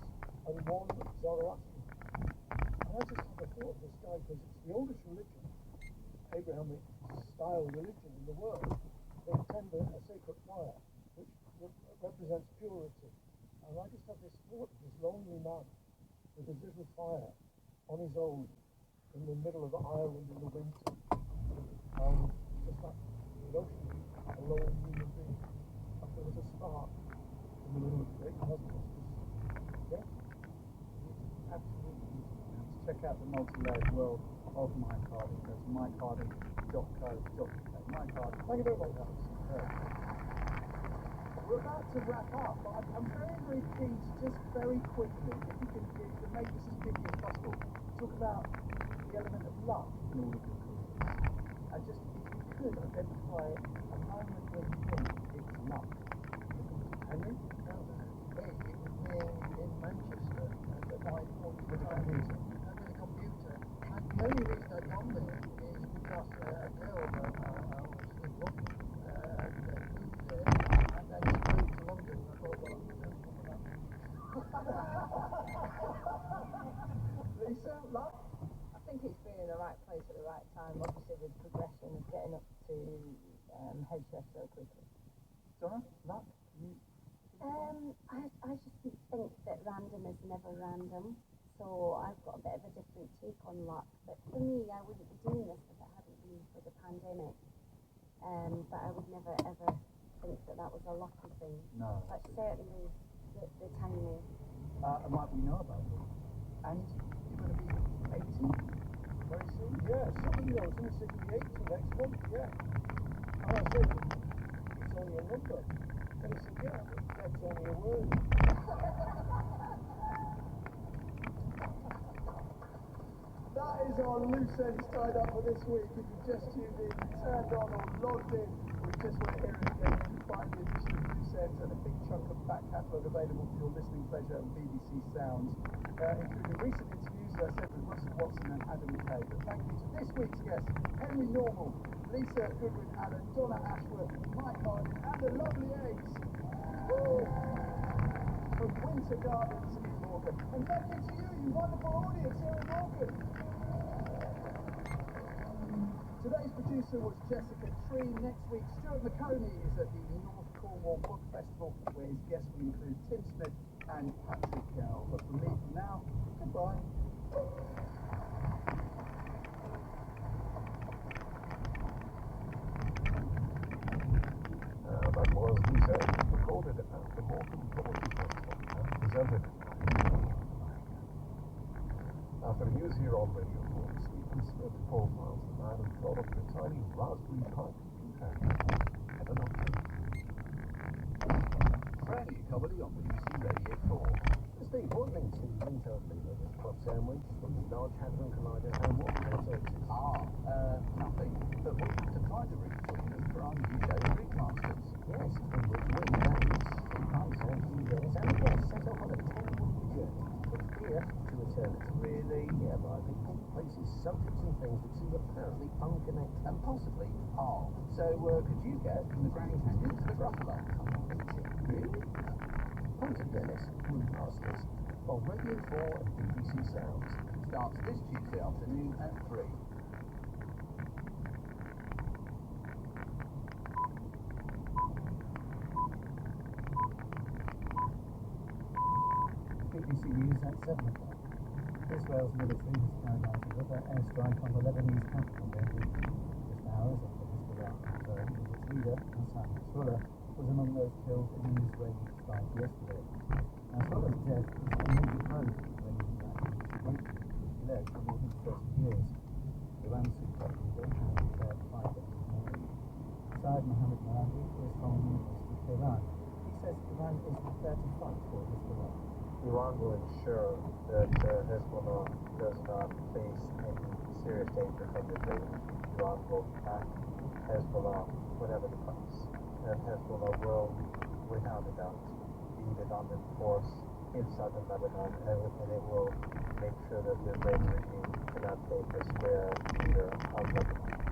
Q: and one Zoroastrian. And I just have a thought of this guy because it's the oldest religion, Abrahamic style religion in the world. They attend a sacred choir which represents purity. And I just have this thought of this lonely man with his little fire on his own in the middle of Ireland in the winter. Just that notion of a lone human being, like there was a spark in the middle of the great cosmos. Yeah, absolutely.
A: Let's check out the multi-layered world of Mike Harding. There's MikeHarding.co.uk. Mike Harding.
Q: Thank you very much, Alex.
G: We're about to wrap up, but I'm very, very keen to just very quickly, if you can make this as big as possible, talk about the element of luck in all of your careers. And just, if you could, identify a moment where you think it's luck. Henry?
Q: In Manchester at my point
G: With the computer.
Q: with a computer. And the only reason I got there is because a girl I was in love with moved there, and then she moved to London, and I thought, well, I'm going to come with that.
G: Lisa, luck?
B: I think it's being in the right place at the right time, obviously with progression of getting up to head chef so quickly.
G: Donna, luck?
N: I just think that random is never random, so I've got a bit of a different take on luck. But for me, I wouldn't be doing this if it hadn't been for the pandemic. But I would never ever think that was a lucky thing.
A: No.
N: But certainly the timing.
A: And what we know about it.
G: And you're going to be 80 very soon?
Q: Yeah, somebody else in the 68 next month, yeah. And I said, it's only a number. And he said, yeah, but that's only a word.
G: That is our loose ends tied up for this week. If you just tuned in, turned on or logged in, we just want to hear it again. You can find the edition of Loose Ends and a big chunk of back catalogue available for your listening pleasure on BBC Sounds, including recent interviews, as I said, with Russell Watson and Adam Kay. But thank you to this week's guests, Henry Normal, Lisa Goodwin-Allen, Donna Ashworth, Mike Harding, and the lovely Ace. Woo! From Winter Gardens in Morgan. And thank you to you, you wonderful audience here in Morgan. Today's producer was Jessica Tree. Next week, Stuart McConey is at the North Cornwall Book Festival, where his guests will include Tim Smith and Patrick Gell. But from me, for now, goodbye.
L: That was Loose Ends, recorded at the Morecambe Poetry Festival and presented by After the news here on Radio 4, Stephen Smith profiles the man who thought up the tiny Raspberry Pi computer at an auction.
R: Franny Comedy on BBC Radio 4.
L: The Steve Woodling to retail leader with club sandwich from the Large Hadron Collider and what services.
R: Nothing. But we to try to reach listeners from UK Freakmasters.
L: Yes, in which way that is. Price and keywords and guests set off on a 10-week journey from here to eternity.
R: Really?
L: Yeah, by people, places, subjects and things that seem apparently unconnected.
R: And possibly are. So, could you get from the Grand Canyon to the Gruffalo?
L: Really? Punta Dennis, Moonmasters, on Radio 4 and BBC Sounds.
R: Starts this Tuesday afternoon at 3.
M: BBC News at 7 o'clock. Israel's military has carried out another airstrike on the Lebanese capital Beirut, just hours after Hezbollah confirmed that its leader, Hassan Nasrallah, was among those killed in an Israeli strike yesterday. Nasrallah's death is a major blow to the Iranian regime, led for more than 30 years. Iran's successful veteran declared 5 days this morning. Saad Mohammed Maradi is from the University of Tehran. He says Iran is prepared to fight for Hezbollah.
E: Iran will ensure that Hezbollah does not face any serious danger from the Lebanon. Iran will back Hezbollah whatever the price. And Hezbollah will, without a doubt, be the dominant force in southern Lebanon, and it will make sure that the Israeli regime cannot take a square meter of Lebanon.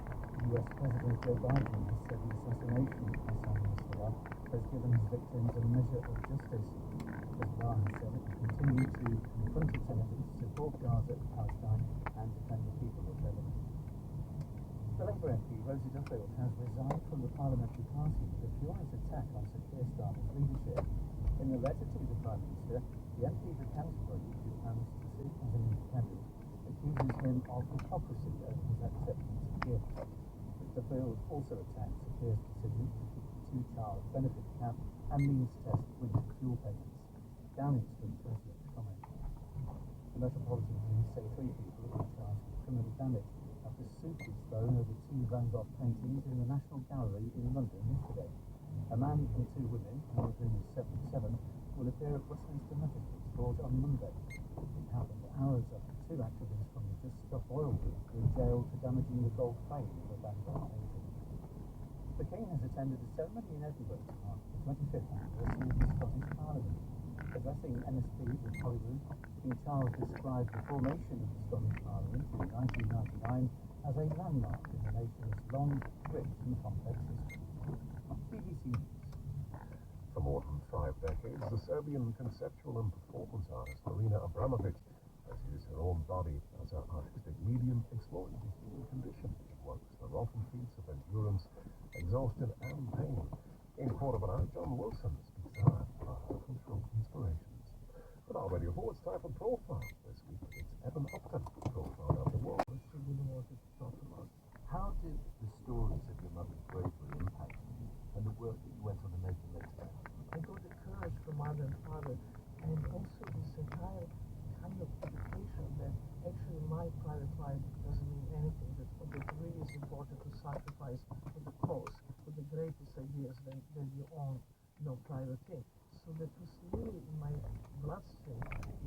M: US President Joe Biden has said the assassination of Hassan Nasrallah has given his victims a measure of justice. Hezbollah has said it will continue to confront its enemies, support Gaza, Palestine, and defend the people of Lebanon. The Labour MP Rosie Duffield has resigned from the parliamentary party with a furious attack on Sir Keir Starmer's leadership. In a letter to the Prime Minister, the MP for Canterbury, who plans to sit as an independent, accuses him of hypocrisy over his acceptance of gifts. Duffield also attacked Sir Keir's decision to keep the two-child benefit cap and means test winter fuel payments. Downing Street President comment. The Metropolitan Police say 3 people have been charged with criminal damage after soup was thrown over 2 Van Gogh paintings in the National Gallery in London yesterday. A man and 2 women, one of whom is 77, will appear at Westminster Magistrates Court on Monday. It happened hours after 2 activists from the Just Stop Oil group were jailed for damaging the gold frame of a Van Gogh painting. The King has attended a ceremony in Edinburgh to mark the 25th anniversary of the Scottish Parliament. Addressing MSPs in Holyrood, King Charles described the formation of the Scottish Parliament in 1999 as a landmark in the nation's long, rich and complex history. BBC News.
D: For more than 5 decades, the Serbian conceptual and performance artist Marina Abramovic has used her own body as her artistic medium, exploring the human condition in works that are often feats of endurance, exhaustion and pain. In Court of an Eye, John Wilson speaks to her about her cultural inspirations. But our Radio 4, it's time for Profile. This week it's Evan Upton, profiled of the world.
F: How did the stories of your mother's bravery impact you and the work that you went on to make later?
O: I got the courage from mother and father, and also this entire kind of education that actually my private life doesn't mean anything, that it really is important to sacrifice for the cause, for the greatest ideas than your own, private thing. So that was really in my bloodstream,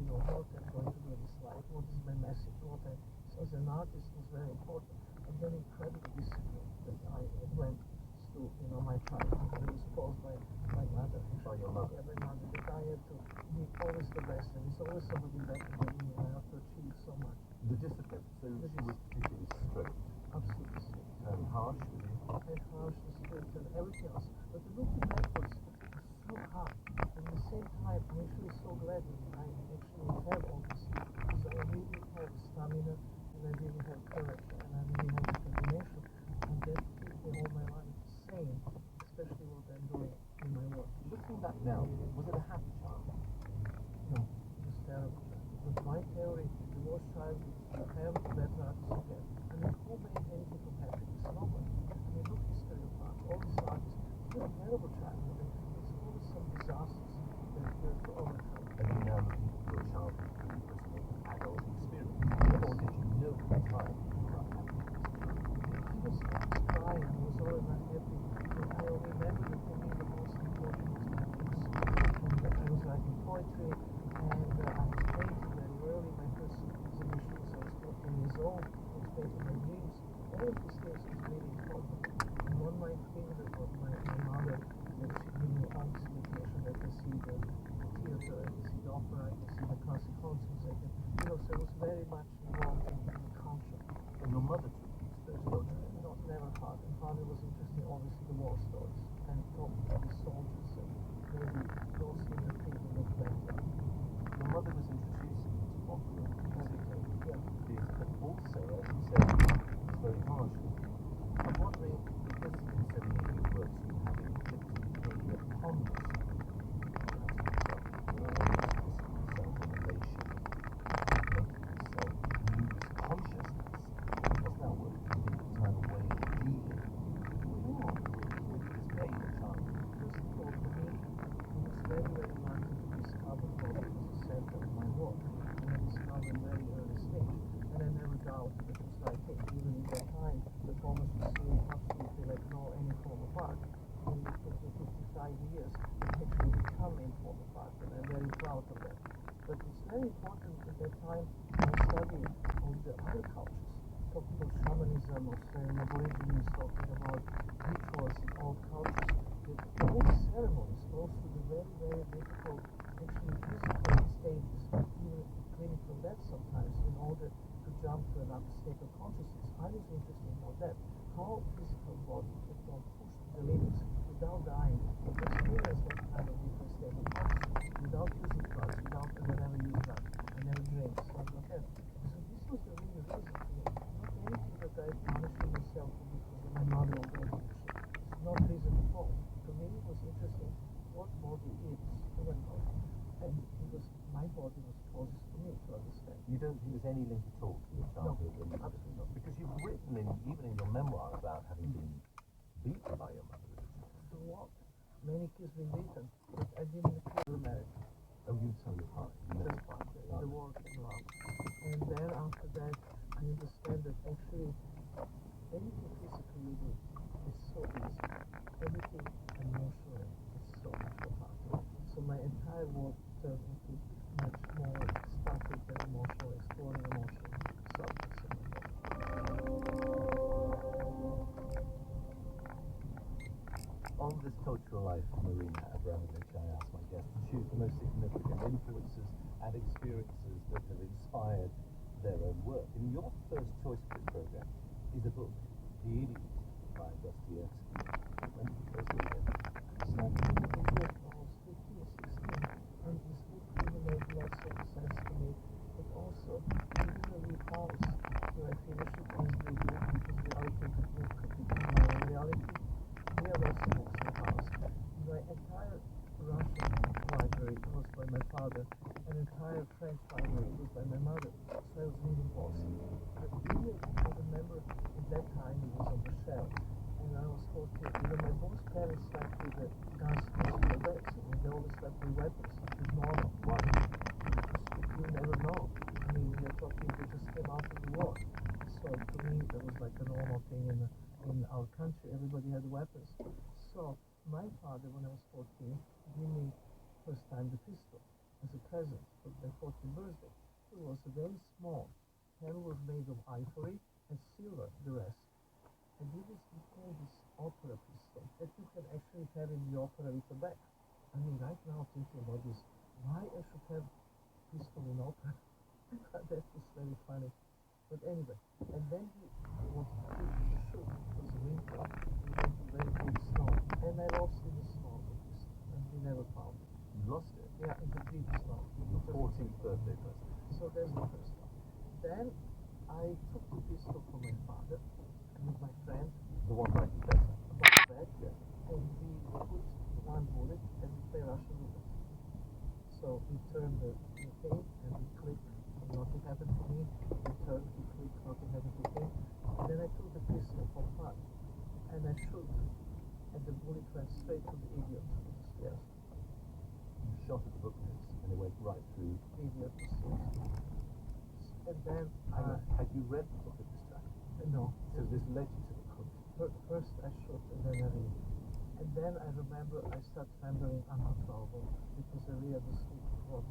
O: what I'm going to do in this life, what is my message, what I, as an artist was very important, and then incredible discipline that I went through, my childhood. I was posed by my mother.
F: By your mother?
O: Every mother, that I had to be always the best, and it's always somebody better than me, and I have to achieve so much.
F: The discipline, so she was particularly strict.
O: Absolutely strict.
F: And harsh, was you?
O: And harsh and strict and everything else. But looking backwards, so hard. At the same time, I'm actually so glad that I actually have all this, because I really have stamina, and I really have courage, and I really have determination, and that keeps me all my life sane, especially what I'm doing in my work.
F: Looking back now, was it a happy childhood?
O: No, it was terrible. With my theory, the worst child you have, the better artist you get. I mean, who made anything from happiness? Nobody. I mean, look history of art, all these artists, it's a terrible childhood. It's always some disasters that you have to overcome.
F: And you now looking for a childhood that was an adult experience? Or did you know at the time you were unhappy?
O: I was crying, I was always not happy. And I remember that for me the most important was my books. And I was writing poetry, and I was painting very early. My first exhibition was I was 14 years old. I was painting my dreams. All of these things was really important. And one might think that what my mother, that she gave me all this education, that I see the theater, I can see the opera, I can see the classic concerts, I can, so I was very much involved in the culture.
F: And your mother took you to those cultures?
O: Not never father. Father was interested in obviously the war stories and talking to the soldiers and maybe those things that people look back at.
F: Your mother was introducing you to opera, music,
O: yeah.
F: theatre, but also, as you said, it's very harsh. I'm wondering, because in so many of your works you have inflicted a ponderous self-revelation, making yourself lose consciousness. What's that word? Time away dealing with this pain of childhood.
O: First of all, for me, it was very, very lucky to discover God as a center of my work. And I discovered at a very early stage. And I never doubted it was right thing. Even in that time, performance was seen absolutely like no any form of art. And it took me 55 years to actually become a form of art, and I'm very proud of that. But it's very important at that time to study all the other cultures, talking about shamanism, Australian Aborigines, talking about rituals in all cultures. The whole ceremonies goes through the very, very difficult, actually physical stages, even clinical death sometimes, in order to jump to another state of consciousness. I was interested in all that. How physical body can push the limits
F: without dying. The experience was kind of interesting. Without using drugs, without whenever use drugs. I never drink, so I don't have. So this was the real reason for me. Not anything that I punishing myself for because of my mother or whatever. It's not reason at all. To me it was interesting what body is. Oh my God. And because my body was closest to me to understand.
R: You don't think there's any link at all to your childhood?
F: No, absolutely not.
R: Because you've written even in your memoir about having been beaten by your mother.
F: So what? Many kids been beaten, but I didn't feel married.
R: Oh, you saw your father.
F: Just part, the war came around. And then after that, I understand that actually anything physically you do is so easy. Anything emotionally is so much harder. So my entire work turned into much more static and emotional, exploring emotional subjects in my life.
R: On this cultural life, Marina Abramovich, I asked my guests to choose the most significant influences and experiences that have inspired their own work. And your first choice for this program is a book, The Idiot, by Dostoevsky. When did you first read it?
F: It's not really a book, I was 15 or 16, and this book really made lots of sense to me. But also, I didn't leave house where I finished it as they do, because reality of the book could become my own reality. We have lots of books in the house. My entire Russian library was by my father, an entire French library was by my mother. So I was reading books. But really, I remember at that time it was on the shelf, and I was 14. Even my both parents slept with the guns close to their beds, and they always slept with weapons, which is normal. Why? Because you never know. I mean, we are talking, they just came out of the war. So to me, that was like a normal thing in our country. Everybody had weapons. So my father, when I was 14, gave me first time the pistol as a present for my 14th birthday. It was very small. Handle was made of ivory and silver, the rest. And this became this opera pistol that you can actually have in the opera with the back. I mean, right now thinking about this, why I should have pistol in opera? That was very funny. But anyway, and then he wanted to shoot. It was winter. We went to very deep snow. And I lost in the snow the pistol. And we never found it.
R: You lost it?
F: Yeah, in the deep snow.
R: Your 14th birthday present.
F: So there's the first one. Then I took the pistol from my father with my friend.
R: The one by Confessor?
F: About the bed.
R: Yeah.
F: And we put one bullet and we play Russian roulette. So we turned the thing and we clicked. Nothing happened to me. We turned, we clicked, nothing happened to him. And then I took the pistol from fun and I shoot. And the bullet went straight to the idiot on the stairs.
R: You shot at the bookcase and it went right through.
F: Idiot upstairs. And then
R: had you read the book at this time?
F: No.
R: So this led you to the book?
F: First I shot and then I read. And then I remember I started remembering uncontrollable because I really understood what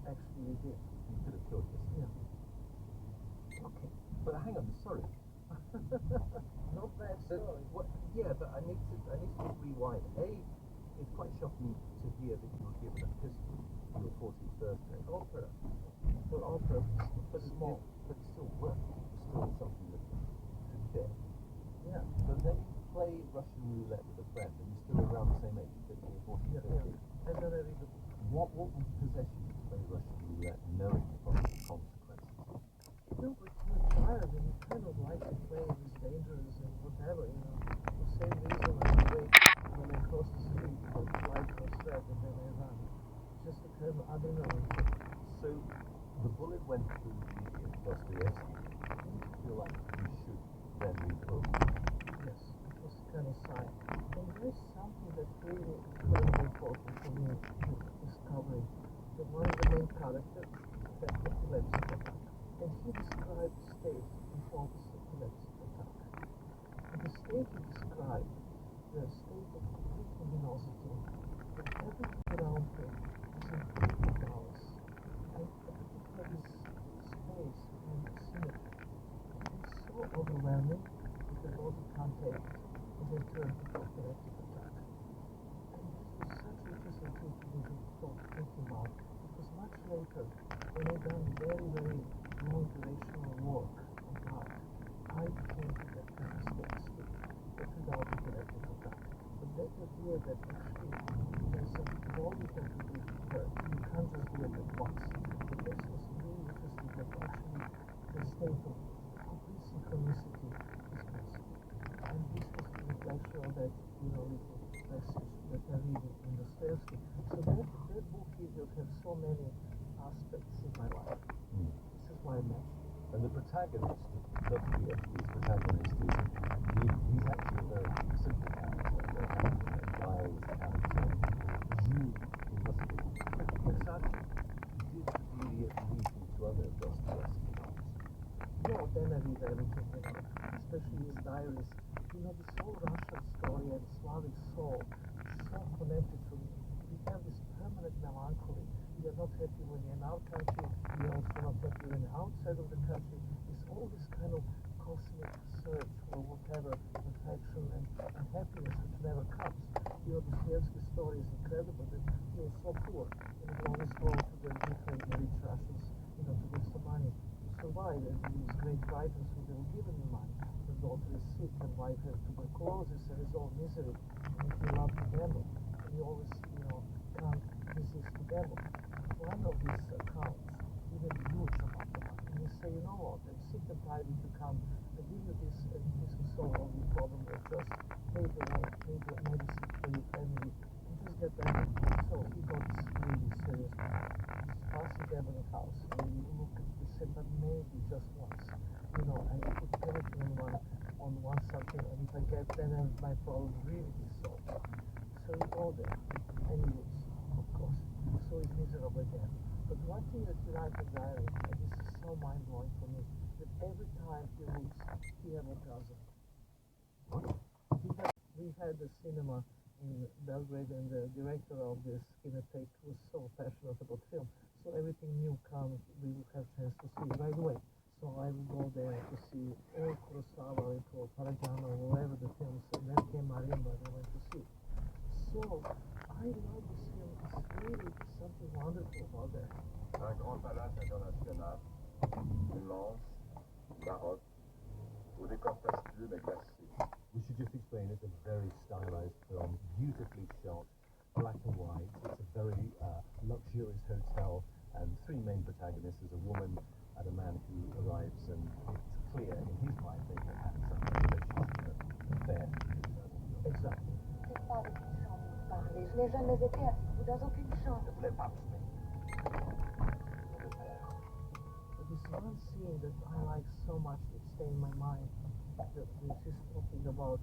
F: actually we did.
R: You could have killed yourself.
F: Yeah. Okay.
R: But hang on, sorry.
F: Not bad story.
R: Yeah, but I need to just rewind. It's quite shocking to hear that you were given a pistol for your 14th birthday.
F: Opera. For opera, but small.
R: But it still worked. It was still something that could kill.
F: Yeah.
R: But then you play Russian roulette with a friend, and you're still around the same age, 15, 14, 15.
F: And then I read the book.
R: What would possess you to play Russian roulette knowing the possible consequences?
F: No, but you're tired and you kind of like to play and it's dangerous and whatever, you know. The same reason I wait when I cross the street, I fly across that and then I run. Just a kind of adrenaline.
R: So the bullet went through the idiot Dostoevsky. Did you feel like you should then read the book?
F: Yes, it was kind of sign. And there's something that's really incredibly important for me discovering. That one of the main characters had epilepsy attack. And he described the state before this epilepsy attack. And the state he described, the state of complete luminosity, that everything around him is in complete darkness. And particularly this space and symmetry. It's so overwhelming that the body can't take it, and they turn to epileptic attack. And this was such an interesting thing to be thinking about, because much later, when I done very, very long durational work on art, I became that kind of state, but without epileptic attack. But that idea that actually there's a more you can do with her. You can't just do it at once. But this was really interesting that actually the state of complete synchronicity is possible. And this was the reflection of that, little passage that I read in Dostoevsky. So that book will have so many aspects in my life. This is why I mentioned.
R: And the protagonist, Dostoevsky's protagonist, he's actually a very simple character. Guy's character, Jules, he must be. Exactly. Did really lead you to other Dostoevsky books?
F: No, then I read everything, especially his diaries. This whole Russian story and Slavic soul is so connected to me. We have this permanent melancholy. We are not happy when we're in our country. We are also not happy when we're outside of the country. It's all this kind of cosmic search for whatever perfection and happiness which never comes. Dostoevsky's story is incredible that he was so poor and he always wrote to the different rich Russians, to give some money to survive. And these great writers who they were given money. The daughter is sick and wife has tuberculosis and is all misery. And he loved to gamble. And he always, can't resist to gamble. One of these accounts, even huge amount of money. And he say, you know what, I'm sick and tired if you come, I give you this and this will solve all your problem. Just pay the rent, pay the medicine for your family, and just get better. So he got this really serious. He's passing Devon house and we look at this and but maybe just once. I put everything on one something, and if I get then my problem really is solved. So you go there and you lose, of course. So it's miserable again. But one thing that he writes in diary, and this is so mind blowing for me, that every time he loses, he has a orgasm. We had the cinema in Belgrade, and the director of the Cinematech was so passionate about film. So everything new comes, we will have chance to see right away. So I will go there to see all Kurosawa or Parmigiano or whatever the films, and then came Marimba and I went to see. So I love this film. It's really something wonderful about that.
C: Un grand palace international, immense, baroque, au décor fastueux mais classique.
R: We should just explain it's a very stylized film, beautifully shot, black and white. It's a very luxurious hotel, and three main protagonists is a woman and a man who arrives, and it's clear in his mind they have had some relationship affair.
F: Exactly.
B: C'est pas avec une chambre que vous parlez. Je n'ai jamais été avec vous dans aucune chambre.
C: Je voulais pas
F: This one scene that I like so much, it stayed in my mind, which is talking about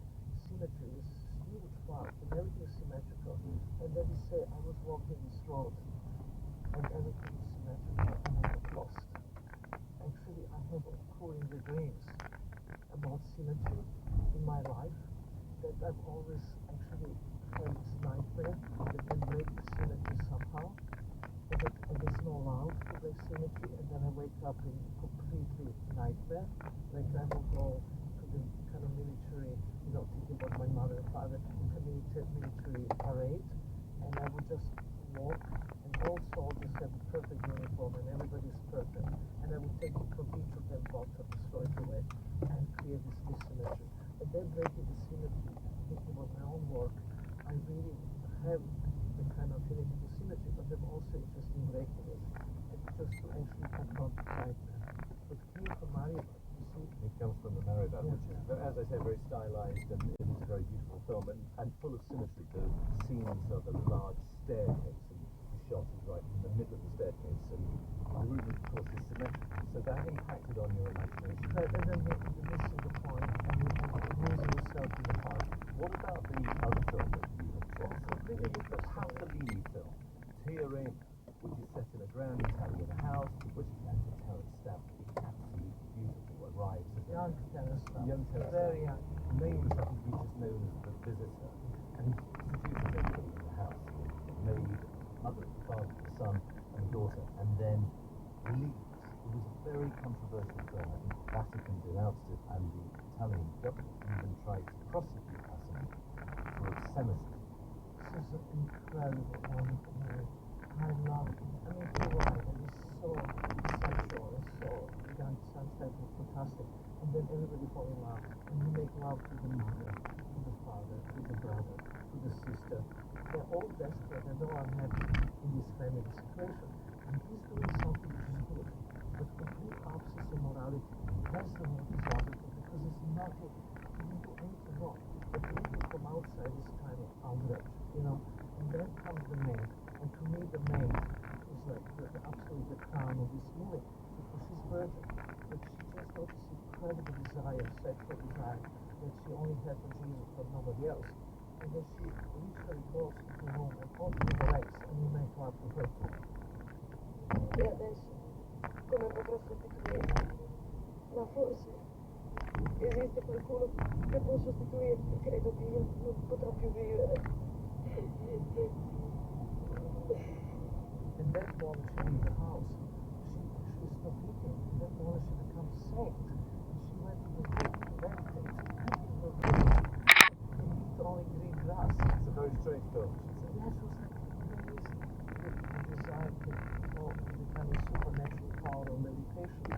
F: symmetry. This huge park, and everything is symmetrical. And then he said, I was walking this road, and everything is symmetrical, and I got lost. Actually, I have recurring the dreams about symmetry in my life, that I've always actually had this nightmare that can break the symmetry somehow. And there's no love to break symmetry, and then I wake up in completely nightmare. Like I will go to the kind of military, thinking about my mother and father, a military parade, and I would just walk, and all soldiers have a perfect uniform, and everybody's perfect. And I would take it from each of them bottom, throw it away, and create this dissymmetry. And then breaking the symmetry, thinking about my own work, I really have the kind of affinity to symmetry, but I'm also interested in breaking it, and just to actually confront the nightmare. It came from Maribor, you see?
R: It comes from the Maribor,
F: Yeah.
R: which is, as I say, very stylized, and it is a very beautiful film, and full of symmetry. The scenes of a large staircase, and the shot is right in the middle of the staircase, and the room, of course, is symmetrical. So that impacted on your imagination.
F: Right, and then you're missing the point, and you're losing yourself in the park.
R: What about the other film that you have chosen?
F: Completely
R: The Pasolini film, Teorema, which is set in a grand Italian house, which Terence Stamp is absolutely beautiful, arrives as
F: Young Terence Stamp.
R: Young Terence
F: Very
R: Stamp.
F: young.
R: Nameless, I think he's just known as the visitor, and he seduces everybody in the house, the maid, mother, the father, the son, and the daughter, and then leaves. It was a very controversial film. I think the Vatican denounced it, and the Italian government even tried to prosecute Pasolini for obscenity.
F: This is an incredible, wonderful movie. I love it. I mean, you're right, and it's so sexual, it's so young, sunset was fantastic. And then everybody fall in love, and you make love to the mother, to the father, to the brother, to
L: to the sister. They're all desperate and all unhappy in this family situation. And he's doing something which is good. But complete absence of morality. That's the most disastrous because it's not good. You didn't do anything wrong. But people from outside is kind of outraged, you know. And then comes the man. And to me the man is like the absolute the crown of this movie. Because she's virgin. But she just got this incredible desire, sexual desire, that she only had for Jesus but nobody else. And then she literally goes to her home and opens the legs and you make love to her too.
F: E adesso, come potrò sostituirti? Ma forse esiste qualcuno che può sostituirti, credo che io non potrò più vivere.
L: And that moment she leaves the house. She stopped eating. And that moment she becomes saint. And she went to the meditate. And eat only green grass.
R: It's a very strange film.
L: So that was like amazing. The desire to the kind of supernatural power of meditation.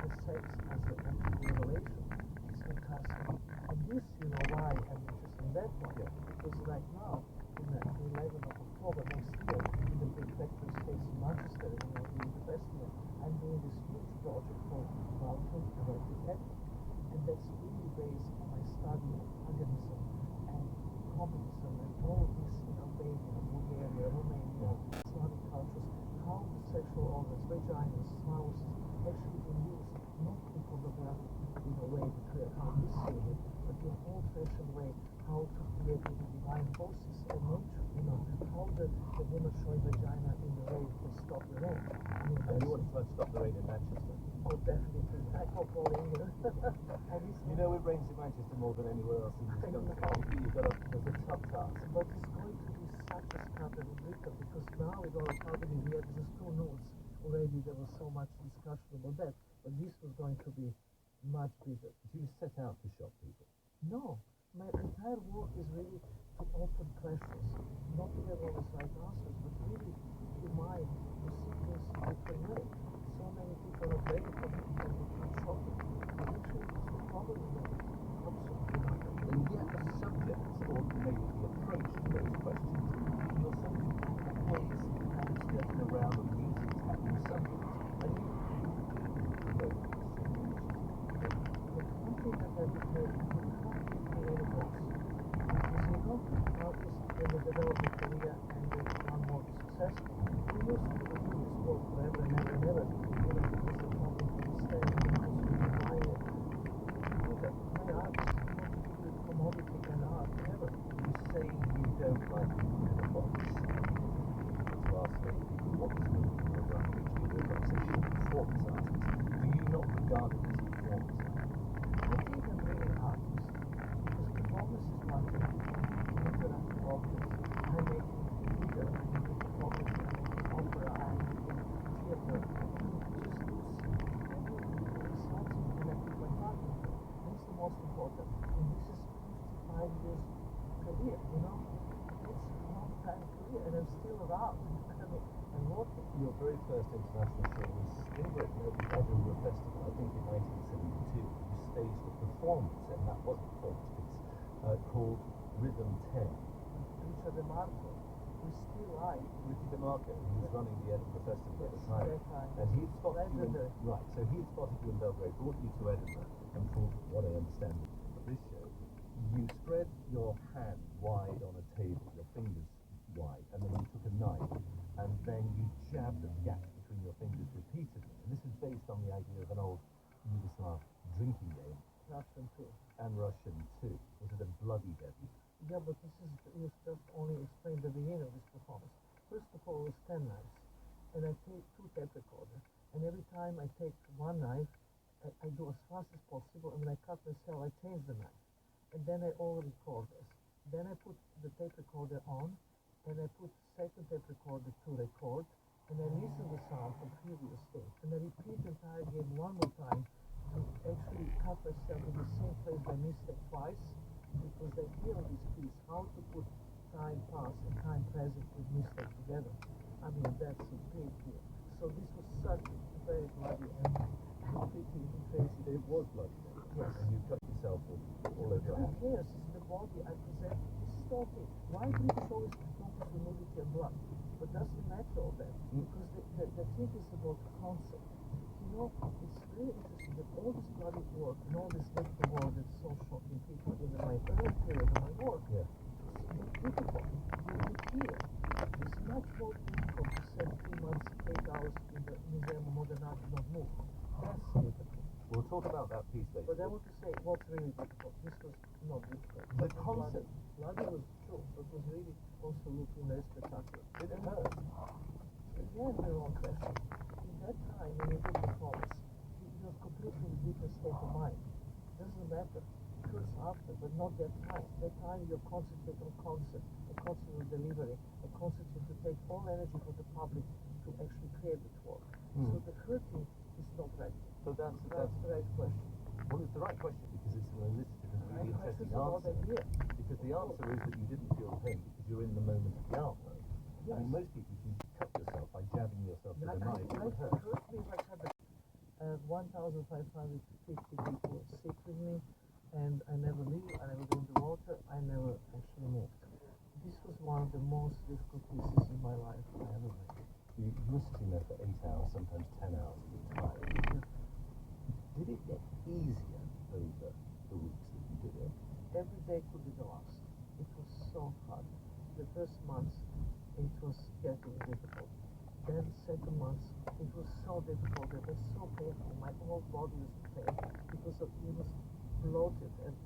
L: The sex as an empty revelation. It's fantastic. And this, you know why I'm interested in that one. Because right now, in the 11th of October next year, in the Big Factory Space in Manchester, in the festival, I'm doing this huge project called Mountain Erotic Ethic. And that's really based on my study of paganism and communism and all this in Albania, Bulgaria, Romania, Slavic cultures, how the sexual organs, vaginas, spouses, actually been used, not in pornographic in a way to create how we see it, but in an old-fashioned way, how to create the divine forces of nature, you know, how the woman showing vagina in the rain will stop the rain. I mean,
R: And you want to try and stop the rain in Manchester?
L: Oh, definitely. I hope all in here.
R: You know it rains in Manchester more than anywhere else in this country. You've got there's a tough task.
L: But it's going to be such a scandal in Britain because now with all the happening here, there's two notes. Already there was so much discussion about that, but this was going to be much bigger.
R: Do you set out to shock people?
L: No. My entire work is really to open questions, not to have always right answers, but really to mind, to see things in a different way. So many people are ready for it and they can't shock it. But actually, it's the problem that absolutely nothing.
R: And yet the subjects, or maybe the approach to those questions, you're so always kind of stepping around and using taboo subjects. And you
L: The one thing that I would say, when they develop a career and they become more successful, we used to do this work forever and ever and ever. You know, because the problem to stay because we define it. My art is not to be a commodity and art ever.
R: You say you don't like to put in a box. To ask many people what is good pornography, which you do say you're a performance artist. Do you not regard it as a performance art?
L: I think I'm really an artist. Because performance is one thing. Interactive objects. I make theater, I make photography, I make opera, I make theater. Just something connected to my partner. This is the most important. And this is 55 years career, you know? It's a long time career and I'm still around. I'm working.
R: Your very first international show was in Britain at the Edinburgh Festival, I think in 1972. You staged a performance, and that was a performance piece, called Rhythm 10.
L: Richard DeMarco, who's still alive.
R: Richard DeMarco, who was running the Edinburgh Festival at the time.
L: That time.
R: And he had spotted you in,
L: Legendary.
R: right, so he had spotted you in Belgrade, brought you to Edinburgh, and from what I understand of this show, you spread your hand wide on a table, your fingers wide, and then you took a knife, and then you jabbed the gap between your fingers repeatedly. And this is based on the idea of an old Yugoslav drinking game.
L: Russian too.
R: And Russian too. Was it a bloody devil?
L: Yeah, but this is just only explain the beginning of this performance. First of all, it's 10 knives, and I take 2 tape recorders, and every time I take one knife, I do as fast as possible, and when I cut myself, I change the knife, and then I all record this. Then I put the tape recorder on, and I put second tape recorder to record, and I listen to the sound from previous things, and I repeat the entire game one more time to actually cut myself in the same place by mistake twice, because the idea of this piece, how to put time past and time present with mistake together. I mean, that's a big deal. So this was such a very bloody and pretty crazy.
R: It was bloody devil.
L: Yes.
R: And you cut yourself all over your
L: Who
R: hand.
L: cares? It's the body. I present this
F: okay, why British always focus on nudity and blood? But doesn't matter all that, because the thing is about concept. You know, it's really interesting that all this bloody work and all this medical work that's so shocking people in my early period of my work, it's difficult. You hear. It's much more difficult to spend 3 months, 8 hours in the Museum of Modern Art and not move. That's difficult.
R: We'll talk about that piece later.
F: But I want to say what's really difficult. This was not difficult.
R: The concept.
F: Bloody was true, but was really also looking very spectacular.
R: Did it hurt?
F: Again, the wrong question. In that time, when you did performance, you're completely in a different state of mind. Doesn't matter. It hurts after, but not that time. That time you're concentrated on concept, a concept of delivery, a concept to take all energy from the public to actually create it work. So the hurting is not right.
R: So that's
F: the right question.
R: Well, it's the right question because it's an elicited and really interesting answer. Because the answer is that you didn't feel the pain because you're in the moment of the artwork. I mean, most people, if you cut yourself by jabbing yourself with a knife, it would hurt.
F: It hurt me like I had 1,550 people sick with me, and I never leave, I never go in the water, I never actually moved. This was one of the most difficult pieces in my life I ever made.
R: You were sitting there for 8 hours, sometimes 10 hours at a time. Did it get easier over the weeks that you did it?
F: Every day could be the last. It was so hard. The first months, it was getting difficult. Then the second months, it was so difficult. It was so painful. My whole body was in pain because it was bloated and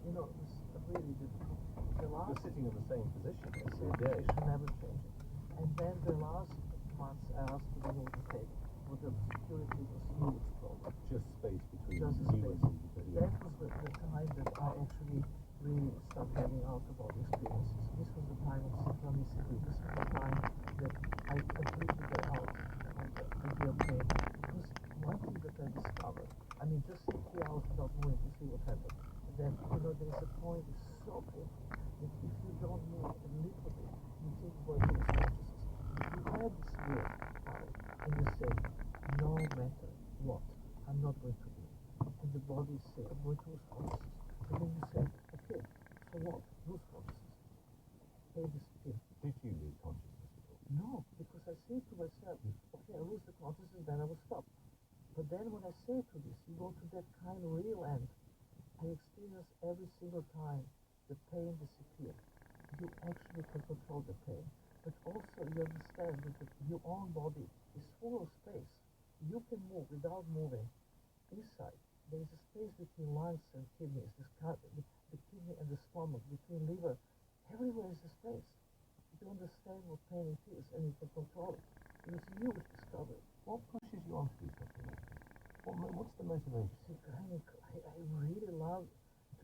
F: you know, it was really difficult. The last
R: You're sitting in the same position
F: the
R: every
F: same
R: day.
F: position, never changing. And then the last months, I asked to remove the table. But the security was huge problem.
R: Just space between
F: Just
R: you
F: space.
R: and the
F: That was the time that I actually really started having out-of-body experiences. This was the time of synchronicity. This was the time that I completely got out of the real pain. Because one thing that I discovered, I mean, just sit 3 hours without moving to see what happened. And then, you know, there's a point it's so painful that if you don't move a little bit, you think about those consciousness. You have this will power, and you say, no matter what, I'm not going to do it. And the body says, I'm going to lose consciousness. And then you say, okay, so what? Lose consciousness. They disappear.
R: Did you lose consciousness at all?
F: No, because I say to myself, okay, I lose the consciousness, then I will stop. But then when I say to this, you go to that kind of real end. I experience every single time the pain disappears. You actually can control the pain. But also you understand that your own body is full of space. You can move without moving. Inside, there is a space between lungs and kidneys, the kidney and the stomach, between liver. Everywhere is a space. You understand what pain it is, and you can control it. It is you which discover it.
R: What pushes you on to do something like that? What's the motivation?
F: I really love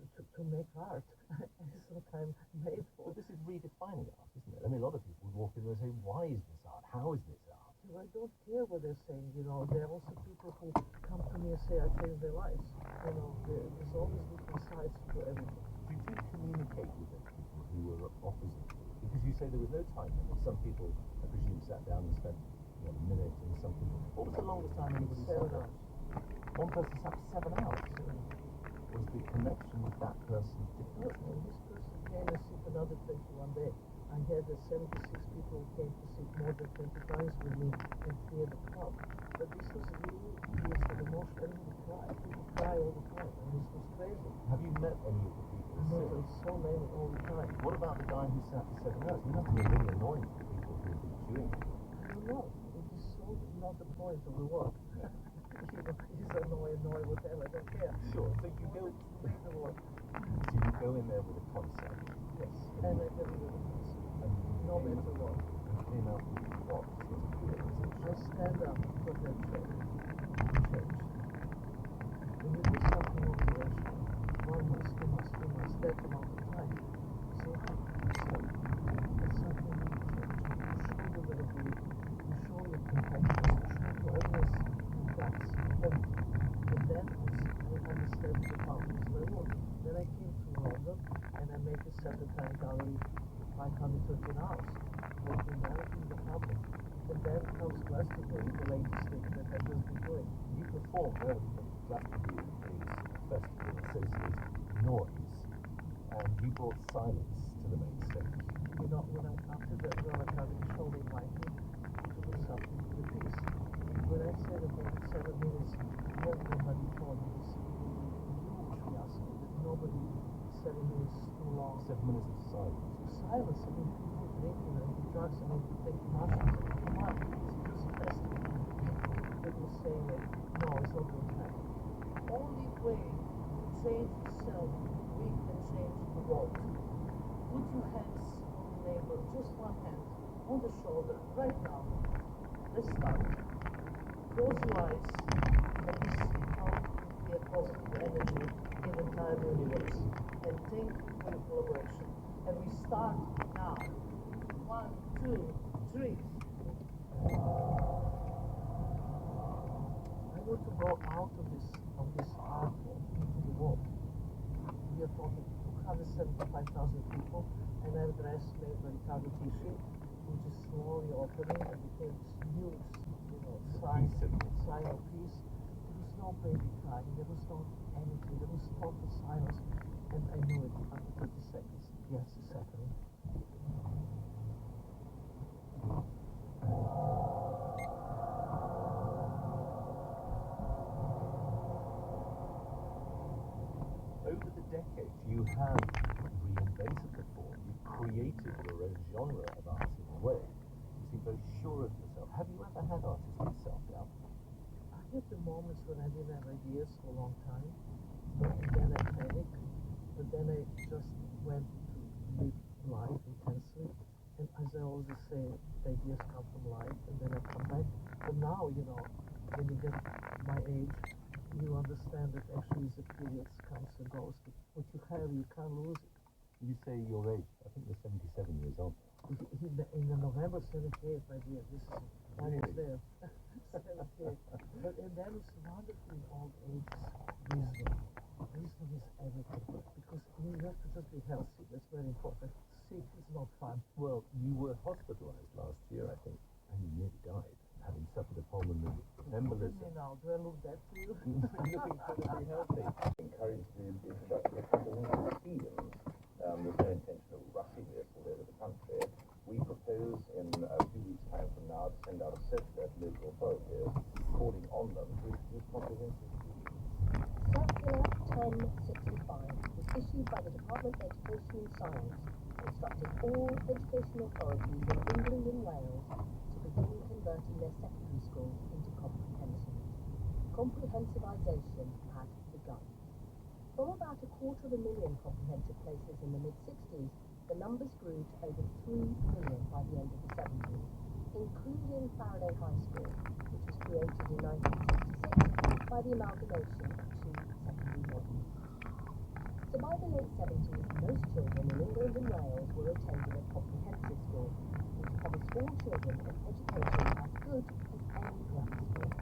F: to make art. It's what I'm made for.
R: But this is redefining art, isn't it? I mean, a lot of people would walk in and say, why is this art? How is this art?
F: I don't care what they're saying, you know. There are also people who come to me and say I changed their lives. You know, there's always different sides to everything.
R: Did you communicate with those people who were opposite you? Because you say there was no time limit. Some people, I presume, sat down and spent a minute, and some people... What was the longest time anybody sat down? One person sat for 7 hours. Was the connection with that person different?
F: No, this person came and sit another 21 days. I had 76 people who came to sit more than 20 times with me and clear the crowd. But this was really an emotional. Everybody cried. People cry all the time, and this was crazy.
R: Have you met any of the people?
F: No, it's so many all the time.
R: What about the guy who sat for 7 hours? He must have been really annoying to the people who have been queuing.
F: I don't know. It is so not the point of the work. He's annoying, whatever, I don't care.
R: Sure, so you go...
F: Make the work.
R: So you go in there with a concept.
F: Yes, and I deliver the concept. No matter what.
R: And came out with what?
F: I stand up for that change. When you do something motivational, 1 month, 2 months, 3 months, that amount of time. So it's something you change. You show the availability, you show your compassion, you show your awareness, your guts, everything. And then I understand the boundaries of my work. Then I came to London and I made a separate time gallery, 513 hours, working directly with the public. And then comes Glastonbury, the latest thing that I've just been doing.
R: You performed earlier. Glastonbury is a festival associated with noise, and you brought silence to
V: the main stage.
F: You know, after the Royal Academy show, they invite me to do something with the piece. When I said about 7 minutes, nobody told me this huge fiasco that nobody 7 minutes is too long.
V: 7 minutes of silence.
F: Silence, I mean, people drinking and drugs, I mean, taking mushrooms, I mean, come on, it's a festival. People saying that, no, it's not going to happen. Only way to change yourself, we can change the world. Put your hands on your neighbor, just one hand, on the shoulder, right now. Let's start. Close your eyes, and you see how you create positive energy in the entire universe. And thank you for your collaboration. And we start now. 1, 2, 3. I want to go out of this art form into the world. We are talking 275,000 people, and I have a dress made by Riccardo Tisci, which is slowly opening and became this huge, sign of peace. There was no baby crying, there was no anything, there was total silence, and I knew it after 30 seconds. Yes, it's happening.
V: Over the decades, you have reinvented the form. You've created your own genre of art in a way. You seem very sure of yourself. Have you ever had artistic self-doubt?
F: I had the moments when I didn't have ideas for a long time, but then I panicked, but then I just went to live life intensely, and as I always say, ideas come from life, and then I come back. But now, when you get my age, you understand that actually the periods comes and goes, but what you have, you can't lose it.
V: You say your age. I think you're 77 years old.
F: In the November 78, my dear, this is almost there. 78. But and that is wonderfully old age wisdom. Wisdom is everything. Because you have to just be healthy. That's very important. Sick is not fun.
V: Well, you were hospitalized last year, I think, and you nearly died, having suffered a pulmonary embolism.
F: Look at me now. Do I look that to you?
V: You're looking incredibly healthy.
C: Encourage the introduction of comprehensive schemes. There's no intention of rushing this all over the country. We propose in a few weeks' time from now to send out a circular to local authorities calling on them to introduce comprehensive schemes.
P: Circular 1065 was issued by the Department of Education and Science, instructing all education authorities in England and Wales to begin converting their secondary schools into comprehensions. Comprehensivisation had begun. From about 250,000 comprehensive places in the mid-60s, the numbers grew to over 3 million by the end of the 70s, including Faraday High School, which was created in 1966 by the amalgamation of two secondary models. So by the late 70s, most children in England and Wales were attending a comprehensive school, which covers all children and education as good as any grammar school.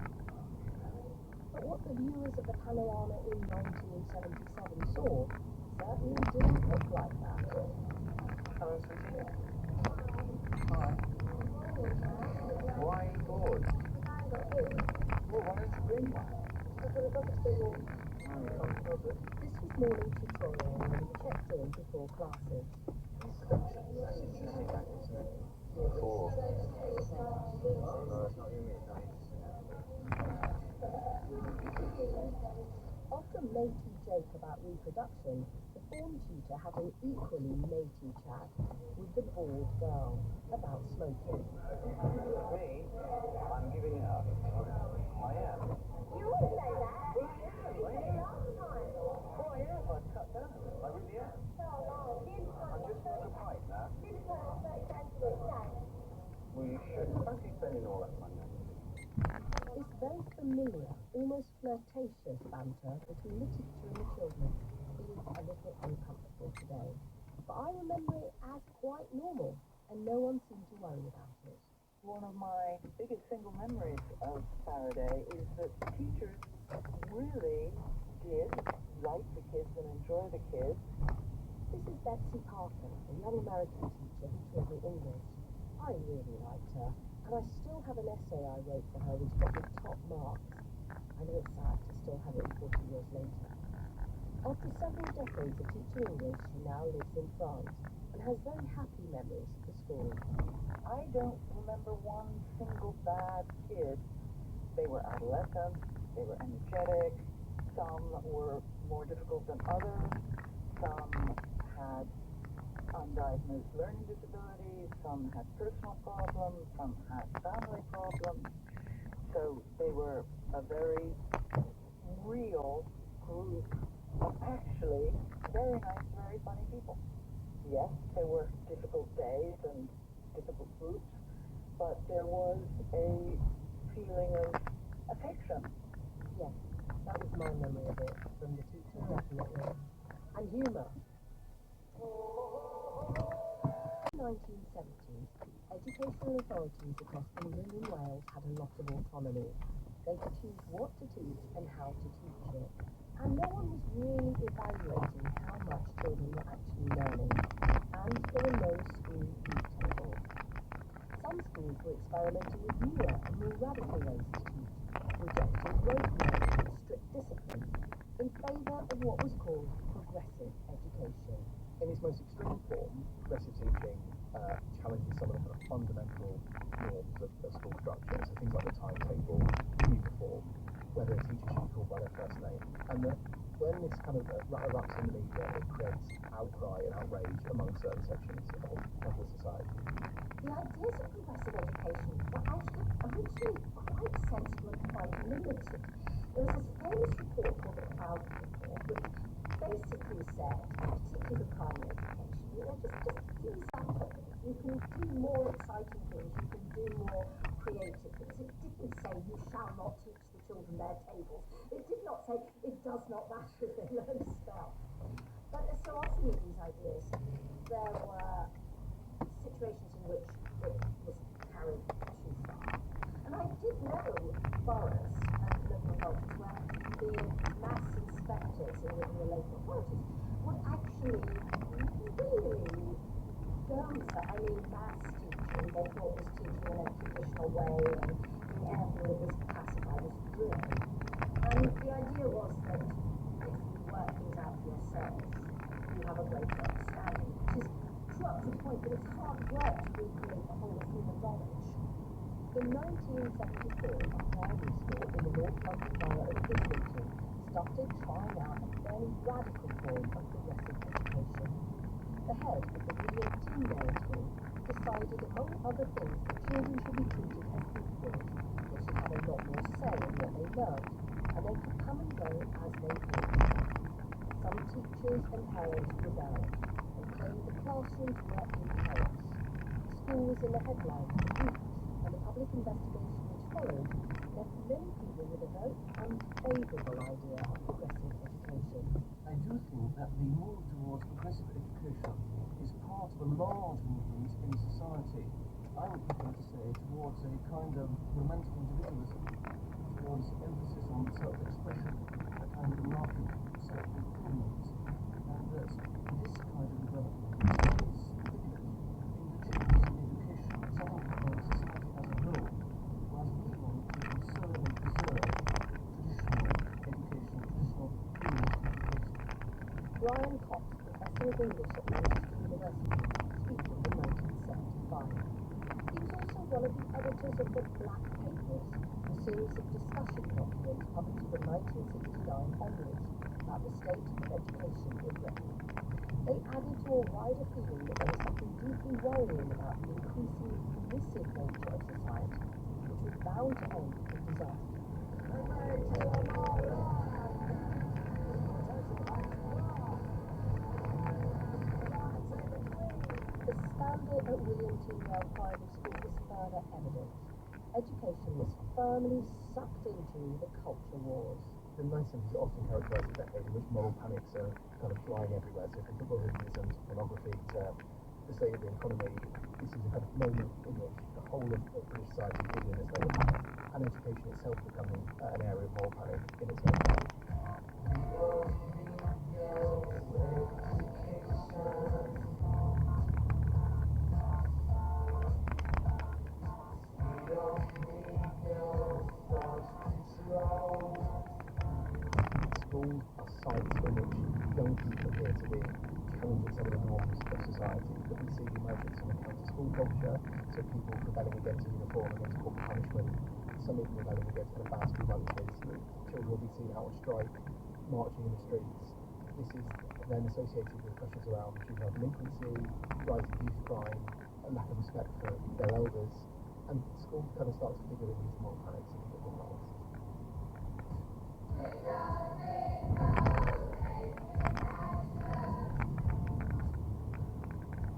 P: But what the viewers of the Panorama in 1977 saw certainly didn't look like that.
C: Hello, sweetie. Hi. Why are you bored? Well, why don't you bring one?
P: This was morning tutorial and we checked in before classes.
C: Four. No, it's not you, mate.
P: After a matey joke about reproduction, the form tutor had an equally matey chat with the bored girl about smoking.
C: Me? I'm giving it up. I am.
P: You always say that.
C: Oh, I am. I've cut down. I really am. I'm just for a pipe now. Well, you should. Fancy spending all that money on music.
P: This very familiar, almost flirtatious banter between the teacher and the children is a little uncomfortable today. But I remember it as quite normal, and no one seemed to worry about it.
T: One of my biggest single memories of Faraday is that teachers really did like the kids and enjoy the kids.
P: This is Betsy Parker, a young American teacher who taught me English. I really liked her, and I still have an essay I wrote for her which got me top marks. I know it's sad to still have it 40 years later. After several decades of teaching English, she now lives in France, and has very happy memories of the school.
T: I don't remember one single bad kid. They were adolescents, they were energetic, some were more difficult than others, some had undiagnosed learning disabilities, some had personal problems, some had family problems. So they were a very real group of actually very nice, very funny people. Yes, there were difficult days and difficult groups, but there was a feeling of affection.
P: Yes, that was my memory of it from the teacher, definitely. And humour. In the 1970s, educational authorities across England and Wales had a lot of autonomy. They could choose what to teach and how to teach it. And no one was really evaluating how much children were actually learning. And there were no school tables. Some schools were experimenting with newer and more radical ways to teach, rejecting rote learning and strict discipline, in favour of what was called progressive education.
E: In its most extreme form, progressive teaching challenges some of the kind of fundamental norms of school structure, so things like the timetable, uniform, whether a teacher should be called by their first name, and that when this kind of erupts in the media, it creates outcry and outrage among certain sections of the society.
P: The ideas of progressive education were actually originally quite sensible and quite limited. There was this famous report called the Cloud Report, which basically said, particularly for primary education, just do something. You can do more exciting things, you can do more creative things. It didn't say you shall not teach the children their tables. It did not say it does not matter if they learn to spell. But so often with these ideas, there were situations in which it was carried too far. And I did know boroughs and local authorities where the maths inspectors in the local authorities would actually really go for any maths teaching they thought was teaching in a traditional way and in anything that was classified as drill. And the idea was that if you work things out for yourselves, you have a greater understanding, which is true up to the point that it's hard work to recreate the whole of human knowledge. In 1974, a primary school in the North London borough of Islington started trying out a fairly radical form of progressive education. The head of the William Tyndale School decided, among other things, that children should be treated as equals. They should have a lot more say in what they learned, and they could come and go as they pleased. Some teachers and parents rebelled and claimed the classrooms were in chaos. The school was in the headlines for weeks, and the public investigation which followed left many people with a very unfavourable idea of progressive education.
L: I do think that the move towards progressive education is part of a large movement in society. I would prefer to say towards a kind of romantic individualism, towards emphasis on self-expression, a kind of market self-improvement, and that this kind of development is evident in the changes in education as a whole, or society as a whole, whereas we want to conserve and preserve traditional education, traditional English education.
P: Brian Cox, Professor of English at Manchester University, speaking in 1975. He was also one of the editors of the Black Papers, a series of discussion documents published from 1969 onwards about the state of education in Britain. They added to a wider feeling that there was something deeply worrying about the increasingly permissive nature of society, which was bound to end in disaster. The scandal at William Tyndale Primary School was further evident. Education was firmly sucked into the culture wars.
E: The 1970s are often characterised as a decade in which moral panics are kind of flying everywhere. So from football hooligans to pornography to the state of the economy, this is a kind of moment in which the whole of British society is in a state of panic, and education itself becoming an area of moral panic in its own right. Schools are sites in which young people appear to be challenging some of the norms of society. But we see the emergence of a counter-school culture, so people rebelling against uniform, against corporal punishment, some even rebelling against kind of bad school lunches. Children will be seen out on strike, marching in the streets. This is then associated with pressures around juvenile delinquency, rising youth crime, a lack of respect for their elders, and school kind of starts to figure in these moral panics and political roles.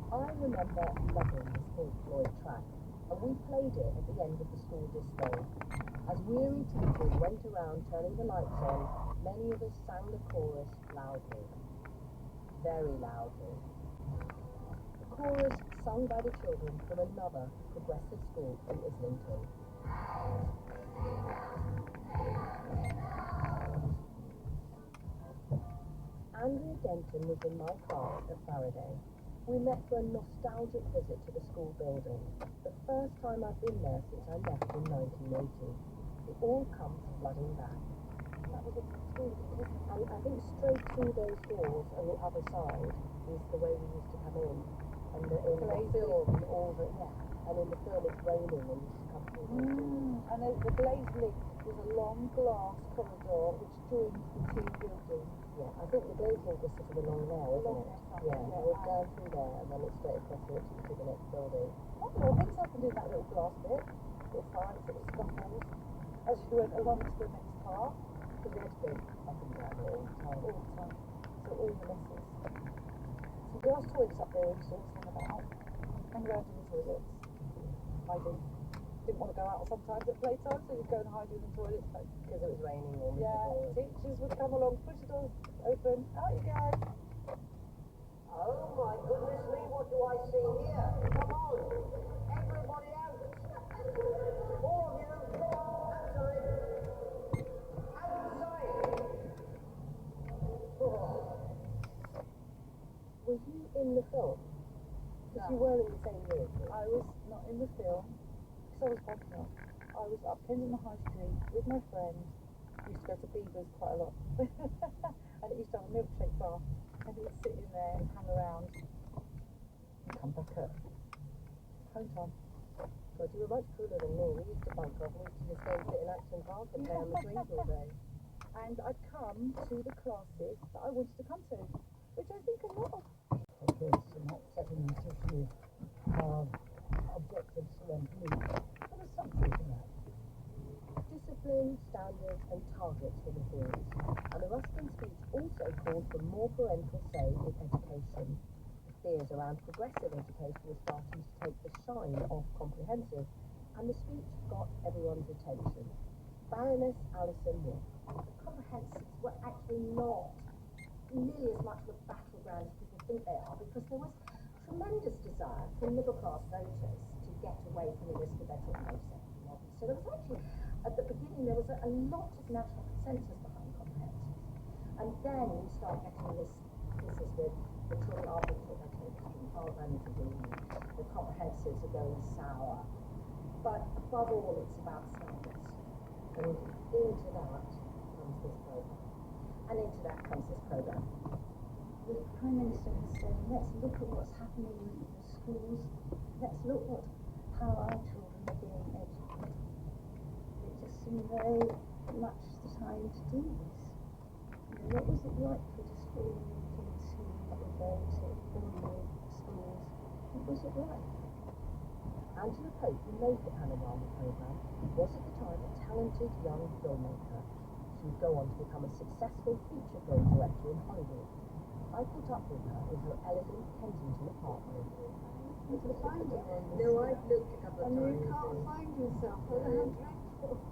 P: I remember loving this Pink Floyd track, and we played it at the end of the school disco. As weary teachers went around turning the lights on, many of us sang the chorus loudly. Very loudly. The chorus sung by the children from another progressive school in Islington. Andrea Denton was in my class at Faraday. We met for a nostalgic visit to the school building, the first time I've been there since I left in 1980. It all comes flooding back. That was a school, and I think straight through those doors on the other side is the way we used to come in. And in the film, and in the film it's raining and you come through those doors.
T: And the glazed link is a long glass corridor which joins the two buildings.
P: Yeah, I think the glazed link is sort of along there, isn't it? Yeah, you walk down through there and then it's straight across it to the next building.
T: Quite a lot of things happened in that little glass bit. Little fights, little scuffles. As you went along to the next part,
P: because we had to go up and down all the time.
T: All the time. So all the messes. Some glass toilets up there we used to hang about. Hang around in the toilets. Hiding. Didn't want to go out sometimes at playtime, so you'd go and hide in the toilets.
P: Because it was raining or
T: teachers would come along, push the doors open, out you go.
K: Oh my goodness me, what do I see here? Come on, everybody out. All of you, come on, outside. Outside.
P: Oh. Were you in the film? Because you were in the same room.
T: I was not in the film, because I was bad enough. I was up Kensington High Street with my friends. We used to go to Beaver's quite a lot. And it used to have a milkshake bar. And we would sit in there and hang around. And come back at home time.
P: God, you were much cooler than me. We used to bunk off and we used to just go and sit in Acton Park and play on the swings all day.
T: And I'd come to the classes that I wanted to come to, which I think a lot of
F: kids are not setting particularly hard objectives for them to meet. There is some truth in that.
P: Discipline, standards and targets were the themes. And the Ruskin speech also called for more parental say in education. The fears around progressive education were starting to take the shine off comprehensive, and the speech got everyone's attention. Baroness Alison Wood.
B: The comprehensives were actually not nearly as much of a battleground as people think they are, because there was tremendous desire from middle class voters to get away from the risk of education. So there was actually, at the beginning, there was a lot of national consensus behind comprehensives. And then you start getting this is with the children are being taught their chemistry, are learning to read, the comprehensives are going sour. But above all, it's about standards. And into that comes this programme. And into that comes this programme. The Prime Minister has said, let's look at what's happening in the schools. Let's look at how our children are being educated. It just seemed very much the time to do this. What was it like for just ordinary kids who were going to ordinary schools? What was it like?
P: Angela Pope, who made the Panorama programme, was at the time a talented young filmmaker. She would go on to become a successful feature film director in Hollywood. I caught up with her in her elegant Kensington apartment.
B: You can find it.
K: No, I've looked a couple of times.
B: And you can't find yourself. How dreadful.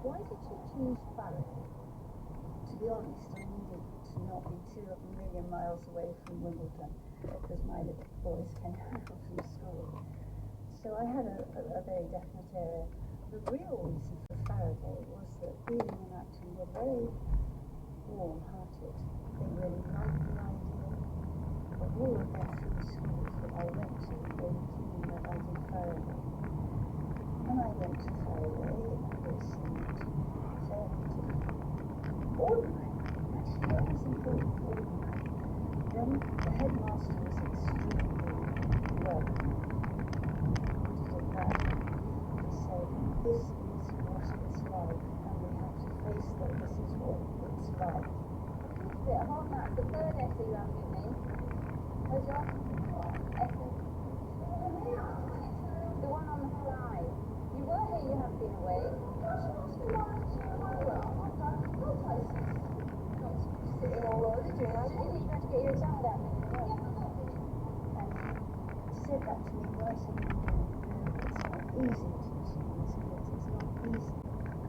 P: Why did you choose Faraday?
B: To be honest, I needed to not be 2,000,000 miles away from Wimbledon because my little boys came home from school. So I had a very definite area. The real reason for Faraday was that Ealing and Acton were very warm-hearted. They really liked the idea. But all of their three schools that I went to, they were keen that I did Faraday. And I went to Faraday.
O: they seemed fairly ordinary. Actually, that was important, ordinary. Then the headmaster was extremely well. He pointed at that. He said, this is what it's like, and we have to face that this is what it's like.
H: Hold on, the third essay you haven't given me. Where's your essay? The one on the fly. You were here, you have been away. Sitting all over doing I think you had to get your exam done.
O: And he said that to me right in the beginning. It's not easy teaching these kids, it's not easy.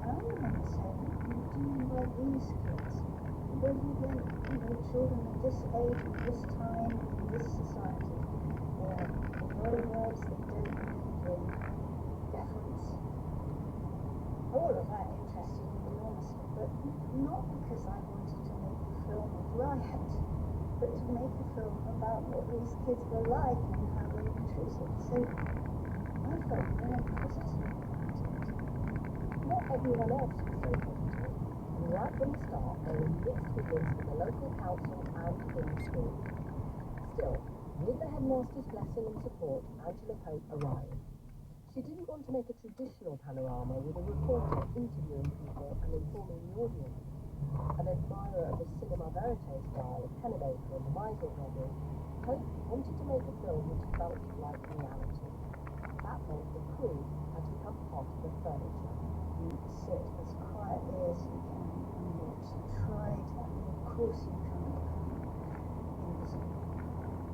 O: And I remember saying, you do like these kids. When children at this age, at this time, in this society, there are a lot of words that don't bring deference. All of that interested me enormously, but not because I wanted to make a film of riot, but to make a film about what these kids were like and how they were treated. So I felt very positive about it.
P: Not everyone else was so positive. And right from the start, there were mixed feelings in the local council and in the school. Still, with the headmaster's blessing and support, Angela Pope arrived. She didn't want to make a traditional panorama with a reporter interviewing people and informing the audience. An admirer of the cinema verite style of Pennebaker and the Meisel brothers, Pope wanted to make a film which felt like reality. That meant the crew had to become part of the furniture.
O: You sit as quietly as you can and watch. Try to, of course you can't become invisible,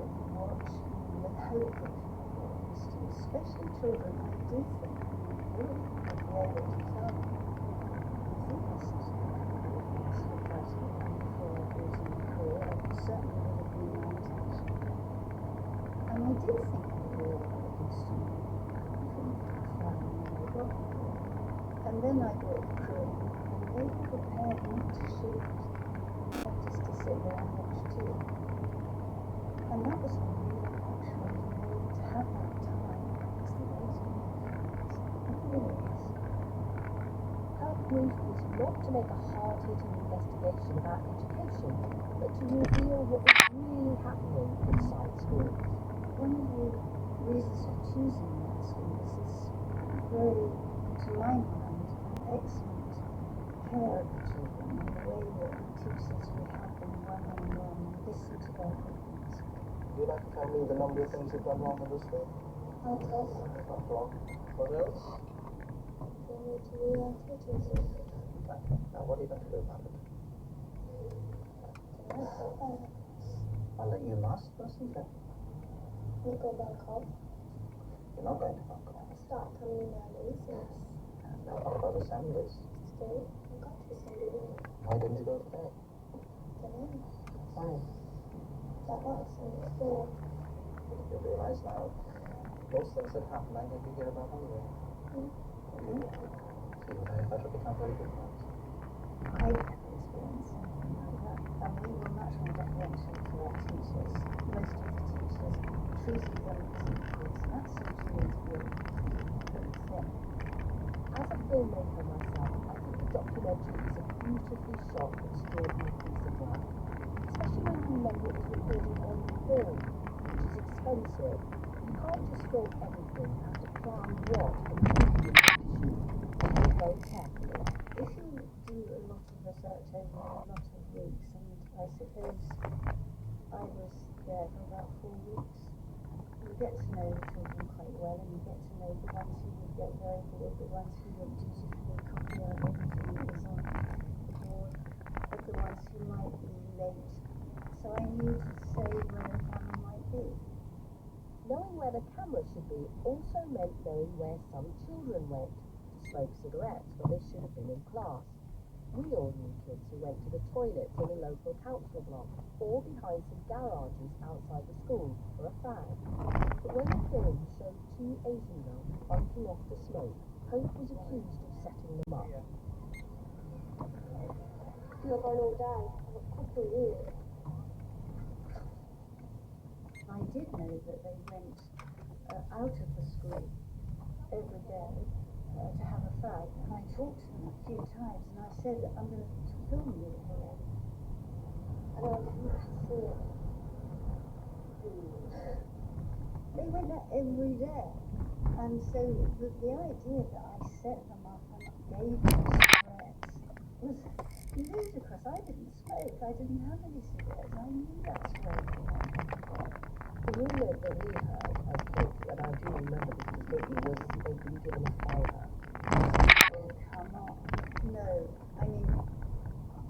O: but you watch and you hope that people are used to, especially children. I do think you really would be able to tell them. I think I said to them, I was writing before I was in the career, it certainly would have been my intention. And I did think they were all used to me. I couldn't find when they got me. And then I brought the crew in, and they were prepared not to shoot, but just to sit there and watch too. And that was a real luxury for me to have that time, because the days are it really is.
P: Her brief was not to make a hard-hitting investigation about education, but to reveal what was really happening inside schools.
O: One of the reasons for choosing that school is this very, to my mind, excellent care of the children and the way that the teachers would help them one-on-one and listen to their problems.
E: Would you like to tell me the number of things you've done wrong in the school?
O: Not us.
E: Not wrong. What else?
O: They need to rewrite teachers.
E: Okay. Now what are you going to do about it? I'll let you last person then.
O: We go back home.
E: You're not going to back home.
O: Start coming in early since
E: Now what about assemblies?
O: today we got to assembly.
E: Why didn't you go today?
O: Today.
E: Why?
O: That was in school.
E: You realise now, most things that happen I never hear about anyway.
O: Mm-hmm.
E: So you and I better become very good friends.
O: I've never experienced anything like that. And we were much more deferential to our teachers. Most of the teachers treated them as equals. That seems really to be pretty thick.
P: As a filmmaker myself, I think the documentary is a beautifully shot, extraordinary piece of work. Especially when you remember it was recorded on film, which is expensive. You can't just film everything, you have to plan what and who you want to shoot. And do very carefully.
O: If you do a lot of research over a lot of weeks, and I suppose I was there for about 4 weeks, you get to know the children quite well, and you get to know the ones who would get very bored, the ones who would dutifully copy out everything that was on the board, but the ones who might be late. So I knew to say where the camera might be.
P: Knowing where the camera should be also meant knowing where some children went to smoke cigarettes when they should have been in class. We all knew kids who went to the toilets in a local council block or behind some garages outside the school for a fag. But when the film showed 2 Asian girls bunking off to smoke, Pope was accused of setting them up.
O: You're going all down for a couple of years. I did know that they went out of the school every day
F: to have a fag, and I talked to them a few times, and I said, I'm going to film you here. And I thought, they went there every day. And so the idea that I set them up and gave them cigarettes was ludicrous. I didn't smoke, I didn't have any cigarettes, I knew that's where they went.
P: The rumour that we heard as kids, and I do remember this distinctly, was they'd been given a fiver.
F: Oh, come on. No, I mean,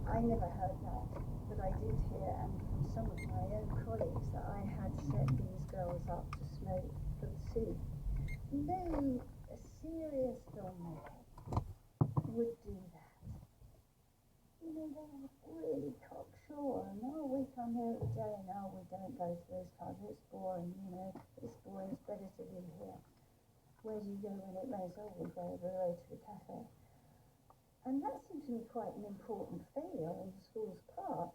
F: I never heard that, but I did hear, and from some of my own colleagues, that I had set these girls up to smoke for the city. No, a serious filmmaker would do that. You know, they were really cocksure, and we come here every day, and we don't go to those clubs, it's boring, it's boring, it's better to be here. Where do you go when it rains? Oh, we go over the road to the cafe. And that seemed to me quite an important failure on the school's part,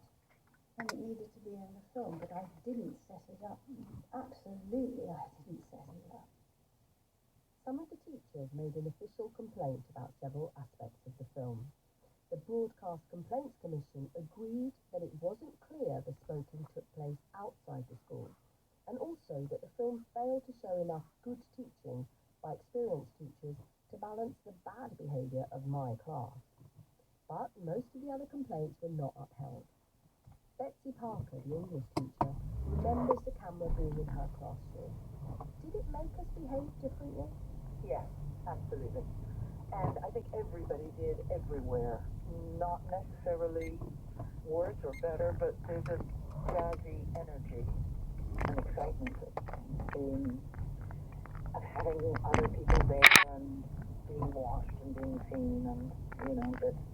F: and it needed to be in the film, but I didn't set it up. Absolutely, I didn't set it up.
P: Some of the teachers made an official complaint about several aspects of the film. The Broadcast Complaints Commission agreed that it wasn't clear the smoking took place outside the school, and also that the film failed to show enough good teaching by experienced teachers to balance the bad behaviour of my class. But most of the other complaints were not upheld. Betsy Parker, the English teacher, remembers the camera being in her classroom. Did it make us behave differently?
T: Yes, absolutely. And I think everybody did everywhere. Not necessarily worse or better, but there's a jazzy energy and excitement of having other people there and being watched and being seen, and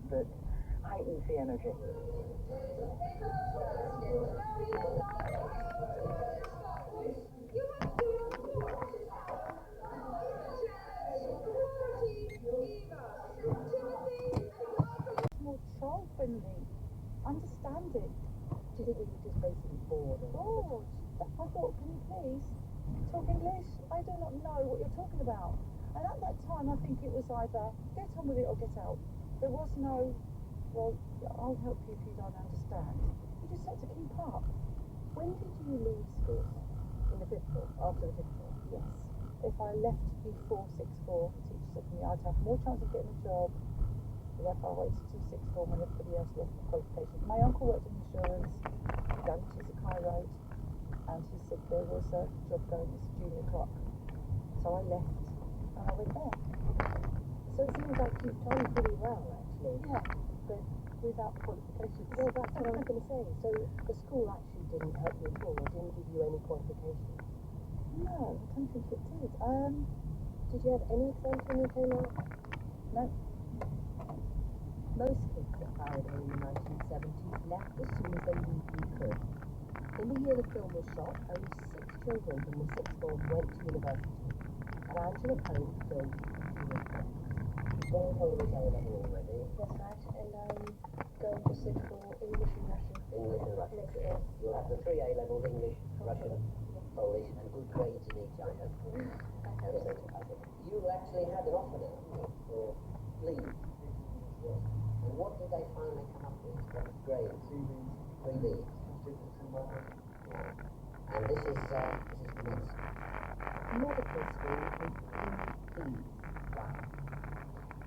T: that heightens the energy.
F: More child-friendly, understanding.
P: Do you think we were just basically bored?
F: Bored. I thought, can you please talk English? I do not know what you're talking about. And at that time, I think it was either get on with it or get out. There was no, well, I'll help you if you don't understand. You just had to keep up.
P: When did you leave school? In the fifth form? After the fifth form?
F: Yes. If I left before sixth form, the teacher said to me I'd have more chance of getting a job. If I waited till sixth form when everybody else left for qualifications. My uncle worked in insurance, down to Sakai Road, and he said there was a job going as a junior clerk. So I left and I went there.
P: So it seems like you've done pretty well, actually.
F: Yeah, but without qualifications.
P: Well, that's what I was going to say. So the school actually didn't help you at all, or didn't give you any qualifications?
F: No, I don't think it did.
P: Did you have any exams when you came out?
F: No.
P: Most kids at Faraday in the 1970s left as soon as they legally could. In the year the film was shot, only 6 children from the sixth form went to university, and Angela Pope filmed Student
K: One holiday level already.
F: That's right, and I'm going to sit for English and Russian.
K: English and Russian.
F: Next year.
K: You'll have the 3A levels, English, Russian, Polish, and good grades in each, I hope. You actually had an offer there, haven't you, for leave? Yes. And what did they finally come up with? What grades? 3B. And this is for medicine.
P: medical school with 3 Bs.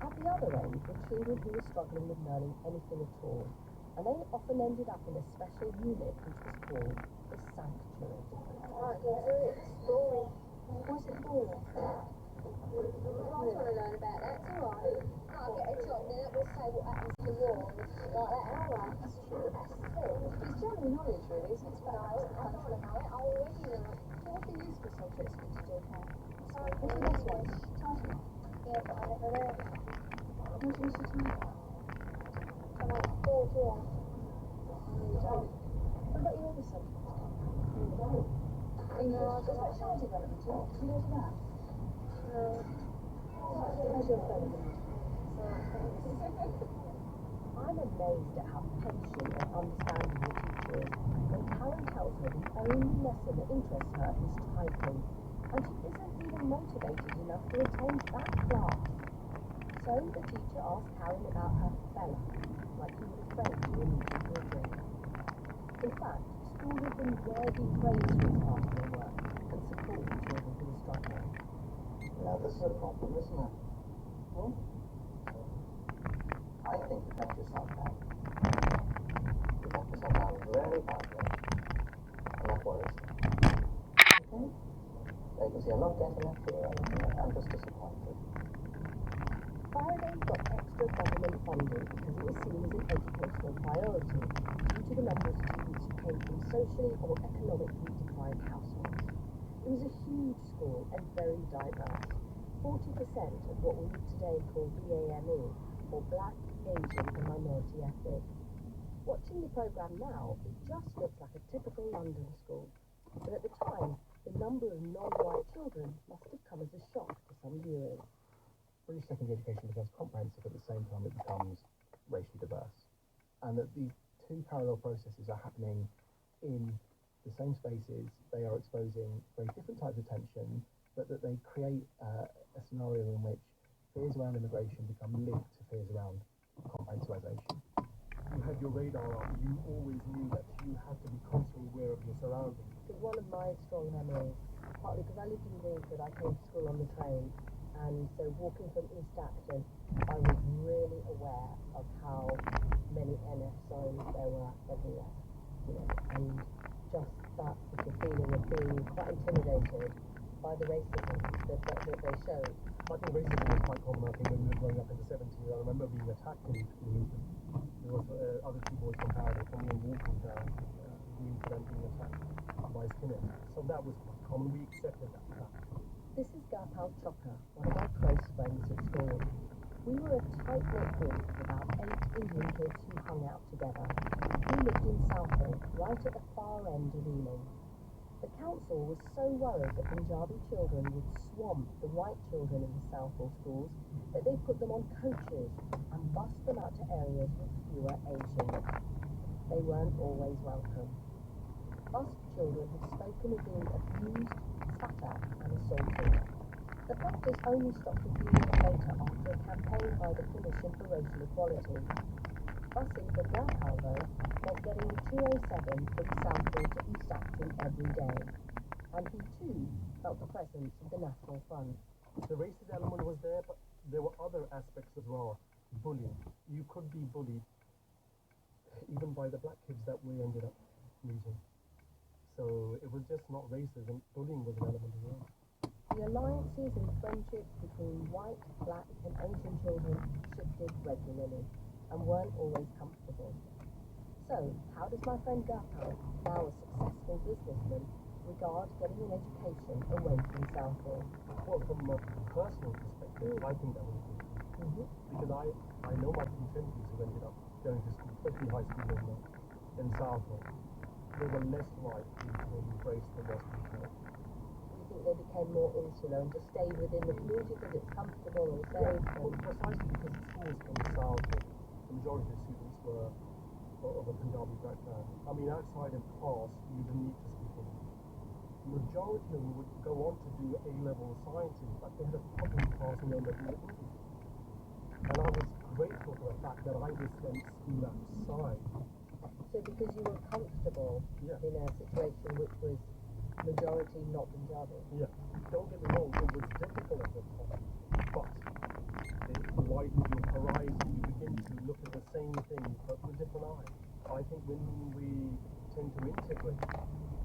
P: At the other end were children who were struggling with learning anything at all, and they often ended up in a special unit which was called the Sanctuary.
J: It's boring.
F: Was it boring?
J: I want to learn about that, it's alright. I'll get a job then, we'll say what happens in the war and like that, alright. That's true, that's the thing. It's general knowledge really, isn't it? It's about I don't know it, I already know it.
F: What are the useful subjects for you to do, Kat?
J: What's the next one? Title. Yeah, but I never learned it.
F: What do you used to do?
J: I'm like 4 years.
F: What about your other subjects? English, just like child development, do you go to that? How's your phone?
P: I'm amazed at how patient and understanding the teacher is. When Karen tells her the only lesson that interests her is typing, and she isn't even motivated enough to attend that class. So the teacher asked Karen about her fella, like he was a friend who would meet for a drink. In fact, school had been widely praised for its pastoral work and support for children who were struggling.
K: Now this is a problem, isn't it? Hmm? I think you let yourself down. You let yourself down very badly. And that worries me. Okay? Now you can see I'm not getting up here or anything. I'm just disappointed.
P: Faraday got extra government funding because it was seen as an educational priority due to the number of students who came from socially or economically deprived households. It was a huge school and very diverse. 40% of what we would today call BAME, or Black, Asian and Minority Ethnic. Watching the programme now, it just looks like a typical London school. But at the time, the number of non-white children must have come as a shock to some viewers.
L: British secondary education becomes comprehensive at the same time it becomes racially diverse. And that the two parallel processes are happening in the same spaces. They are exposing very different types of tension, but that they create a scenario in which fears around immigration become linked to fears around comprehensivisation. You had your radar up, you always knew that you had to be constantly aware of your surroundings.
P: It was one of my strong memories, partly because I lived in Greenford. I came to school on the train, and so walking from East Acton, I was really aware of how many NF zones there were everywhere, you know, and just that sort of feeling of being quite intimidated by the racism that they showed.
L: I think racism was quite common. I think when we were growing up in the 70s, I remember being attacked in Greenford. There was other two boys from Paradise coming and walking down Greenford and being attacked by skinheads. So that was quite common. We accepted that fact.
P: This is Gopal Chopra, one of my close friends at school. We were a tight-knit group of about 8 Indian kids who hung out together. We lived in Southall, right at the far end of Ealing. The council was so worried that Punjabi children would swamp the white children in the Southall schools that they put them on coaches and bussed them out to areas with fewer Asians. They weren't always welcome. Busked children have spoken of being abused, spat at and assaulted. The practice only stopped a few years later after a campaign by the Commission for Racial Equality. Busing for Gopal, though, meant getting the 207 from Southall to East Acton every day. And he too felt the presence of the National Front.
L: The racist element was there, but there were other aspects as well. Bullying. You could be bullied even by the black kids that we ended up meeting. So it was just not racism. Bullying was an element as well.
P: The alliances and friendships between white, black and Asian children shifted regularly and weren't always comfortable. So, how does my friend Gopal, now a successful businessman, regard getting an education away from Southall?
L: Well, from a personal perspective, I think that was good. Because I know my contemporaries who ended up going to school, especially high school in Southall. They were less likely to embrace the Western culture.
P: Do you think they became more insular and just stayed within the community because it's comfortable and safe?
L: Well, precisely because the schools in Southall, the majority of the students were of a Punjabi background. I mean, outside of class, you didn't need to speak English. The majority of them would go on to do A-level sciences, but they had a problem passing A-level English. And I was grateful for the fact that I was sent school outside.
P: So because you were comfortable in a situation which was majority not Punjabi?
L: Yeah. Don't get me wrong, it was difficult at the time, but it widened your horizon. You begin to look at the same thing, but with different eyes. I think when we tend to integrate,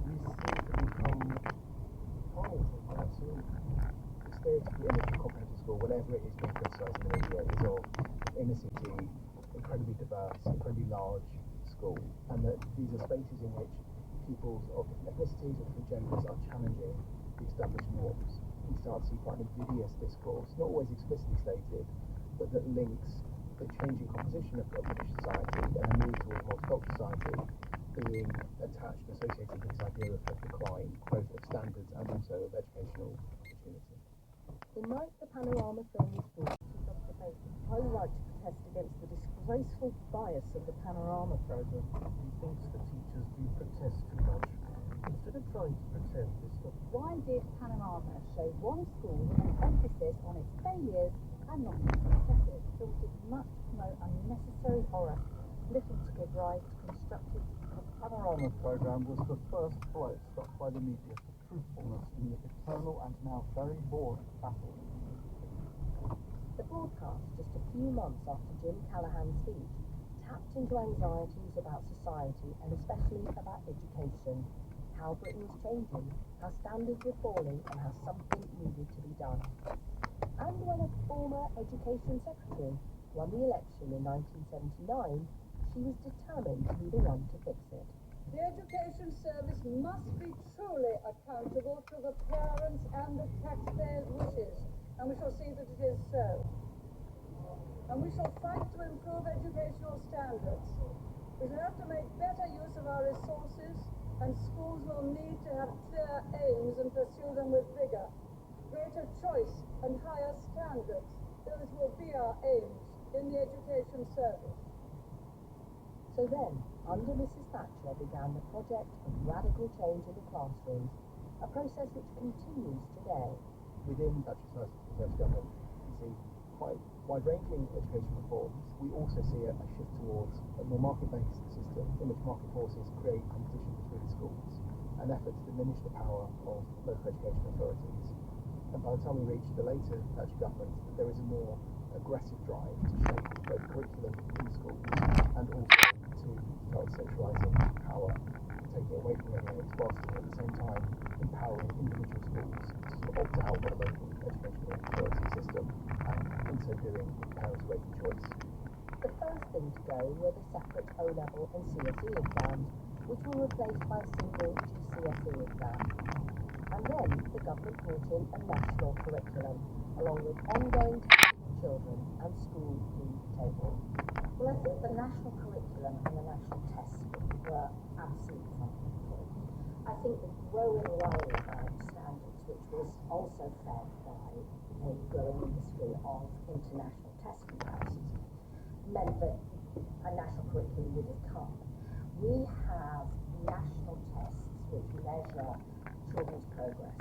L: we seem to become powerful. Absolutely.
C: The stereotypical image of comprehensive school, whatever it is being criticised in the media, is of inner city, incredibly diverse, incredibly large school, and that these are spaces in which people of different ethnicities or different genders are challenging the established norms. We start to see quite an invidious discourse, not always explicitly stated, but that links the changing composition of British society and a move towards a multicultural society being attached and associated with this idea of decline, both of standards and also of educational opportunity.
P: The night the Panorama film was brought to the paper, I would like to protest against the disgraceful bias of the Panorama programme.
L: He thinks the teachers do protest too much. Instead of trying to pretend this stuff.
B: Why did Panorama show one school with an emphasis on its failures
P: and not least aesthetic. Films did much to promote unnecessary horror, little to give rise to constructive.
G: The Panorama programme was the first blow struck by the media for truthfulness in the eternal and now very boring battle.
P: The broadcast, just a few months after Jim Callaghan's speech, tapped into anxieties about society and especially about education, how Britain was changing, how standards were falling and how something needed to be done. And when a former education secretary won the election in 1979, she was determined to be the one to fix it.
S: The education service must be truly accountable to the parents' and the taxpayers' wishes, and we shall see that it is so. And we shall fight to improve educational standards. We shall have to make better use of our resources, and schools will need to have clear aims and pursue them with vigour. Greater choice and higher standards, those will be our aims in the education service.
P: So then, under Mrs. Thatcher began the project of radical change in the classrooms, a process which continues today.
E: Within Thatcher's first government, we see quite wide-ranging education reforms. We also see a shift towards a more market-based system in which market forces create competition between schools, an effort to diminish the power of local education authorities. And by the time we reach the later Thatcher government, there is a more aggressive drive to shape both curriculum in schools and also to start centralising power, taking away from regulators, whilst at the same time empowering individual schools to opt out of the local educational authority system, and in so doing, parents making choice.
P: The first thing to go were the separate O-level and CSE exams, which were replaced by a single GCSE exam. And then the government brought in a national curriculum, along with ongoing testing of children and school food tables.
B: Well, I think the national curriculum and the national test were absolutely fundamental. I think the growing worry about standards, which was also fed by a growing industry of international test comparisons, meant that a national curriculum would have come. We have national tests which measure children's progress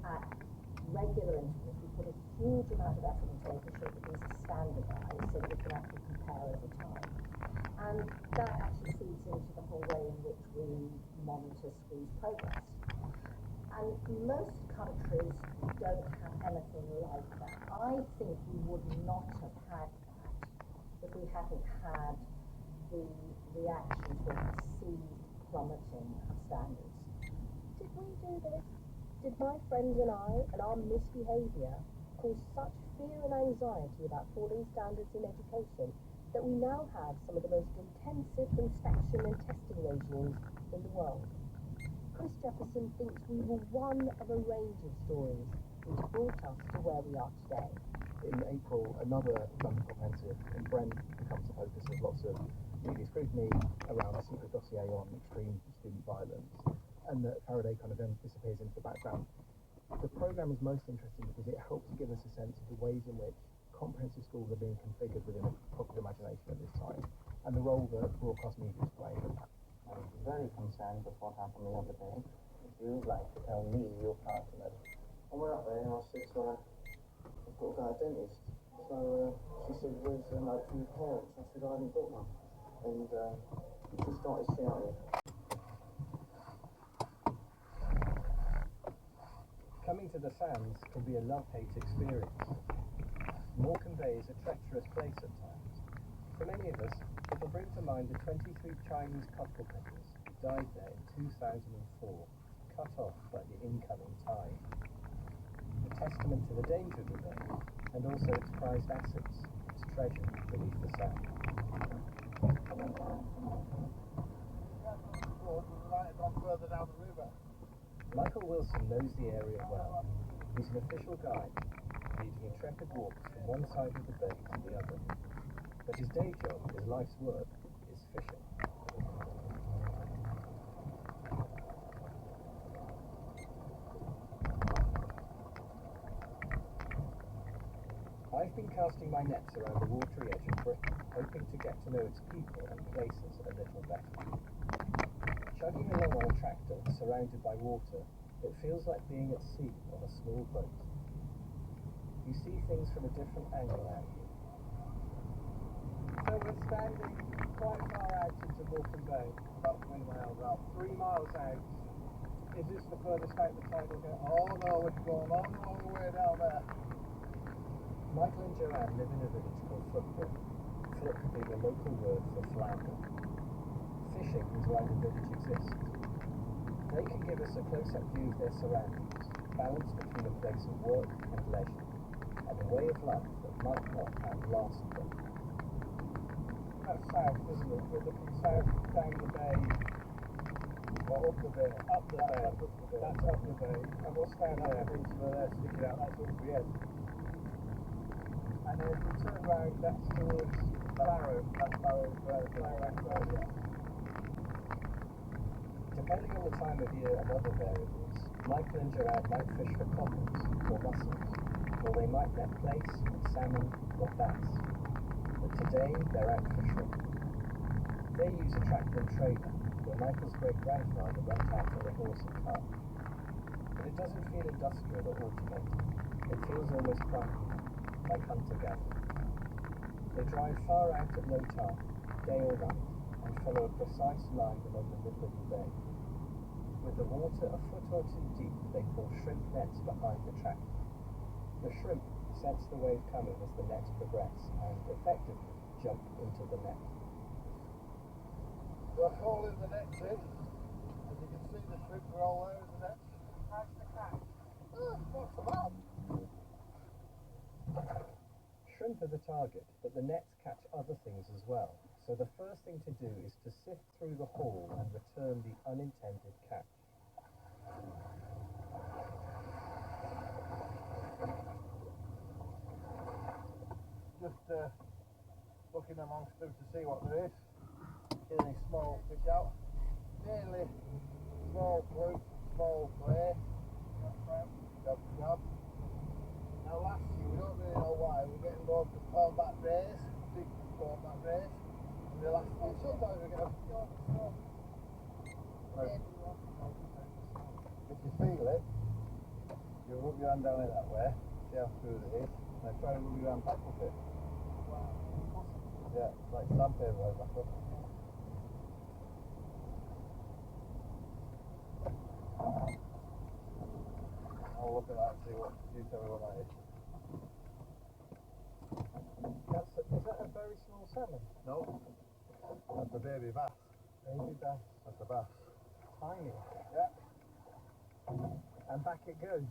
B: at regular intervals. We put a huge amount of effort into making sure that these are standardised so that we can actually compare over time. And that actually feeds into the whole way in which we monitor schools' progress. And most countries don't have anything like that. I think we would not have had that if we hadn't had the reaction to a perceived plummeting of standards.
P: Did we do this? Did my friends and I and our misbehaviour cause such fear and anxiety about falling standards in education that we now have some of the most intensive inspection and testing regimes in the world? Chris Jefferson thinks we were one of a range of stories which brought us to where we are today.
E: In April, another London comprehensive in Brent becomes the focus of lots of media scrutiny around a secret dossier on extreme student violence, and that Faraday kind of then disappears into the background. The programme is most interesting because it helps give us a sense of the ways in which comprehensive schools are being configured within a popular imagination at this time, and the role that broadcast media is playing in that.
K: I was very concerned with what happened the other day. Would you like to tell me your part in it? I went up there and I said to her, I've got to go to a dentist. So she said, where's the note from your parents? I said, I haven't got one. And she started shouting.
M: Coming to the sands can be a love-hate experience. Morecambe Bay is a treacherous place at times. For many of us, it will bring to mind the 23 Chinese cockle peddlers who died there in 2004, cut off by the incoming tide. A testament to the danger of the bay, and also its prized assets, its treasure beneath the sand.
G: Further down the river.
M: Michael Wilson knows the area well. He's an official guide, leading intrepid walks from one side of the bay to the other. But his day job, his life's work, is fishing. I've been casting my nets around the watery edge of Britain, hoping to get to know its people and places a little better. Chugging along on a tractor, surrounded by water, it feels like being at sea on a small boat.
L: you see things from a different angle now. So we're standing quite far out into Morecambe Bay,
G: About 3 miles out.
L: 3 miles out. Is this the furthest out the tide will go?
G: Oh no, it's going on all the way down there.
L: Michael and Joanne live in a village called Floodbrook. Flook being a local word for flounder. Fishing is why the village exists. They can give us a close-up view of their surroundings, balanced between a place of work and leisure, and a way of life that might not outlast them. That's south, isn't it? We're looking south down the bay.
G: Or up the bay.
L: Up the bay. That's up the bay. And what's down there?
G: That peninsula there sticking out, that's up the end.
L: And then if we turn round, that's towards Barrow.
G: That's Barrow, yeah.
L: Depending on the time of year and other variables, Michael and Joanne might fish for coppers or mussels, or they might net plaice, salmon, or bass. But today they're out for shrimp. They use a tractor and trailer, where Michael's great-grandfather went out on a horse and cart. But it doesn't feel industrial or automated. It feels almost primal, like hunter-gatherer. They drive far out at low tide, day or night, and follow a precise line along the middle of the bay. With the water a foot or two deep, they pull shrimp nets behind the tractor. The shrimp sense the wave coming as the nets progress and effectively jump into the net.
G: We're hauling the nets in. As you can see, the shrimp are all over the nets.
L: How's the catch?
G: Not so bad.
L: Shrimp are the target, but the nets catch other things as well. So the first thing to do is to sift through the haul and return the unintended catch.
G: Just looking amongst them to see what there is. Get any small fish out. Mainly small fluke, small clay, job crab. Now last year, we don't really know why, we're getting loads of palmback rays, big palmback rays. And the last year, sometimes we get a if you feel it, you rub your hand down it that way, see how smooth it is, and then try to rub your hand back with it. Yeah, it's like sandpaper right back up. I'll look at that and see what you tell me what that is.
L: Is that a very small salmon?
G: No, that's a baby bass.
L: Baby bass.
G: That's a bass.
L: Tiny.
G: Yeah.
L: And back it goes.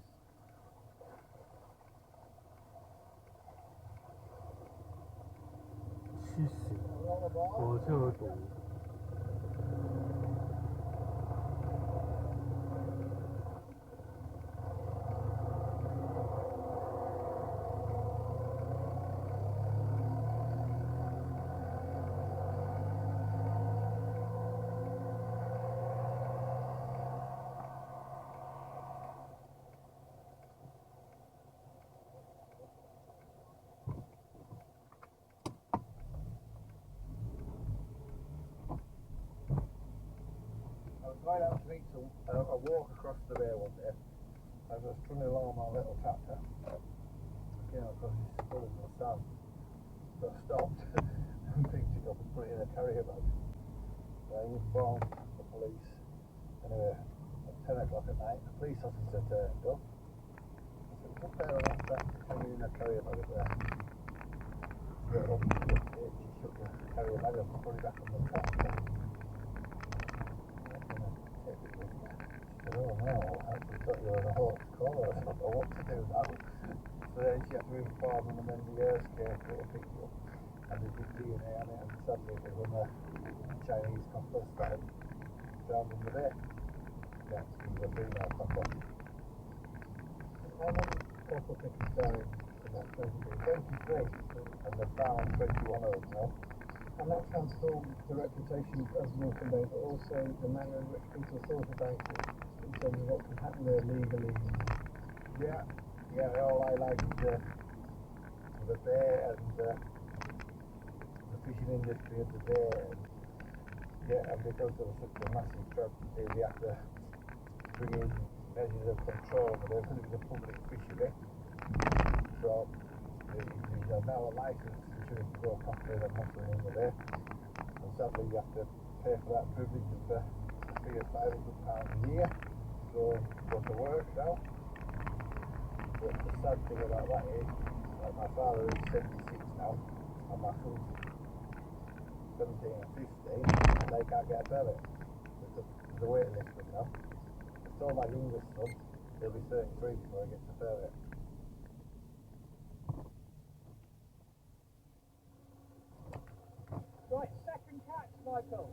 G: Going out to meet some, I walk across the bay one day. I was running along my little tractor. Came across this skull in the sand. So I stopped and picked it up and put it in a carrier bag. I informed the police. Anyway, at 10 o'clock at night, the police officer turned up. I said, put there on that tractor, can you in a carrier bag up there? Straight up, she shook the carrier bag up and put it back on the tractor. Oh no, I actually thought you were in a hot corner. I don't know what to do now. So then she had to inform them, and then the air scare came and picked it up. And they did DNA on it, and sadly it was when the Chinese copper started drowned in the bay. That's the female copper. How many copper pickers died in that 23? And they found 21 of them now.
L: And that transformed the reputation of Morecambe Bay, but also the manner in which people thought about it, in terms of what could happen there legally.
G: Yeah, all I liked the bay and the fishing industry of the day. And because there was such a massive tragedy, we had to bring in measures of control, but because it was a public fishery, so So he's now a licensed security broadcaster in Muslim in the day. And sadly you have to pay for that privilege of a fee of £500 a year to go to work now. But the sad thing about that is that my father is 76 now and my son's 17 and 15 and they can't get a permit. There's a waiting list for them now. I told my youngest son he'll be 33 before he gets a permit.
L: Right, second catch, Michael.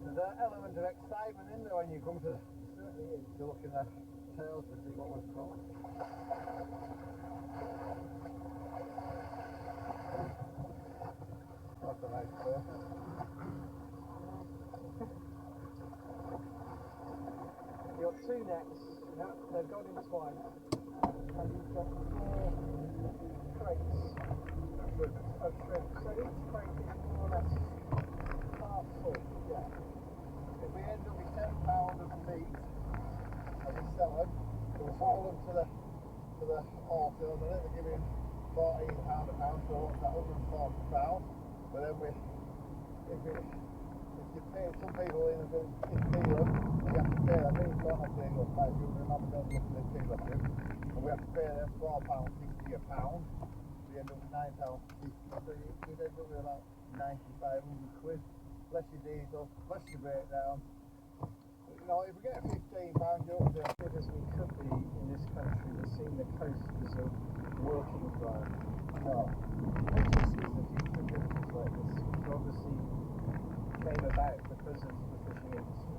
G: There's an element of excitement in there when you come to certainly is to look in the tails to see what we've caught. That's a nice place.
L: You've got two nets, they've gone in twice, and you've got 4 crates of shrimp. So each crate is more or less half full.
G: Yeah. If we end up with £10 of meat and we sell them, we'll sell them to the autos. I think they're giving £14 a pound, so what's that, £140? But then if you pay some people in a kilo, you have to pay them, these sort of kilos, like you remember them looking at kilo too, and we have to pay them £4.50 a pound. We end up with £9.50, so you'd end up with about 9,500 quid. Plus your diesel, plus your breakdown. You know, if we get £15, you're up there.
L: As we could be in this country, we're seeing the coast as a working environment.
G: No.
L: What do you see as the future of villages like this, which obviously came about because of the fishing industry?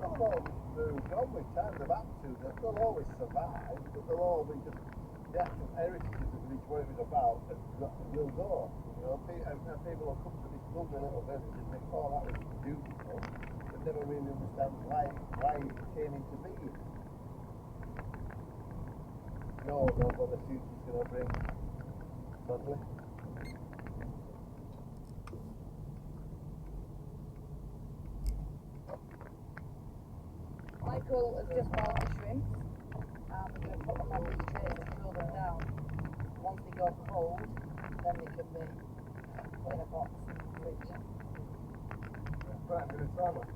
G: They'll all move on with time, they've had to. They'll always survive, but they'll all be just the actual heritage of the village, what it was about, will go. You know, people will come to this lovely little village and think, oh, that was beautiful, but never really understand why it came into being. No, know what the future's going to bring, sadly.
H: Michael has just bought the shrimps. We're going to put them on these trays to cool them down. Once they go cold, then they can be put in a box in the fridge.
G: Right, I'm going to try one.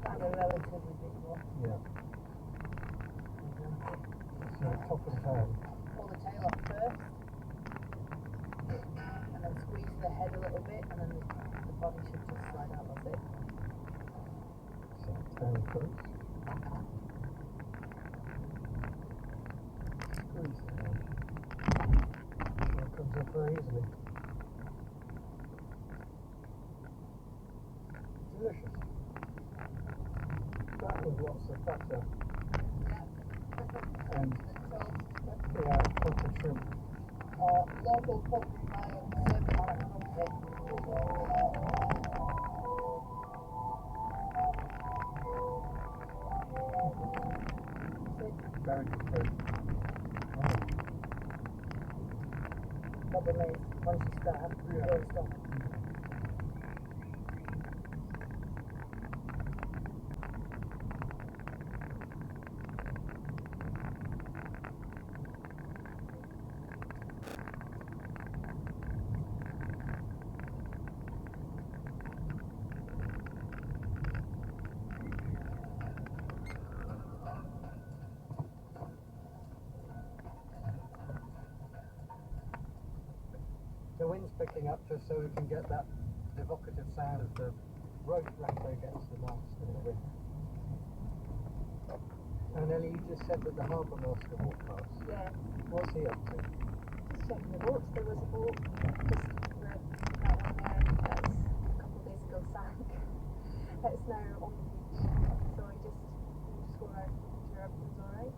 H: And a relatively big one.
L: Yeah. So top and tail.
H: Pull the tail off first, and then squeeze the head a little bit, and then the body should just slide out. That's it.
L: So tail first. Squeeze the head. So it comes up very easily. Delicious. That was lots of butter. And yeah, butter shrimp.
H: Local poultry mild served on a crumpet.
G: Very good food.
H: Problem is, once you start, you don't stop.
L: The wind's picking up just so we can get that evocative sound of the rope wrapper against the mast in the wind. And Ellie, you just said that the harbour master walked past.
H: Yeah.
L: What's he up to?
J: Just checking the boats. There was a boat just that one there that's a couple of days ago sank. It's now on the beach. So I just go around making sure everything's alright.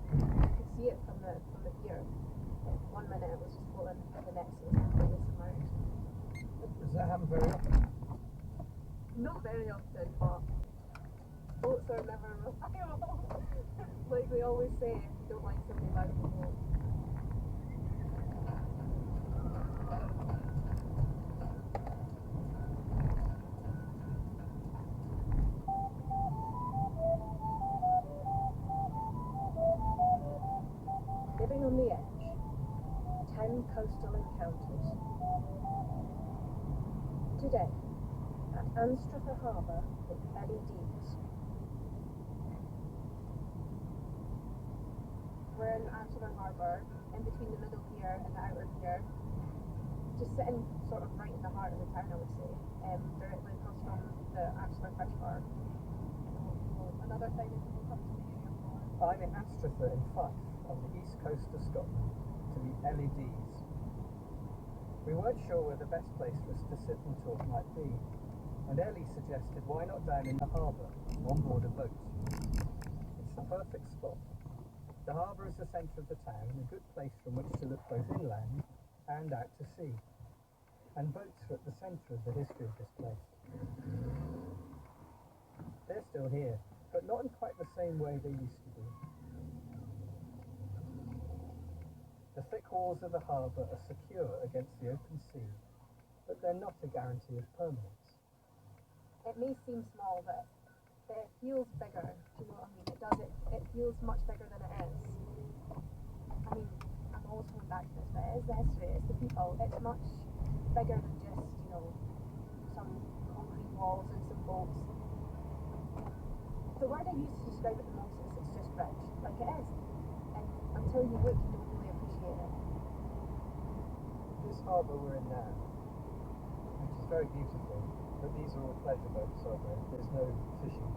J: You could see it from the pier. 1 minute it was just floating, the next it was completely submerged.
L: Does that happen very often?
J: Not very often, but boats are never reliable. Like we always say, if you don't like something about the boat.
P: coastal encounters. Today, at Anstruther Harbour with Ellie Deeds.
J: We're in Anstruther Harbour, in between the middle pier and the outer pier, just sitting sort of right in the heart of the town, I would say, directly across from the Anstruther Fish Bar. Another thing that people come to the area for.
L: I'm in Anstruther in Fife, on the east coast of Scotland, to meet Ellie Deeds. We weren't sure where the best place for us to sit and talk might be, and Ellie suggested why not down in the harbour, on board a boat. It's the perfect spot. The harbour is the centre of the town, a good place from which to look both inland and out to sea. And boats are at the centre of the history of this place. They're still here, but not in quite the same way they used to be. The thick walls of the harbour are secure against the open sea, but they're not a guarantee of permanence.
J: It may seem small, but it feels bigger. Do you know what I mean? It does. It feels much bigger than it is. I mean, I'm always coming back to this, but it is the history, it's the people. It's much bigger than just, you know, some concrete walls and some boats. The word I use to describe it the most is it's just rich. Like it is. And until you look, you don't really appreciate it.
L: This harbour we're in now, which is very beautiful, but these are all pleasure boats, aren't they? There's no fishing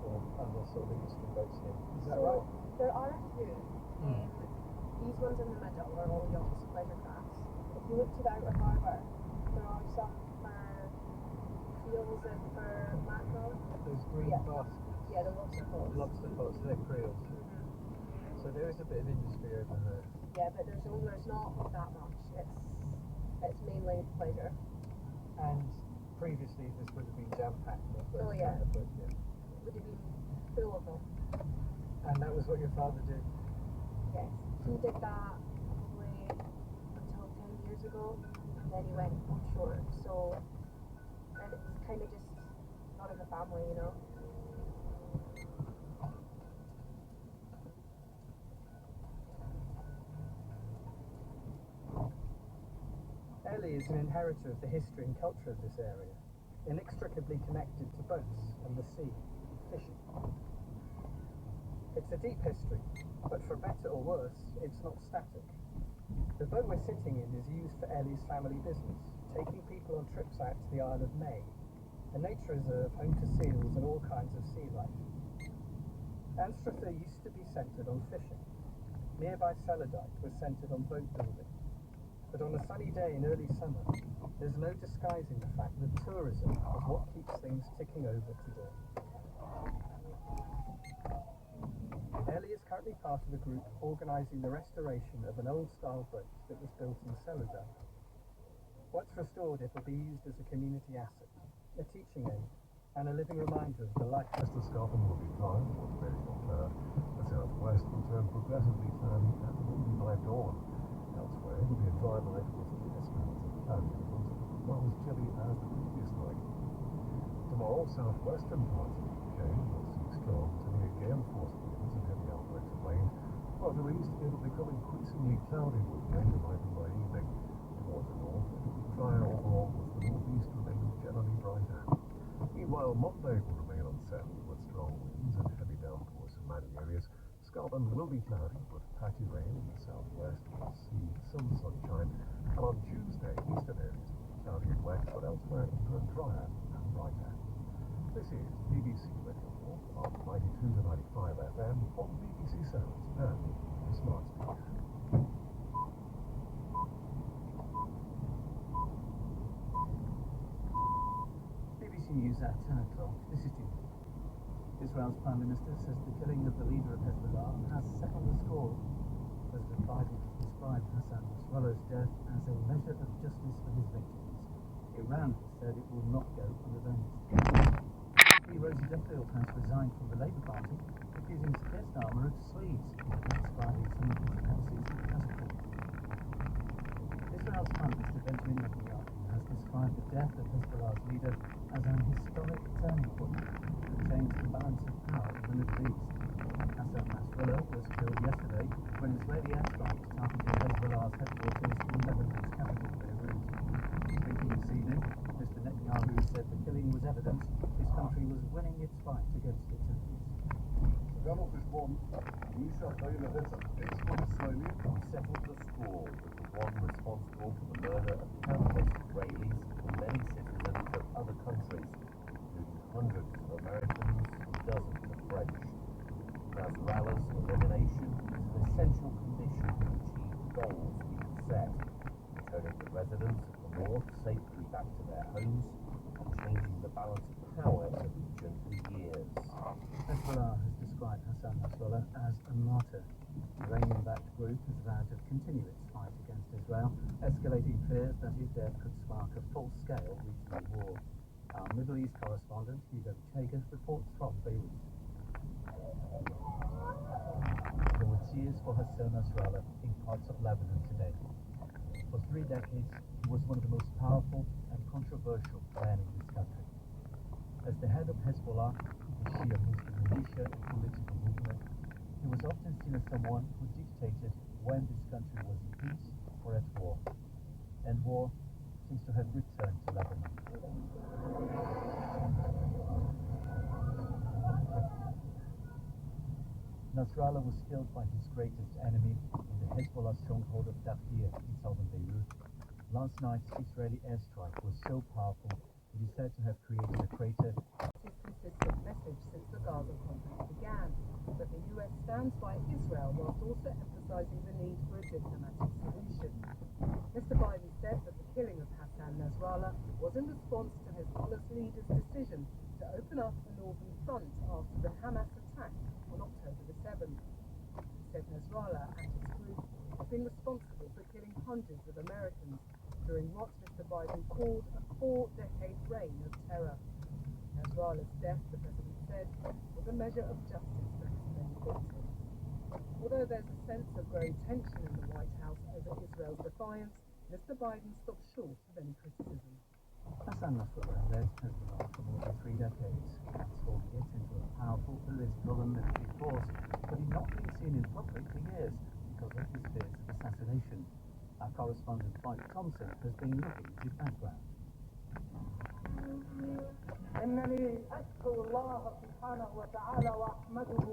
L: or other sort of industry boats here. Is that right?
J: There are a few. These ones in the middle are all yachts, pleasure crafts. If you look to the outer harbour, there are some for seals and for mackerel.
L: Those green baskets.
J: Yeah, the lobster pots.
L: Lobster pots, they're creels. So there is a bit of industry over there.
J: Yeah, but there's not that much. It's mainly pleasure.
L: And previously this would have been jam-packed with
J: Oh yeah.
L: Kind of boat, yeah.
J: Would have been full of them.
L: And that was what your father did?
J: Yes. He did that probably until 10 years ago, and then he went offshore. So, and it's kind of just not in the family, you know.
L: Ellie is an inheritor of the history and culture of this area, inextricably connected to boats and the sea, fishing. It's a deep history, but for better or worse, it's not static. The boat we're sitting in is used for Ellie's family business, taking people on trips out to the Isle of May, a nature reserve home to seals and all kinds of sea life. Anstruther used to be centred on fishing. Nearby Cellardyke was centred on boat building. But on a sunny day in early summer, there's no disguising the fact that tourism is what keeps things ticking over today. Ellie is currently part of a group organising the restoration of an old-style boat that was built in Cellardyke. Once restored, it will be used as a community asset, a teaching aid, and a living reminder of the life.
D: West of Scotland will be dry, or very cloud. The southwest will turn progressively cloudy and windy by dawn. Elsewhere, it will be a dry night with clear spells of cloudy intervals, not as chilly as the previous night. Tomorrow, southwestern parts of the UK will see strong to near gale force winds and heavy outbreaks of rain. Further east, it will become increasingly cloudy with rain arriving by evening. Towards the north, it will be drier overall, with the northeast remaining generally brighter. Meanwhile, Monday will remain unsettled with strong winds and heavy downpours in many areas. Scotland will be cloudy with patchy rain in the southwest. We'll see some sunshine. And on Tuesday, eastern areas will be cloudy and wet, but elsewhere it will turn drier and brighter. This is BBC Radio 4 on 92 to 95 FM on BBC Sounds and the smart speaker.
M: BBC News at 10 o'clock. This is Jim. Israel's Prime Minister says the killing of the leader of Hezbollah has set on the score. President Biden described Hassan Nasrallah's death as a measure of justice for his victims. Iran has said it will not go unavenged. Rosie Duffield has resigned from the Labour Party, accusing Keir Starmer of sleaze, describing some of his policies as poor. Israel's Prime Minister Benjamin Netanyahu has described the death of Hezbollah's leader as an historic turning point that changed the balance of power in the Middle East. Hassan Nasrallah was killed yesterday when Israeli airstrikes targeted Hezbollah's headquarters in Lebanon. evidence his country was winning its fight against its enemies.
D: We settled the score with the one responsible for the murder of countless Israelis and many citizens of other countries, including hundreds of Americans and dozens of French. Nasrallah's elimination is an essential condition to achieve the goals we have set, returning the residents of the north safely back to their homes and changing the balance of power in the region for years.
M: Hezbollah has described Hassan Nasrallah as a martyr. The Iranian-backed group has vowed to continue its fight against Israel, escalating fears that his death could spark a full-scale regional war. Our Middle East correspondent, Hugo Chagas, reports from Beirut. There were cheers for Hassan Nasrallah in parts of Lebanon today. For 3 decades, he was one of the most powerful and controversial men in this country. As the head of Hezbollah, the Shia Muslim militia and political movement, he was often seen as someone who dictated when this country was in peace or at war. And war seems to have returned to Lebanon. Nasrallah was killed by his greatest enemy in the Hezbollah stronghold of Dafir in southern Beirut. Last night's Israeli airstrike was so powerful that he said to have created a crater.
I: His consistent message since the Gaza conflict began, that the US stands by Israel whilst also emphasizing the need for a diplomatic solution. Mr. Biden said that the killing of Hassan Nasrallah was in response to Hezbollah's leader's decision to open up the northern front after the Hamas attack on October the 7th. He said Nasrallah and his group have been responsible for killing hundreds of Americans during what Mr. Biden called a 4-decade reign of terror. Nasrallah's death, the president said, was a measure of justice for his many victims. Although there's a sense of growing tension in the White House over Israel's defiance, Mr. Biden stopped short of any criticism.
M: Hassan Nasrallah led Hezbollah for more than 3 decades, transforming it into a powerful political and military force, but he'd not been seen in public for years because of his fears of assassination. Our correspondent Mike Thompson has been looking into background.
F: إنني أشكر الله سبحانه وتعالى وأحمده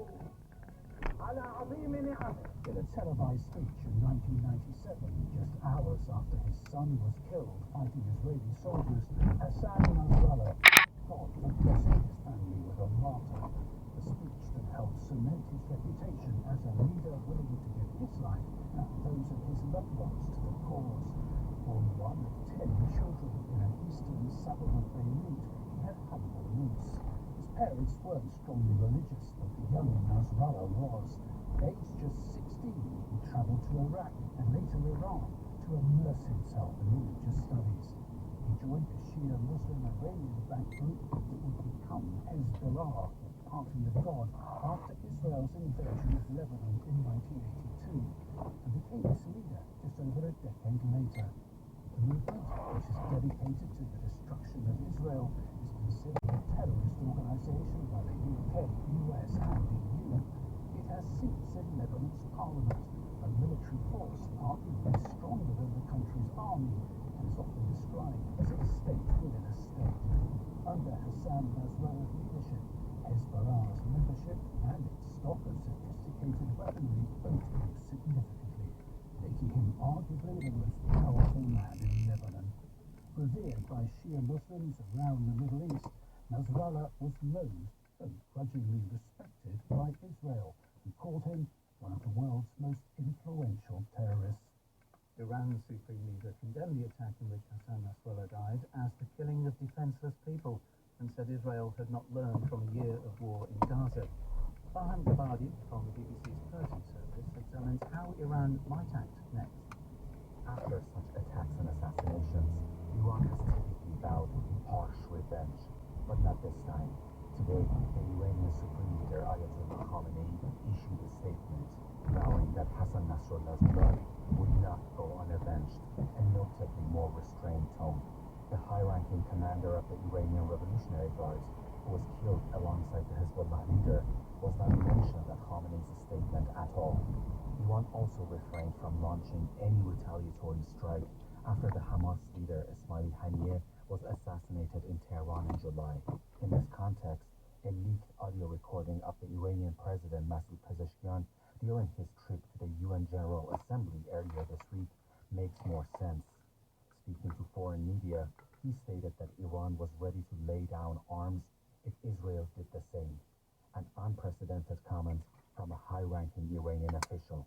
F: على عظيم نعمه.
V: In a televised speech in 1997, just hours after his son was killed fighting Israeli soldiers, Hassan Nasrallah thanked God for blessing his family with a martyr, a speech that helped cement his reputation as a leader willing to give his life and those of his loved ones to the cause. Born one of 10 children in an eastern suburb of Beirut, he had humble roots. His parents weren't strongly religious, but the young Nasrallah was. Aged just 16, he travelled to Iraq and later Iran to immerse himself in religious studies. He joined the Shia Muslim Iranian-backed group that would become Hezbollah, Party of God, after Israel's invasion of Lebanon in 1982, and became its leader just over a decade later. The movement, which is dedicated to the destruction of Israel, is considered a terrorist organisation by the UK, US and EU. It has seats in Lebanon's parliament, a military force arguably stronger than the country's army, and is often described as a state within a state. Under Hassan Nasrallah's leadership, Hezbollah's membership and its stock of sophisticated weaponry both grew significantly, making him arguably the most powerful man in Lebanon. Revered by Shia Muslims around the Middle East, Nasrallah was known, though grudgingly respected, by Israel, who called him one of the world's most influential terrorists.
M: Iran's supreme leader condemned the attack in which Hassan Nasrallah died as the killing of defenseless people and said Israel had not learned from a year of war in Gaza. Farhan Gabadi from the BBC's Persian service examines how Iran might act next.
U: After such attacks and assassinations, Iran has typically vowed harsh revenge, but not this time. Today, the Iranian Supreme Leader Ayatollah Khamenei issued a statement vowing that Hassan Nasrallah's blood would not go unavenged and noted a more restrained tone. The high-ranking commander of the Iranian Revolutionary Guards, who was killed alongside the Hezbollah leader, was not mentioned at Khamenei's statement at all. Iran also refrained from launching any retaliatory strike after the Hamas leader Ismail Haniyeh was assassinated in Tehran in July. In this context, a leaked audio recording of the Iranian President Masoud Pezeshkian during his trip to the UN General Assembly earlier this week makes more sense. Speaking to foreign media, he stated that Iran was ready to lay down arms if Israel did the same, an unprecedented comment from a high-ranking Iranian official.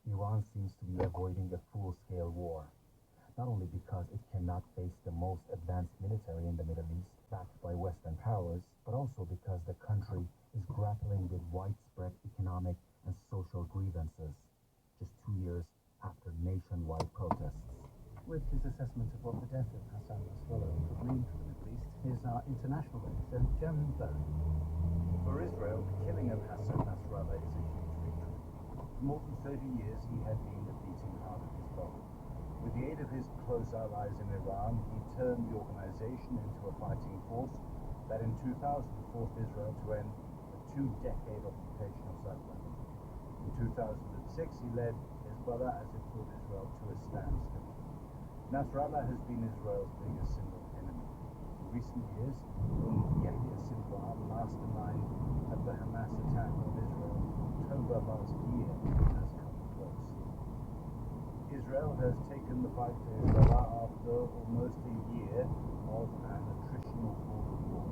U: Iran seems to be avoiding a full-scale war, not only because it cannot face the most advanced military in the Middle East, backed by Western powers, but also because the country is grappling with widespread economic and social grievances, just 2 years after nationwide protests.
M: With his assessment of what the death of Hassan Nasrallah could mean for the Middle East, here's our international editor, Joan Bowen.
R: For Israel, the killing of Hassan Nasrallah is a huge victory. For more than 30 years, he had been the beating heart of Hezbollah. With the aid of his close allies in Iran, he turned the organization into a fighting force that in 2000 forced Israel to end a 2-decade occupation of South Lebanon. In 2006, he led Hezbollah as it brought Israel to a standstill. Nasrallah has been Israel's biggest single enemy. In recent years, Yahya Sinwar, mastermind of the Hamas attack on Israel in October last year, has come close. Israel has taken the fight to Hezbollah after almost a year of an attritional border war.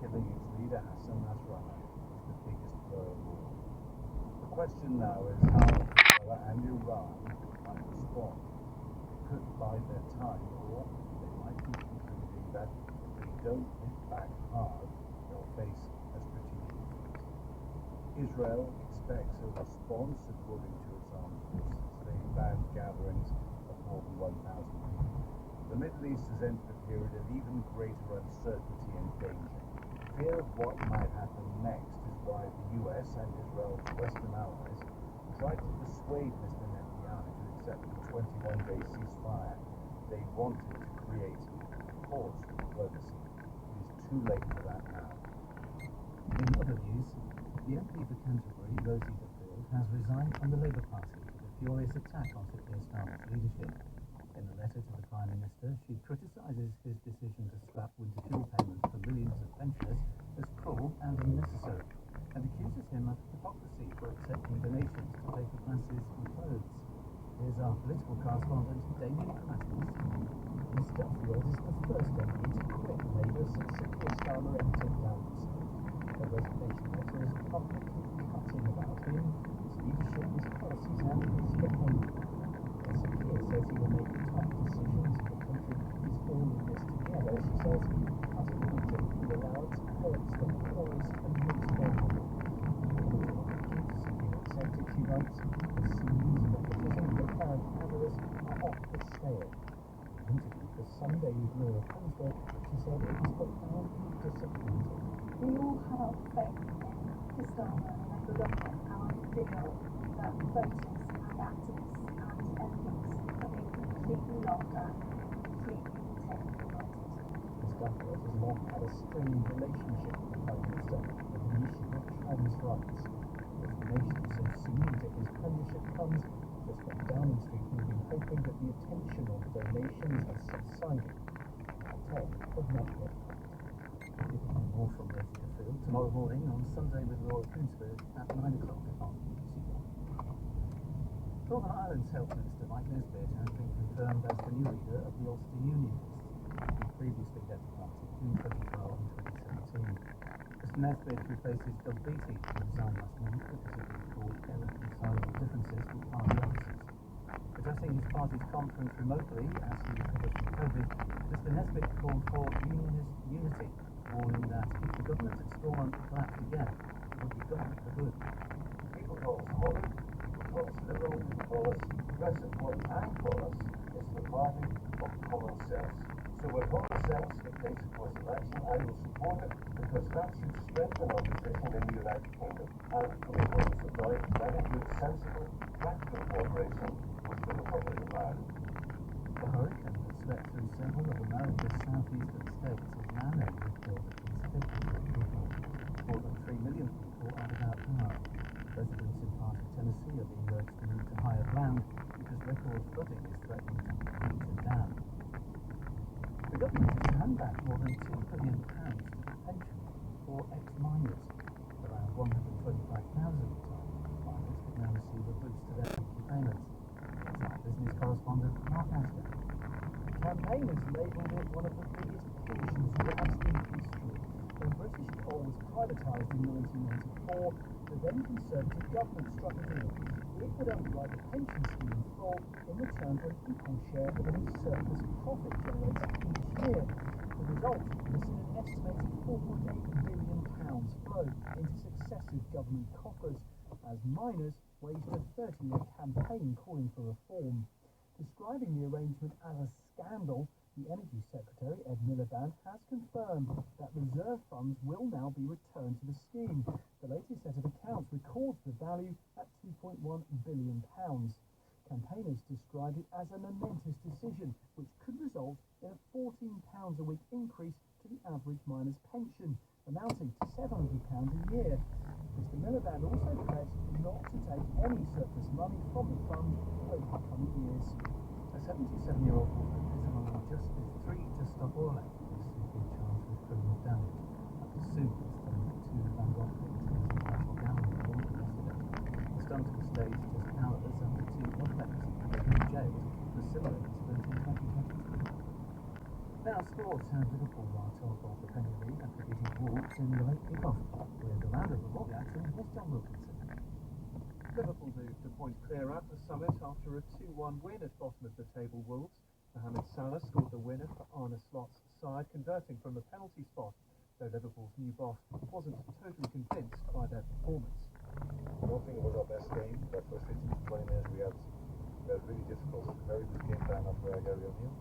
R: Killing its leader, Hassan Nasrallah, is the biggest blow of all. The question now is how Hezbollah and Iran might respond. They could bide their time, or they might be concluding that if they don't hit back hard, they'll face a strategic defeat. Israel expects a response according to its armed forces. They banned gatherings of more than 1,000 people. The Middle East has entered a period of even greater uncertainty and danger. Fear of what might happen next is why the US and Israel's Western allies tried to persuade Mr. Netanyahu to accept the 21-day ceasefire they wanted to create a pause for diplomacy. It is too late for that now.
M: In other news, the MP for Canterbury, Rosie Duffield, has resigned from the Labour Party for the furious attack on Sir Keir Starmer's leadership. In a letter to the Prime Minister, she criticises his decision to scrap winter fuel payments for millions of pensioners as cruel and unnecessary, and accuses him of hypocrisy for accepting donations to pay for glasses and clothes. Here's our political correspondent, Damien Matthews.
A: Ms Duffield is the first MP to quit Labour since Sir Keir Starmer entered Downing Street. Her resignation letter is publicly cutting about him, his leadership, his policies and his behaviour. Sir Keir says he will make tough decisions. The country is all in this together, she says. Cutting the GP allowance hurts the poorest and most vulnerable. Sir Keir accepted, she writes, the scenes, nepotism, the apparent avarice are off the scale. In an interview for Sunday with Laura Kuenssberg, she said it was profoundly disappointing.
N: We all had our faith in Starmer and Labour government, and I feel that voters and activists and MPs have been completely laughed at, completely taken for granted.
A: Ms Duffield has long had a strained relationship with the Prime Minister on the issue of trans rights. With the nation so soon into his premiership comes, just from Downing Street we've been hoping that the attention on donations has subsided. Our tale has not yet come.
M: You can hear more from Rosie Duffield tomorrow morning on Sunday with Laura Kuenssberg at 9 o'clock on BBC One. Northern Ireland's Health Minister Mike Nesbitt has been confirmed as the new leader of the Ulster Unionists. He previously led the party between 2012 and 2017. Mr Nesbitt replaces Doug Beattie, who resigned last month because of what he called irreconcilable differences with party officers. Addressing his party's conference remotely as he recovered from COVID, Mr Nesbitt called for unionist unity, warning that if the government at Stormont collapsed again, it would be gone for good.
W: People call us modern, people call us liberal, people call us progressive. What I call us is the party of common sense. So with common sense, it takes a course of action. I will support it because that should strengthen our position in the United Kingdom. And for the purpose of life, that includes sensible, practical cooperation with the Republic of Ireland.
M: The hurricane that swept through several of America's southeastern states has now nearly killed at least 50 people. More than 3 million people are without power. Residents in parts of Tennessee are being urged to move to higher ground because record flooding is threatening to complete the dam. The government has
L: sound of Madagascar. Campaigners labelled it one of the biggest pensions grabs in history. When British coal was privatised in 1994, the then Conservative government struck a deal. It would underwrite the pension scheme in full in return for an equal share of any surplus profit generated each year. The result was an estimated £4.8 billion flow into successive government coffers as miners waged a 30-year campaign calling for reform. Describing the arrangement as a scandal, the Energy Secretary, Ed Miliband, has confirmed that reserve funds will now be returned to the scheme. The latest set of accounts records the value at £2.1 billion. Campaigners described it as a momentous decision, which could result in a £14 a week increase to the average miner's pension, amounting to £700 a year. Mr Miliband also pledged not to take any surplus money from the fund over the coming years.
E: A 77-year-old woman is among the Justice 3 to Stop Oil activists who've been charged with criminal damage after suit was linked to Van Gogh paintings in National Gallery in London yesterday. The stunt was staged just hours after two oil activists had been jailed for a similar incident in 2023. Now sports, and Liverpool are top of the Premier League after beating Wolves in the late kick-off. With the land of the Rock Jackson, here's John Wilkinson.
L: Liverpool moved a point clear at the summit after a 2-1 win at bottom of the table Wolves. Mohamed Salah scored the winner for Arne Slot's side, converting from a penalty spot, though Liverpool's new boss wasn't totally convinced by their performance.
R: I don't think it was our best game. That first 15 to 20 minutes we had really difficult, very good game plan of Gary O'Neill.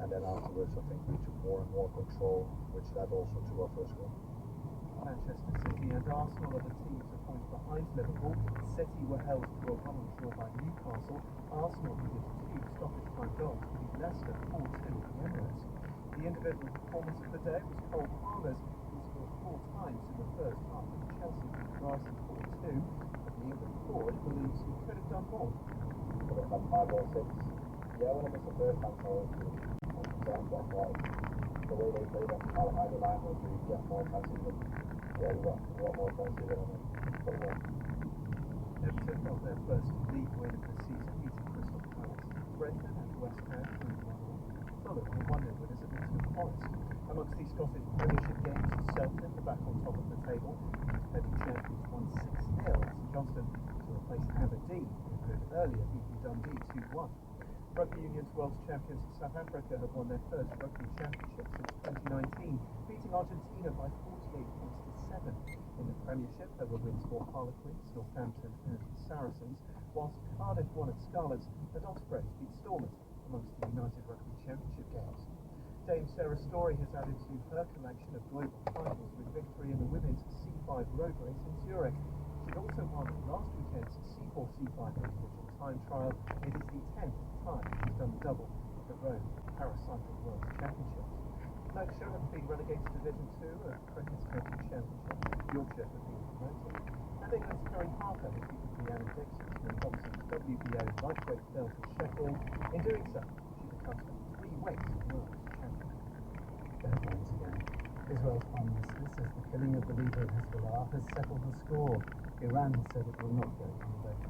R: And then afterwards I think we took more and more control, which led also to our first goal.
L: Manchester City and Arsenal are the teams a point behind Liverpool. City were held to a 1-1 draw by Newcastle. Arsenal needed 2 stoppage time goals to beat Leicester 4-2 at the Emirates. The individual performance of the day was Cole Palmer's, who scored 4 times in the first half of Chelsea beat Brighton 4-2, but the England forward believes he could have done more.
C: But it's like 5 or 6. Yeah, when I missed the first time, so the way they played on either line was really get more chances, but yeah, we got a lot more chances than I
L: Everton got their first league win of the season, beating Crystal Palace. Brentford and West Ham 3-1. Fulham were 1-0 winners at Nottingham Forest. Amongst the Scottish Premiership games, Celtic are back on top of the table. Defending champions won 6-0 at St Johnstone to replace Aberdeen, who had earlier beaten Dundee 2-1. Rugby Union's world champions South Africa have won their first rugby championship since 2019, beating Argentina by 48 points to 7. In the Premiership, there were wins for Harlequins, Northampton and Saracens, whilst Cardiff won at Scarlets and Ospreys beat Stormers amongst the United Rugby Championship games. Dame Sarah Story has added to her collection of global titles with victory in the women's C5 road race in Zurich. She'd also won last weekend's C4 C5 individual time trial. It is the 10th time she's done double at the Rome Paracycling World Championships. Lancashire have been relegated to Division 2 of Cricket's County Championship. Yorkshire have been promoted. And England's Karen Harper has beaten Deanna Dixon to win boxing's WBO lightweight belt at Sheffield. In doing so, she becomes the 3-weight world champion.
E: Once again, Israel's Prime Minister says the killing of the leader of Hezbollah has settled the score. Iran has said it will not go on the vote.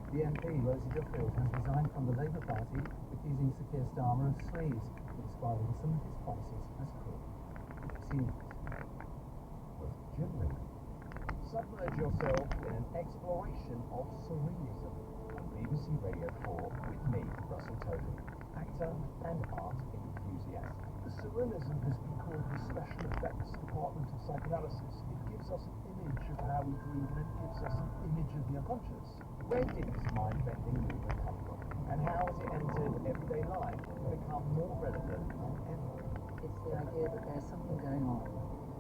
E: The MP, Rosie Duffield, has resigned from the Labour Party, accusing Sir Keir Starmer of sleaze, describing some of his policies as cruel. With Jim Lee.
O: Submerge yourself in an exploration of surrealism on BBC Radio 4 with me, Russell Tovey, actor and art enthusiast.
G: The surrealism has been called the Special Effects Department of Psychoanalysis. It gives us an image of how we dream and it gives us an image of the unconscious.
O: Where did this mind-bending movement come from? And how has it entered everyday life and become more relevant than ever?
B: It's the idea that there's something going on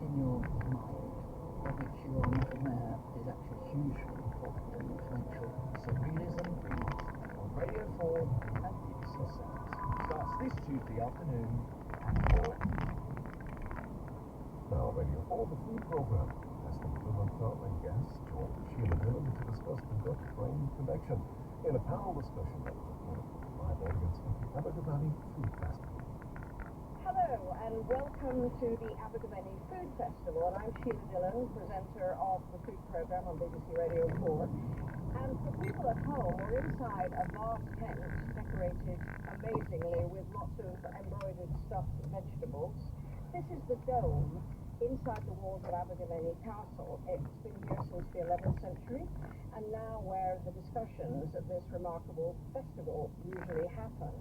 B: in your mind of which you are not aware is actually hugely important and influential.
O: Surrealism Reads on Radio 4 and BBC Sounds. Starts this Tuesday afternoon at 4.
D: Now, Radio 4, the food programme, has been Willem Cartman guest joined Sheila Dillon to discuss the gut-brain connection in a panel discussion that was recorded for a live audience at the Abergavenny Food Festival.
J: Hello
Q: Hello and welcome to the Abergavenny Food Festival, and I'm Sheila Dillon, presenter of the food programme on BBC Radio 4. And for people at home, we're inside a vast tent decorated amazingly with lots of embroidered stuffed vegetables. This is the dome inside the walls of Abergavenny Castle. It's been here since the 11th century, and now where the discussions at this remarkable festival usually happen.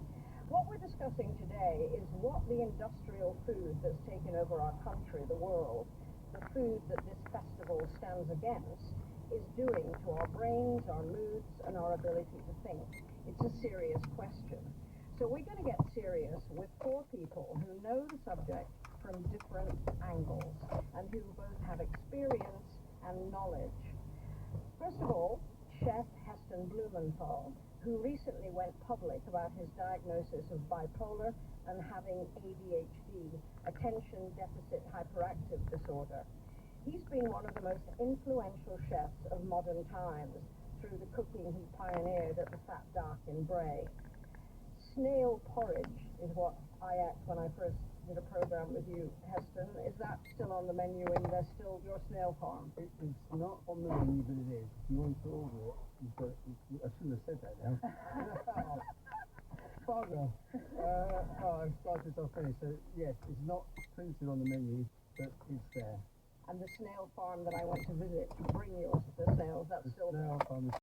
Q: What we're discussing today is what the industrial food that's taken over our country, the world, the food that this festival stands against, is doing to our brains, our moods, and our ability to think. It's a serious question. So we're going to get serious with four people who know the subject from different angles and who both have experience and knowledge. First of all, Chef Heston Blumenthal, who recently went public about his diagnosis of bipolar and having ADHD, attention deficit hyperactive disorder. He's been one of the most influential chefs of modern times through the cooking he pioneered at the Fat Duck in Bray. Snail porridge is what I ate when I first did a programme with you, Heston. Is that still on the menu in there's still your snail farm?
S: It's not on the menu, but it is. If you want to order it, you've got, I shouldn't have said that now. Fargo. I've started off finished. So yes, it's not printed on the menu, but it's there.
Q: And the snail farm that I went to visit to bring you the snails, that's still there.
S: Snail farm is